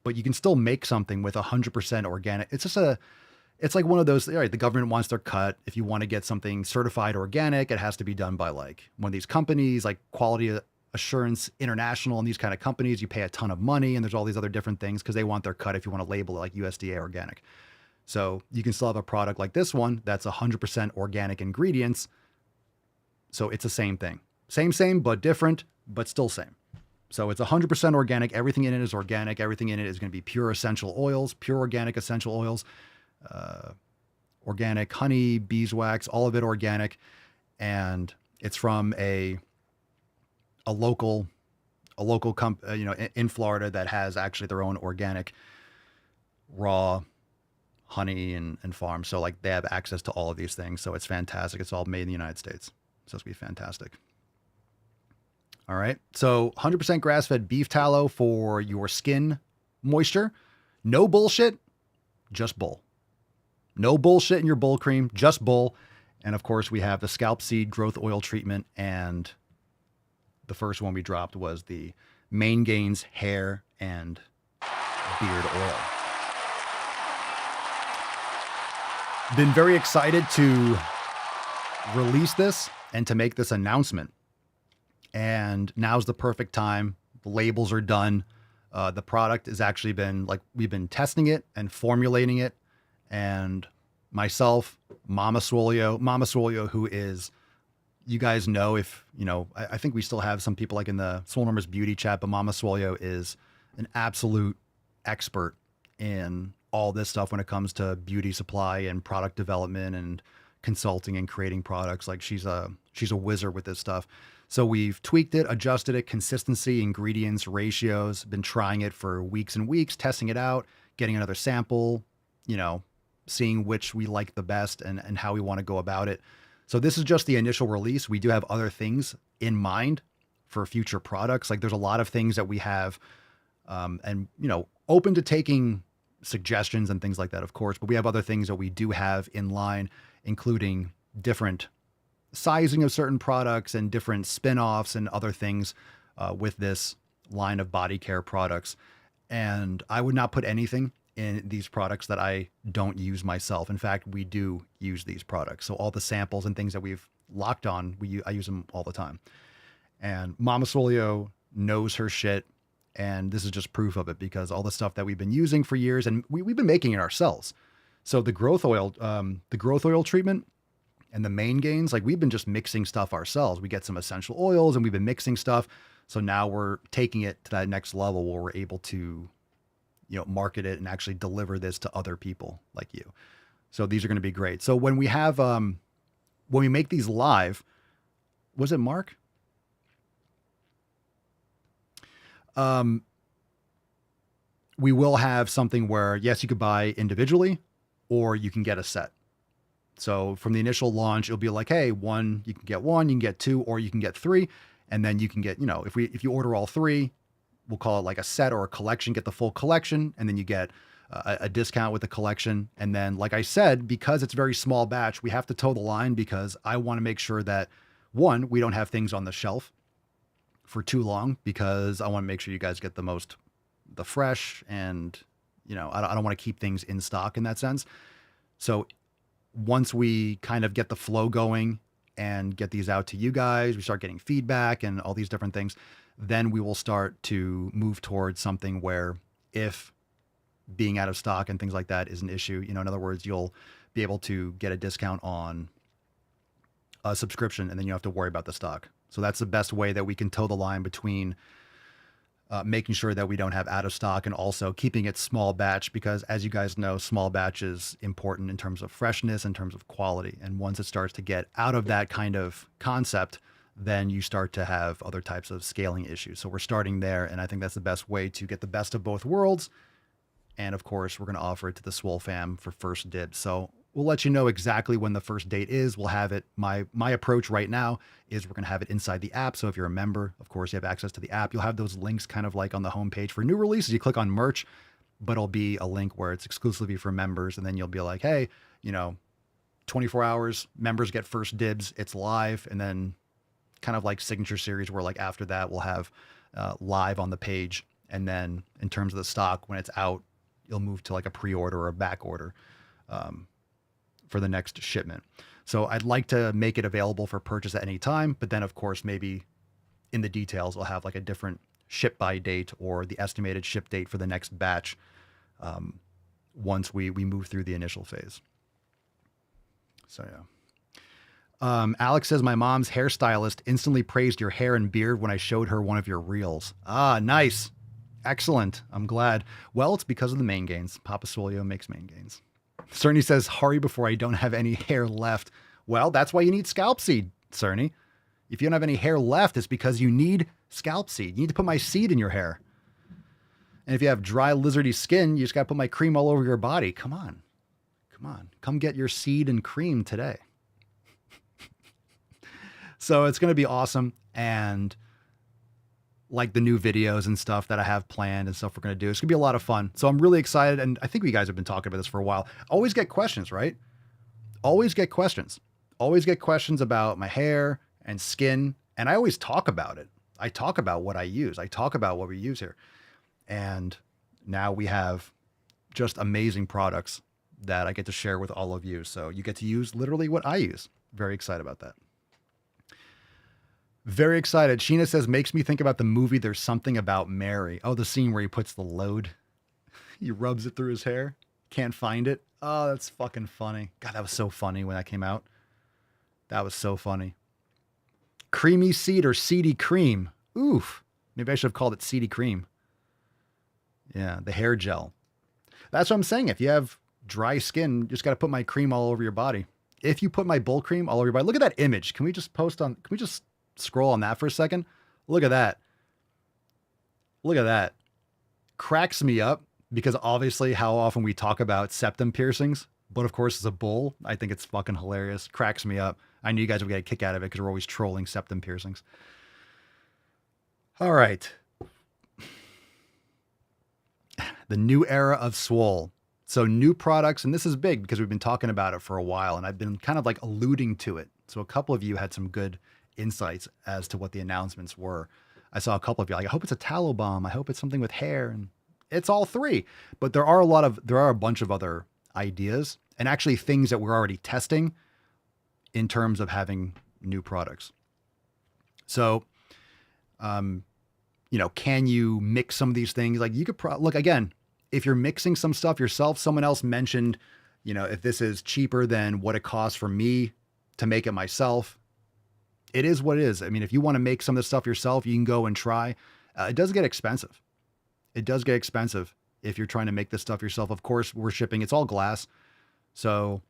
but you can still make something with 100% organic. It's like one of those, all right, the government wants their cut. If you want to get something certified organic, it has to be done by like one of these companies, like Quality Assurance International and these kind of companies. You pay a ton of money, and there's all these other different things because they want their cut if you want to label it like USDA organic. So you can still have a product like this one that's 100% organic ingredients. So it's the same thing. Same, but different, but still same. So it's 100% organic. Everything in it is organic. Everything in it is going to be pure essential oils, pure organic essential oils, organic honey, beeswax, all of it organic. And it's from a local company, in Florida that has actually their own organic raw honey and farm. So like they have access to all of these things. So it's fantastic. It's all made in the United States. So it's going to be fantastic. All right. So 100% grass-fed beef tallow for your skin moisture. No bullshit, just bull. No bullshit in your bull cream, just bull. And of course, we have the scalp seed growth oil treatment. And the first one we dropped was the Main Gains hair and beard oil. Been very excited to release this and to make this announcement. And now's the perfect time. The labels are done. The product has actually been we've been testing it and formulating it. And myself, Mama Swole, who is, you guys know, if, I think we still have some people like in the Swole Numbers beauty chat, but Mama Swole is an absolute expert in all this stuff when it comes to beauty supply and product development and consulting and creating products. Like she's a wizard with this stuff. So we've tweaked it, adjusted it, consistency, ingredients, ratios, been trying it for weeks and weeks, testing it out, getting another sample, seeing which we like the best and how we want to go about it. So this is just the initial release. We do have other things in mind for future products. Like there's a lot of things that we have, and, open to taking suggestions and things like that, of course, but we have other things that we do have in line, including different sizing of certain products and different spin-offs and other things with this line of body care products. And I would not put anything in these products that I don't use myself. In fact, we do use these products. So all the samples and things that we've locked on, I use them all the time. And Mama Swole knows her shit. And this is just proof of it, because all the stuff that we've been using for years, and we've been making it ourselves. So the growth oil treatment and the Main Gains, like we've been just mixing stuff ourselves. We get some essential oils and we've been mixing stuff. So now we're taking it to that next level where we're able to, market it and actually deliver this to other people like you. So these are going to be great. So when we have, when we make these live, was it Mark? We will have something where, yes, you could buy individually or you can get a set. So from the initial launch, it'll be like, hey, you can get two, or you can get three. And then you can get, if you order all three, we'll call it like a set or a collection, get the full collection. And then you get a discount with the collection. And then, like I said, because it's very small batch, we have to toe the line, because I want to make sure that, one, we don't have things on the shelf for too long, because I want to make sure you guys get the fresh, and, I don't want to keep things in stock in that sense. So once we kind of get the flow going and get these out to you guys, we start getting feedback and all these different things, then we will start to move towards something where, if being out of stock and things like that is an issue, in other words, you'll be able to get a discount on a subscription, and then you don't have to worry about the stock. So that's the best way that we can toe the line between making sure that we don't have out of stock and also keeping it small batch, because as you guys know, small batch is important in terms of freshness, in terms of quality. And once it starts to get out of that kind of concept, then you start to have other types of scaling issues. So we're starting there. And I think that's the best way to get the best of both worlds. And of course, we're going to offer it to the Swole fam for first dibs. So we'll let you know exactly when the first date is. We'll have it. My approach right now is we're going to have it inside the app. So if you're a member, of course, you have access to the app. You'll have those links kind of like on the homepage for new releases. You click on merch, but it'll be a link where it's exclusively for members. And then you'll be like, hey, 24 hours, members get first dibs. It's live. And then kind of like Signature Series where like after that we'll have live on the page. And then in terms of the stock, when it's out, you'll move to like a pre-order or a back order for the next shipment. So I'd like to make it available for purchase at any time, but then of course, maybe in the details, we'll have like a different ship by date or the estimated ship date for the next batch once we move through the initial phase. So yeah. Alex says, my mom's hairstylist instantly praised your hair and beard when I showed her one of your reels. Ah, nice. Excellent. I'm glad. Well, it's because of the main gains. Papa Swolio makes main gains. Cerny says, hurry before I don't have any hair left. Well, that's why you need scalp seed, Cerny. If you don't have any hair left, it's because you need scalp seed. You need to put my seed in your hair. And if you have dry, lizardy skin, you just got to put my cream all over your body. Come on. Come on. Come get your seed and cream today. So it's going to be awesome. And like the new videos and stuff that I have planned and stuff we're going to do, it's going to be a lot of fun. So I'm really excited. And I think you guys have been talking about this for a while. Always get questions, right? Always get questions. Always get questions about my hair and skin. And I always talk about it. I talk about what I use. I talk about what we use here. And now we have just amazing products that I get to share with all of you. So you get to use literally what I use. Very excited about that. Very excited. Sheena says, makes me think about the movie There's Something About Mary. Oh, the scene where he puts the load. He rubs it through his hair. Can't find it. Oh, that's fucking funny. God, that was so funny when that came out. That was so funny. Creamy seed or seedy cream. Oof. Maybe I should have called it seedy cream. Yeah, the hair gel. That's what I'm saying. If you have dry skin, you just got to put my cream all over your body. If you put my bull cream all over your body, look at that image. Can we just scroll on that for a second? Look at that. Look at that. Cracks me up because obviously how often we talk about septum piercings, but of course as a bull, I think it's fucking hilarious. Cracks me up. I knew you guys would get a kick out of it because we're always trolling septum piercings. All right. The new era of Swole. So new products, and this is big because we've been talking about it for a while and I've been kind of like alluding to it. So a couple of you had some good insights as to what the announcements were. I saw a couple of you like, I hope it's a tallow bomb. I hope it's something with hair, and it's all three, but there are a bunch of other ideas and actually things that we're already testing in terms of having new products. So, can you mix some of these things? Like you could look again, if you're mixing some stuff yourself, someone else mentioned, if this is cheaper than what it costs for me to make it myself, it is what it is. I mean, if you want to make some of the stuff yourself, you can go and try. It does get expensive. It does get expensive if you're trying to make this stuff yourself. Of course, we're shipping. It's all glass. So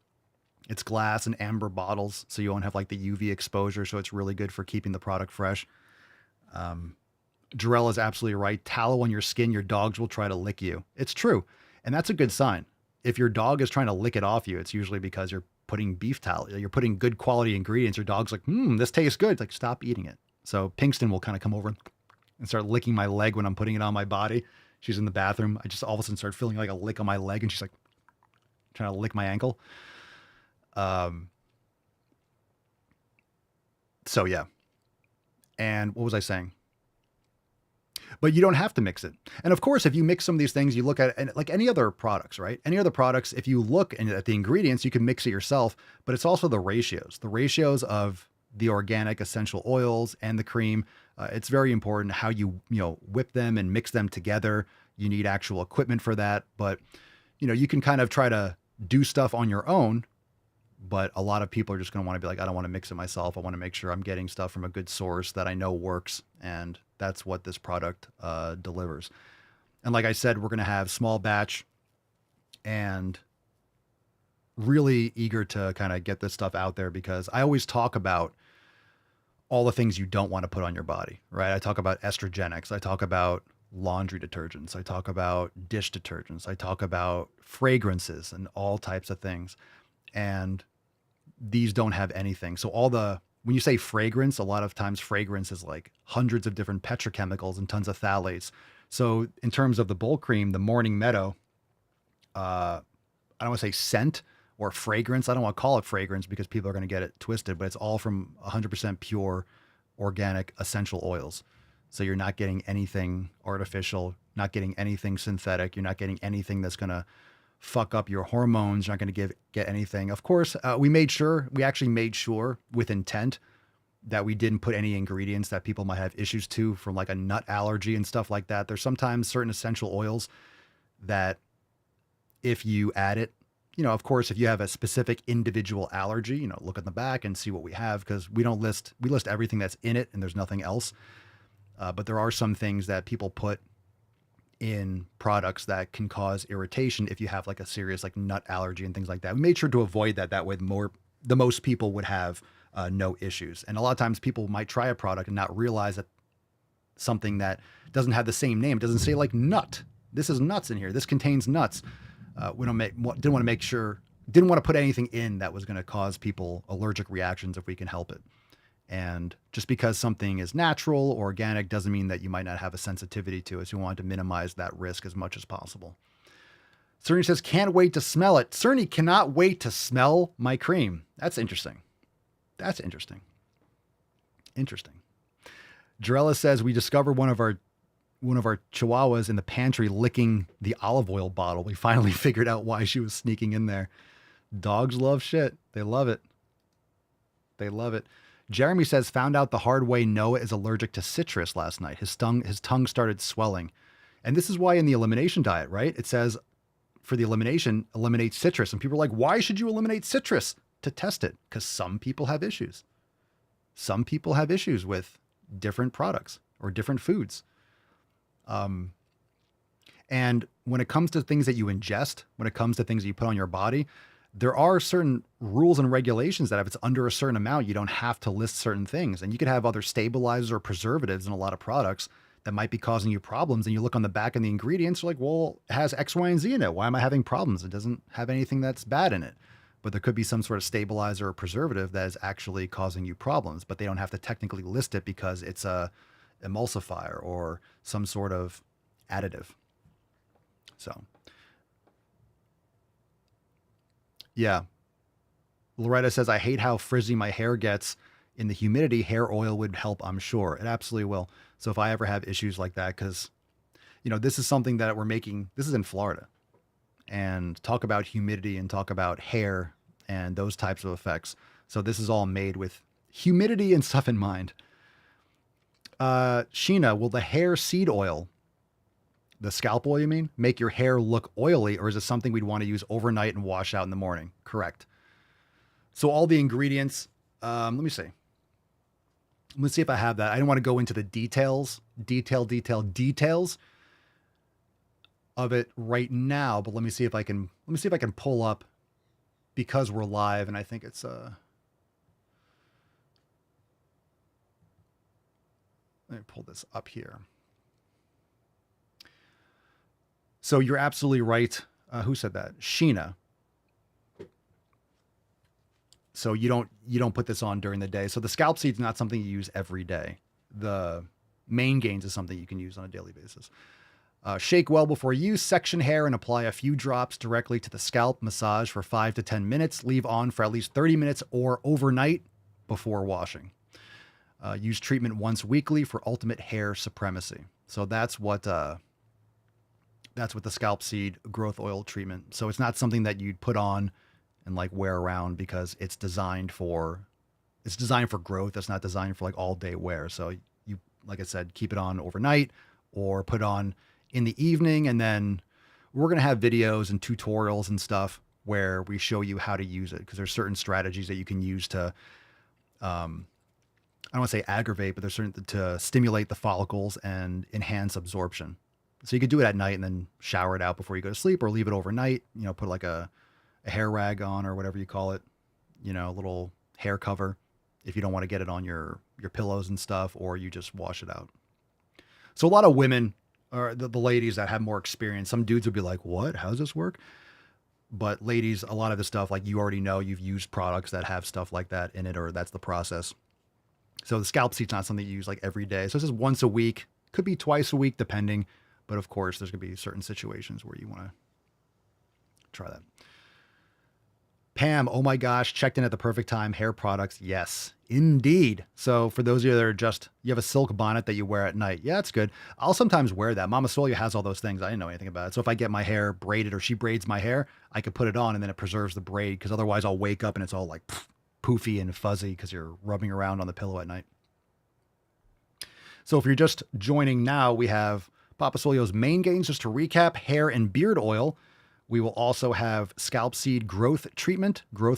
it's glass and amber bottles. So you won't have like the UV exposure. So it's really good for keeping the product fresh. Jarell is absolutely right. Tallow on your skin, your dogs will try to lick you. It's true. And that's a good sign. If your dog is trying to lick it off you, it's usually because you're putting beef tallow. You're putting good quality ingredients. Your dog's like, this tastes good. It's like, stop eating it. So Pinkston will kind of come over and start licking my leg when I'm putting it on my body. She's in the bathroom. I just all of a sudden start feeling like a lick on my leg and she's like trying to lick my ankle. So yeah. And what was I saying? But you don't have to mix it. And of course, if you mix some of these things, you look at it like any other products, right? Any other products, if you look at the ingredients, you can mix it yourself, but it's also the ratios of the organic essential oils and the cream. It's very important how you whip them and mix them together. You need actual equipment for that, but you can kind of try to do stuff on your own, but a lot of people are just going to want to be like, I don't want to mix it myself. I want to make sure I'm getting stuff from a good source that I know works. And that's what this product delivers. And like I said, we're going to have small batch and really eager to kind of get this stuff out there because I always talk about all the things you don't want to put on your body, right? I talk about estrogenics. I talk about laundry detergents. I talk about dish detergents. I talk about fragrances and all types of things. And these don't have anything. So when you say fragrance, a lot of times fragrance is like hundreds of different petrochemicals and tons of phthalates. So in terms of the bull cream, the Morning Meadow, I don't want to say scent or fragrance. I don't want to call it fragrance because people are going to get it twisted, but it's all from 100% pure organic essential oils. So you're not getting anything artificial, not getting anything synthetic. You're not getting anything that's going to fuck up your hormones. You're not going to get anything. Of course, we actually made sure with intent that we didn't put any ingredients that people might have issues to, from like a nut allergy and stuff like that. There's sometimes certain essential oils that if you add it, of course, if you have a specific individual allergy, look at the back and see what we have, because we list everything that's in it and there's nothing else. But there are some things that people put in products that can cause irritation if you have like a serious like nut allergy and things like that. We made sure to avoid that. That way the most people would have no issues. And a lot of times people might try a product and not realize that something that doesn't have the same name, it doesn't say like nut. This is nuts in here. This contains nuts. We didn't want to put anything in that was going to cause people allergic reactions if we can help it. And just because something is natural or organic doesn't mean that you might not have a sensitivity to it. So you want to minimize that risk as much as possible. Cerny says, can't wait to smell it. Cerny cannot wait to smell my cream. That's interesting. Interesting. Jarella says, we discovered one of our chihuahuas in the pantry licking the olive oil bottle. We finally figured out why she was sneaking in there. Dogs love shit. They love it. Jeremy says, found out the hard way Noah is allergic to citrus last night. His tongue started swelling. And this is why in the elimination diet, right? It says for the elimination, eliminate citrus. And people are like, why should you eliminate citrus? To test it. Because some people have issues. Some people have issues with different products or different foods. And when it comes to things that you ingest, when it comes to things that you put on your body, there are certain rules and regulations that if it's under a certain amount, you don't have to list certain things. And you could have other stabilizers or preservatives in a lot of products that might be causing you problems. And you look on the back of the ingredients, you're like, well, it has X, Y, and Z in it. Why am I having problems? It doesn't have anything that's bad in it. But there could be some sort of stabilizer or preservative that is actually causing you problems, but they don't have to technically list it because it's a emulsifier or some sort of additive. So, yeah. Loretta says, I hate how frizzy my hair gets in the humidity. Hair oil would help, I'm sure. It absolutely will. So if I ever have issues like that, because, this is something that we're making, this is in Florida, and talk about humidity and talk about hair and those types of effects. So this is all made with humidity and stuff in mind. Sheena, will the hair seed oil, the scalp oil, you mean, make your hair look oily, or is it something we'd want to use overnight and wash out in the morning? Correct. So all the ingredients, let me see. Let's see if I have that. I don't want to go into the details of it right now, but let me see if I can pull up, because we're live, and I think it's let me pull this up here. So you're absolutely right. Who said that? Sheena. So you don't put this on during the day. So the scalp seed's not something you use every day. The main gains is something you can use on a daily basis. Shake well before use, section hair, and apply a few drops directly to the scalp. Massage for 5 to 10 minutes. Leave on for at least 30 minutes or overnight before washing. Use treatment once weekly for ultimate hair supremacy. So that's what the scalp seed growth oil treatment. So it's not something that you'd put on and like wear around, because it's designed for growth. It's not designed for like all day wear. So you, like I said, keep it on overnight or put on in the evening. And then we're going to have videos and tutorials and stuff where we show you how to use it, because there's certain strategies that you can use to, I don't want to say aggravate, but there's certain to stimulate the follicles and enhance absorption. So you could do it at night and then shower it out before you go to sleep, or leave it overnight, put like a hair rag on or whatever you call it, a little hair cover if you don't want to get it on your pillows and stuff, or you just wash it out. So a lot of women, or the ladies that have more experience, some dudes would be like, what, how does this work? But ladies, a lot of the stuff, like you already know, you've used products that have stuff like that in it, or that's the process. So the scalp seed's not something you use like every day. So this is once a week, could be twice a week, depending. But of course, there's going to be certain situations where you want to Try that. Pam, oh my gosh, checked in at the perfect time. Hair products, yes, indeed. So for those of you that are you have a silk bonnet that you wear at night. Yeah, it's good. I'll sometimes wear that. Mama Swole has all those things. I didn't know anything about it. So if I get my hair braided or she braids my hair, I could put it on and then it preserves the braid because otherwise I'll wake up and it's all like poofy and fuzzy because you're rubbing around on the pillow at night. So if you're just joining now, we have Papa Swolio's main gains. Just to recap, hair and beard oil. We will also have scalp seed growth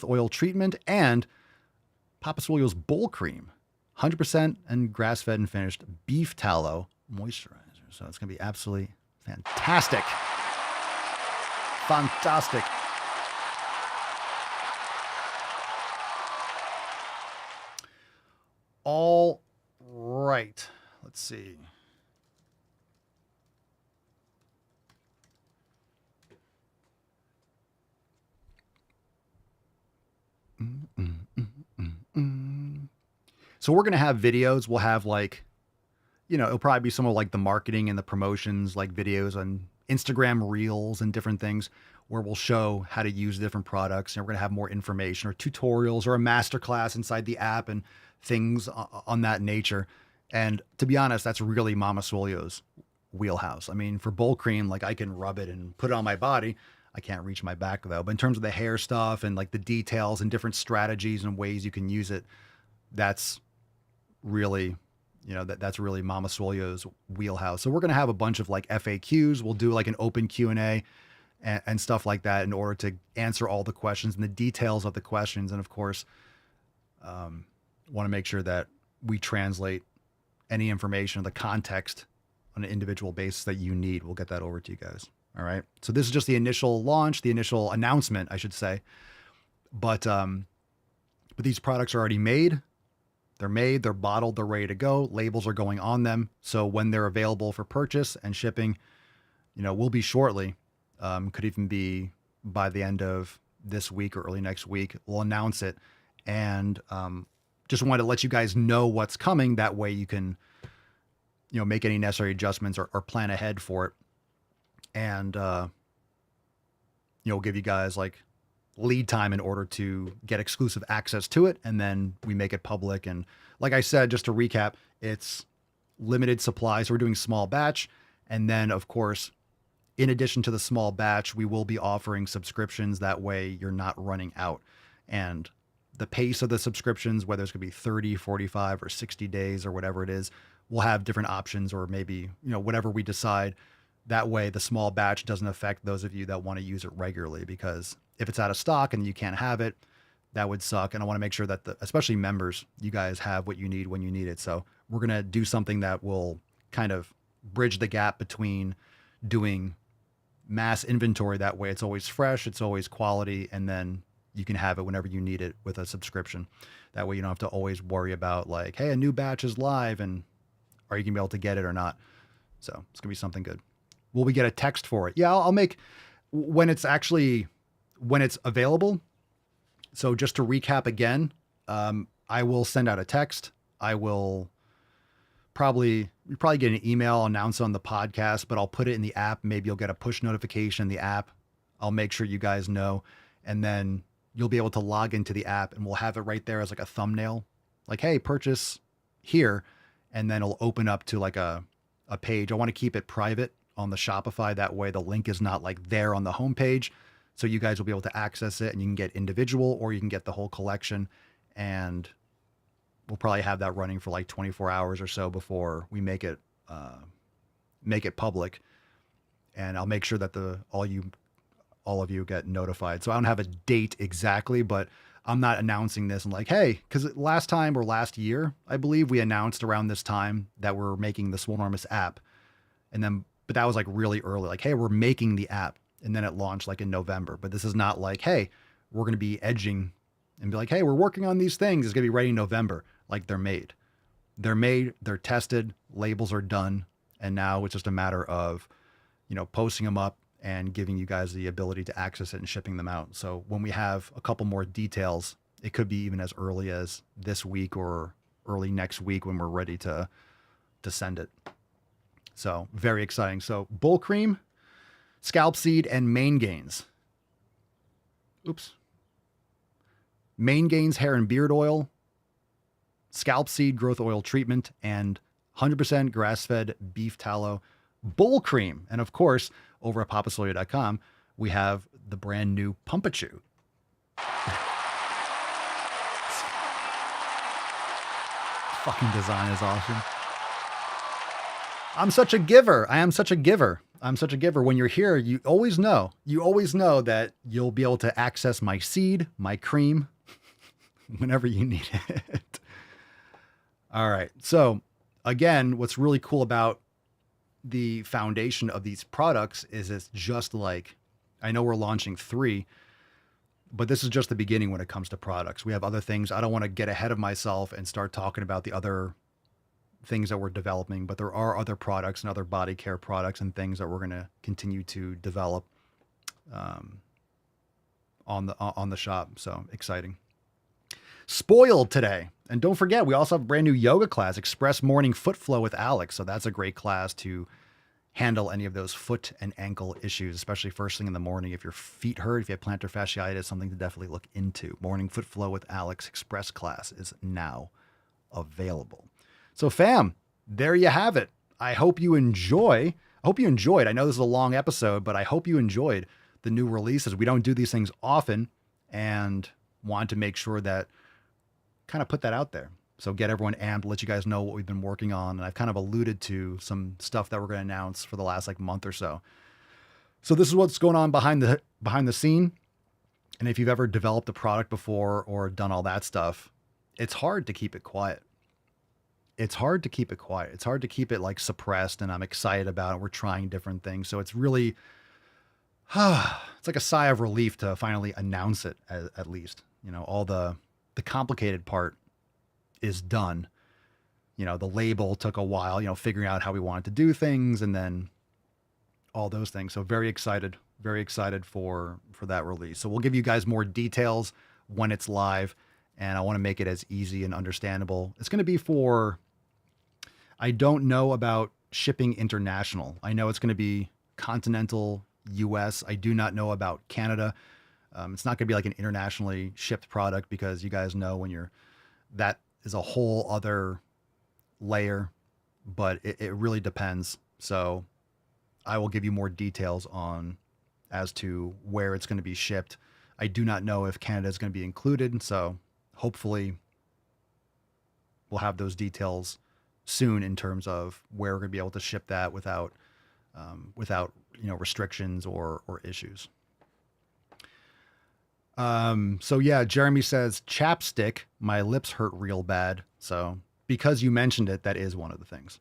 oil treatment, and Papa Swolio's Bowl Cream, 100% and grass-fed and finished beef tallow moisturizer. So it's going to be absolutely fantastic. Fantastic. All right. Let's see. So we're going to have videos. We'll have like, it'll probably be some of like the marketing and the promotions, like videos on Instagram Reels and different things where we'll show how to use different products. And we're going to have more information or tutorials or a masterclass inside the app and things on that nature. And to be honest, that's really Mama Swolio's wheelhouse. I mean, for Bowl Cream, like I can rub it and put it on my body. I can't reach my back though. But in terms of the hair stuff and like the details and different strategies and ways you can use it, that's really, that's really Mama Swolio's wheelhouse. So we're going to have a bunch of like FAQs. We'll do like an open Q&A and stuff like that in order to answer all the questions and the details of the questions. And of course, want to make sure that we translate any information or the context on an individual basis that you need. We'll get that over to you guys. All right. So this is just the initial launch, the initial announcement, I should say. But these products are already made. They're made, they're bottled, they're ready to go. Labels are going on them. So when they're available for purchase and shipping, will be shortly. Could even be by the end of this week or early next week. We'll announce it. And just wanted to let you guys know what's coming. That way you can, make any necessary adjustments or plan ahead for it. And, give you guys like lead time in order to get exclusive access to it. And then we make it public. And like I said, just to recap, it's limited supply. So we're doing small batch. And then of course, in addition to the small batch, we will be offering subscriptions. That way you're not running out. And the pace of the subscriptions, whether it's going to be 30, 45 or 60 days or whatever it is, we'll have different options or maybe, whatever we decide. That way the small batch doesn't affect those of you that want to use it regularly, because if it's out of stock and you can't have it, that would suck. And I want to make sure that especially members, you guys have what you need when you need it. So we're going to do something that will kind of bridge the gap between doing mass inventory. That way it's always fresh, it's always quality, and then you can have it whenever you need it with a subscription. That way you don't have to always worry about like, hey, a new batch is live and are you going to be able to get it or not? So it's going to be something good. Will we get a text for it? Yeah, I'll make when it's available. So just to recap again, I will send out a text. I will you probably get an email announced on the podcast, but I'll put it in the app. Maybe you'll get a push notification in the app. I'll make sure you guys know. And then you'll be able to log into the app and we'll have it right there as like a thumbnail, like, hey, purchase here. And then it'll open up to like a page. I want to keep it private on the Shopify. That way the link is not like there on the homepage. So you guys will be able to access it and you can get individual or you can get the whole collection. And we'll probably have that running for like 24 hours or so before we make it public. And I'll make sure that all of you get notified. So I don't have a date exactly, but I'm not announcing this and like, hey, because last year, I believe we announced around this time that we're making the Swolenormous app. But that was like really early, like, hey, we're making the app. And then it launched like in November. But this is not like, hey, we're going to be edging and be like, hey, we're working on these things. It's going to be ready in November. Like they're made, they're tested, labels are done. And now it's just a matter of, posting them up and giving you guys the ability to access it and shipping them out. So when we have a couple more details, it could be even as early as this week or early next week when we're ready to send it. So very exciting. So Bowl Cream, Scalp Seed, and Main Gains. Oops. Mane Gains hair and beard oil, scalp seed growth oil treatment, and 100% grass-fed beef tallow bull cream. And of course, over at papasoya.com, we have the brand new Pumpachew. Fucking design is awesome. I'm such a giver. I am such a giver. I'm such a giver. When you're here, you always know that you'll be able to access my seed, my cream, whenever you need it. All right. So again, what's really cool about the foundation of these products is it's just like, I know we're launching 3, but this is just the beginning when it comes to products. We have other things. I don't want to get ahead of myself and start talking about the other things that we're developing, but there are other products and other body care products and things that we're going to continue to develop on the shop. So exciting. Spoiled today. And don't forget, we also have a brand new yoga class, Express Morning Foot Flow with Alex. So that's a great class to handle any of those foot and ankle issues, especially first thing in the morning. If your feet hurt, if you have plantar fasciitis, something to definitely look into. Morning Foot Flow with Alex Express class is now available. So fam, there you have it. I hope you enjoyed. I know this is a long episode, but I hope you enjoyed the new releases. We don't do these things often and want to make sure that kind of put that out there. So get everyone amped, let you guys know what we've been working on. And I've kind of alluded to some stuff that we're going to announce for the last month or so. So this is what's going on behind the scene. And if you've ever developed a product before or done all that stuff, it's hard to keep it quiet. It's hard to keep it suppressed, and I'm excited about it. We're trying different things. So it's really, it's like a sigh of relief to finally announce it at least. All the complicated part is done. The label took a while, figuring out how we wanted to do things and then all those things. So very excited for that release. So we'll give you guys more details when it's live, and I want to make it as easy and understandable. It's going to be I don't know about shipping international. I know it's going to be continental US. I do not know about Canada. It's not going to be like an internationally shipped product because you guys know that is a whole other layer, but it really depends. So I will give you more details as to where it's going to be shipped. I do not know if Canada is going to be included. So hopefully we'll have those details soon in terms of where we're going to be able to ship that without restrictions or issues. So yeah, Jeremy says chapstick, my lips hurt real bad. So because you mentioned it, that is one of the things.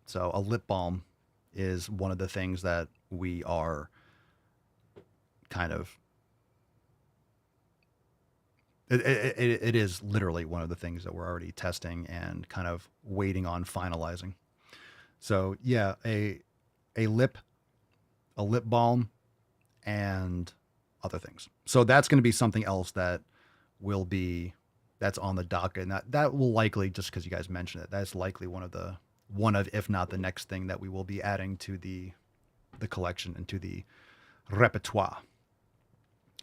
So a lip balm is one of the things that we are kind of, it is literally one of the things that we're already testing and kind of waiting on finalizing. So yeah, a lip balm and other things. So that's going to be something else that that's on the docket. And that will likely, just because you guys mentioned it, that's likely one of, if not the next thing that we will be adding to the collection and to the repertoire.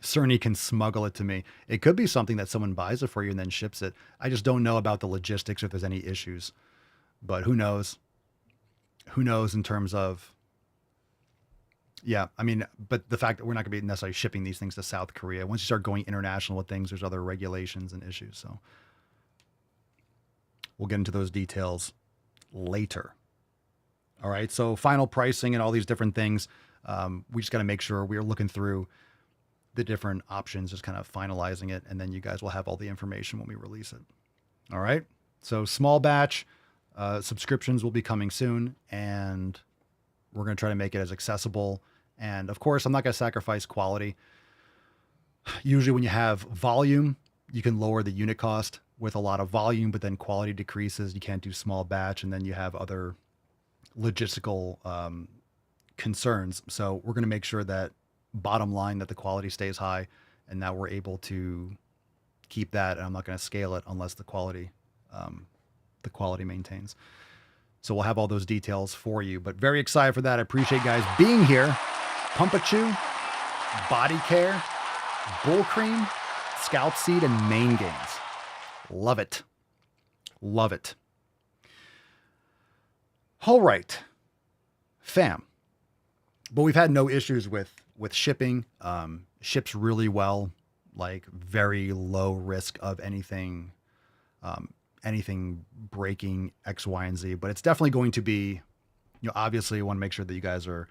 Cerny can smuggle it to me. It could be something that someone buys it for you and then ships it. I just don't know about the logistics or if there's any issues, but who knows? Who knows in terms of, yeah, I mean, but the fact that we're not going to be necessarily shipping these things to South Korea. Once you start going international with things, there's other regulations and issues. So we'll get into those details later. All right. So final pricing and all these different things. We just got to make sure we're looking through the different options, just kind of finalizing it. And then you guys will have all the information when we release it. All right. So small batch subscriptions will be coming soon, and we're going to try to make it as accessible. And of course, I'm not going to sacrifice quality. Usually when you have volume, you can lower the unit cost with a lot of volume, but then quality decreases. You can't do small batch, and then you have other logistical concerns. So we're going to make sure that bottom line, that the quality stays high and that we're able to keep that. And I'm not going to scale it unless the quality maintains. So we'll have all those details for you, but very excited for that. I appreciate you guys being here. Pumpachew, body care, bull cream, scalp seed, and mane gains. Love it. Love it. All right, fam. But we've had no issues with shipping. Ships really well, like very low risk of anything breaking X, Y, and Z. But it's definitely going to be, obviously you want to make sure that you guys are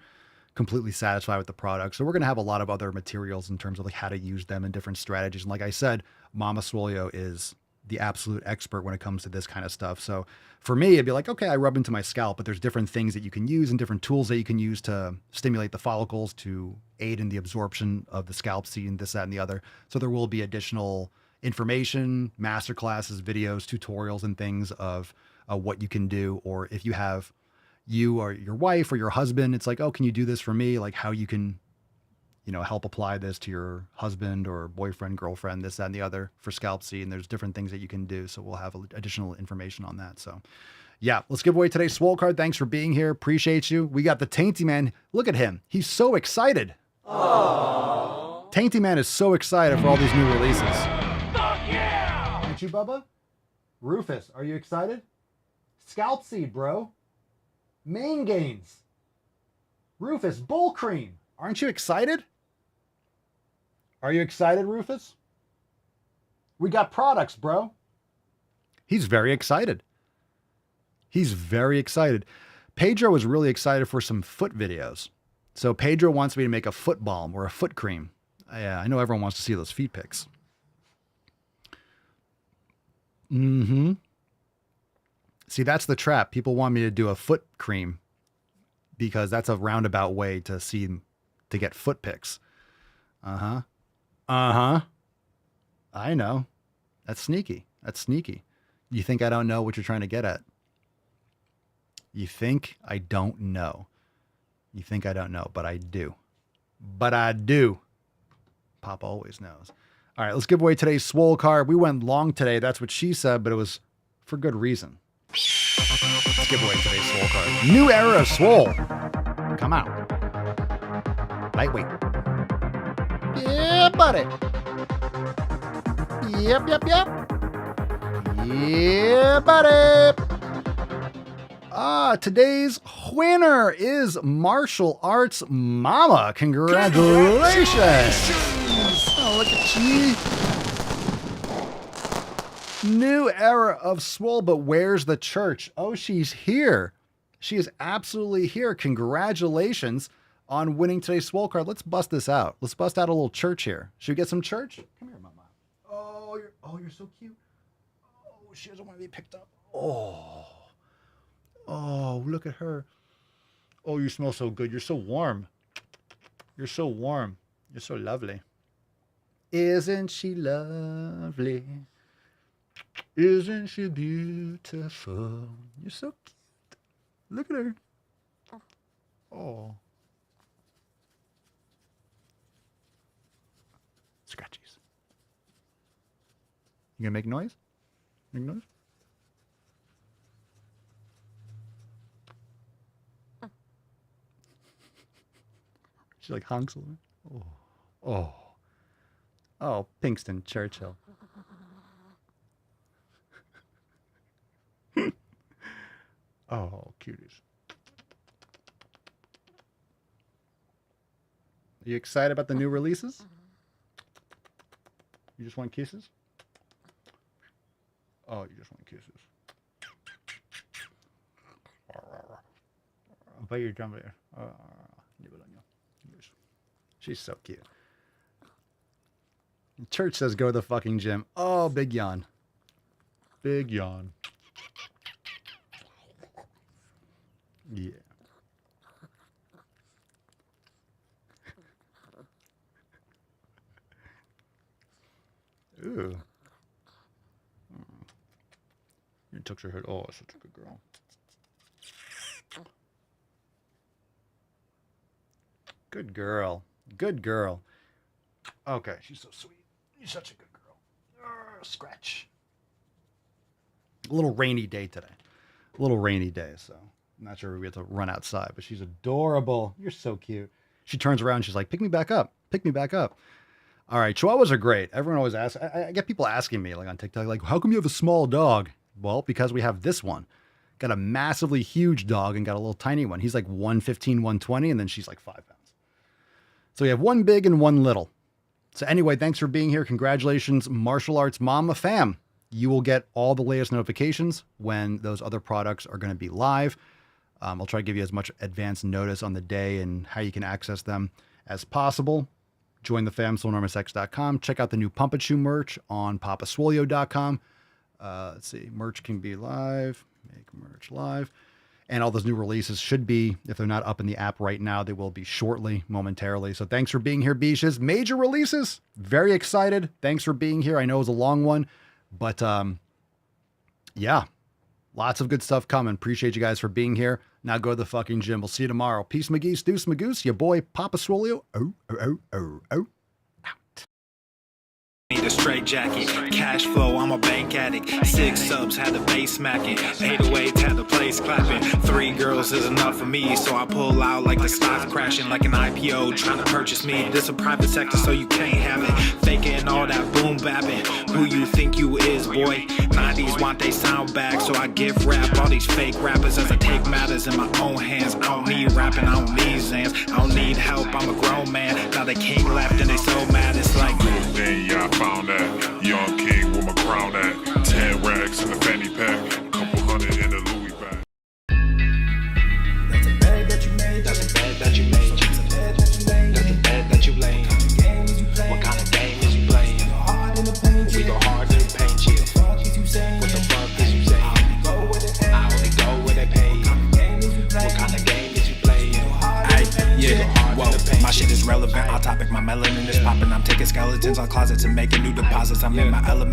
completely satisfied with the product. So we're going to have a lot of other materials in terms of like how to use them and different strategies. And like I said, Mama Swolio is the absolute expert when it comes to this kind of stuff. So for me, it'd be like, okay, I rub into my scalp, but there's different things that you can use and different tools that you can use to stimulate the follicles to aid in the absorption of the scalp seed and this, that, and the other. So there will be additional information, masterclasses, videos, tutorials, and things of what you can do. Or if you have you or your wife or your husband, it's like, oh, can you do this for me? Like how you can, help apply this to your husband or boyfriend, girlfriend, this, that, and the other for scalp seed. And there's different things that you can do. So we'll have additional information on that. So yeah, let's give away today's Swole card. Thanks for being here. Appreciate you. We got the Tainty Man. Look at him. He's so excited. Aww. Tainty Man is so excited for all these new releases. Fuck yeah! Aren't you, Bubba? Rufus, are you excited? Scalp seed, bro. Mane gains. Rufus, bull cream. Aren't you excited? Are you excited, Rufus? We got products, bro. He's very excited. He's very excited. Pedro is really excited for some foot videos. So Pedro wants me to make a foot balm or a foot cream. Yeah, I know everyone wants to see those feet pics. See, that's the trap. People want me to do a foot cream because that's a roundabout way to get foot pics. I know. That's sneaky. That's sneaky. You think I don't know what you're trying to get at? You think I don't know. You think I don't know, but I do. But I do. Papa always knows. All right, let's give away today's Swole card. We went long today. That's what she said, but it was for good reason. Let's give away today's Swole card. New era of Swole. Come on. Lightweight. Yeah, buddy. Yep. Yeah, buddy. Today's winner is Martial Arts Mama. Congratulations. Oh, look at you. New era of Swole, but where's the church? Oh, she's here. She is absolutely here. Congratulations on winning today's Swole card. Let's bust this out. Let's bust out a little church here. Should we get some church? Come here, Mama. Oh, you're so cute. Oh, she doesn't want to be picked up. Oh, look at her. Oh, you smell so good. You're so warm. You're so warm. You're so lovely. Isn't she lovely? Isn't she beautiful? You're so cute. Look at her. Oh. Scratchies. You gonna make noise? Make noise? She like honks a little. Oh, Pinkston Churchill. Oh, cuties. Are you excited about the new releases? You just want kisses? Oh, you just want kisses. I'll bet you're jumping here. She's so cute. Church says go to the fucking gym. Oh, big yawn. Big yawn. Yeah. Ooh. You took her head. Oh, such a good girl. Good girl. Good girl. Okay, she's so sweet. You're such a good girl. Scratch. A little rainy day today. A little rainy day, so I'm not sure we have to run outside, but she's adorable. You're so cute. She turns around and she's like, pick me back up. Pick me back up. All right, Chihuahuas are great. Everyone always asks. I get people asking me like on TikTok, like, how come you have a small dog? Well, because we have this one. Got a massively huge dog and got a little tiny one. He's like 115, 120, and then she's like 5 pounds. So we have one big and one little. So anyway, thanks for being here. Congratulations, Martial Arts Mama Fam. You will get all the latest notifications when those other products are going to be live. I'll try to give you as much advance notice on the day and how you can access them as possible. Join the fam, swolenormousx.com. Check out the new Pump It Shoe merch on papaswolio.com. Let's see, merch can be live. Make merch live. And all those new releases should be, if they're not up in the app right now, they will be shortly, momentarily. So thanks for being here, Beaches. Major releases. Very excited. Thanks for being here. I know it was a long one, but yeah, lots of good stuff coming. Appreciate you guys for being here. Now go to the fucking gym. We'll see you tomorrow. Peace, McGee's, Deuce, Magoose, your boy, Papa Swolio. Out. Need a straight jacket, cash flow, I'm a bank addict. 6 subs, had the bass smacking. 808s, had the place clapping. 3 girls is enough for me, so I pull out like the stock crashing. Like an IPO, trying to purchase me. This a private sector, so you can't have it. Faking all that boom bapping. Who you think you is, boy? 90s want they sound back, so I give rap all these fake rappers as I take matters in my own hands. I don't need rapping, I don't need Zans. I don't need help, I'm a grown man. Now they can't left and they so mad, it's like yeah, I found that young king with my crown at 10 racks in the fanny pack, couple hundred in the Louis bag. That's a bag that you made. That's a bag that you made. That's a bag that you laid. That's a bag that you laid. What kind of game is you playing? We go hard in the paint, yeah. What the fuck is you saying? I only go where they pay. What kind of game is you playing? Ay, yeah, whoa, my shit is relevant. On topic, my melanin is popping. I'm taking skeletons on closets and making new deposits. I'm in my element.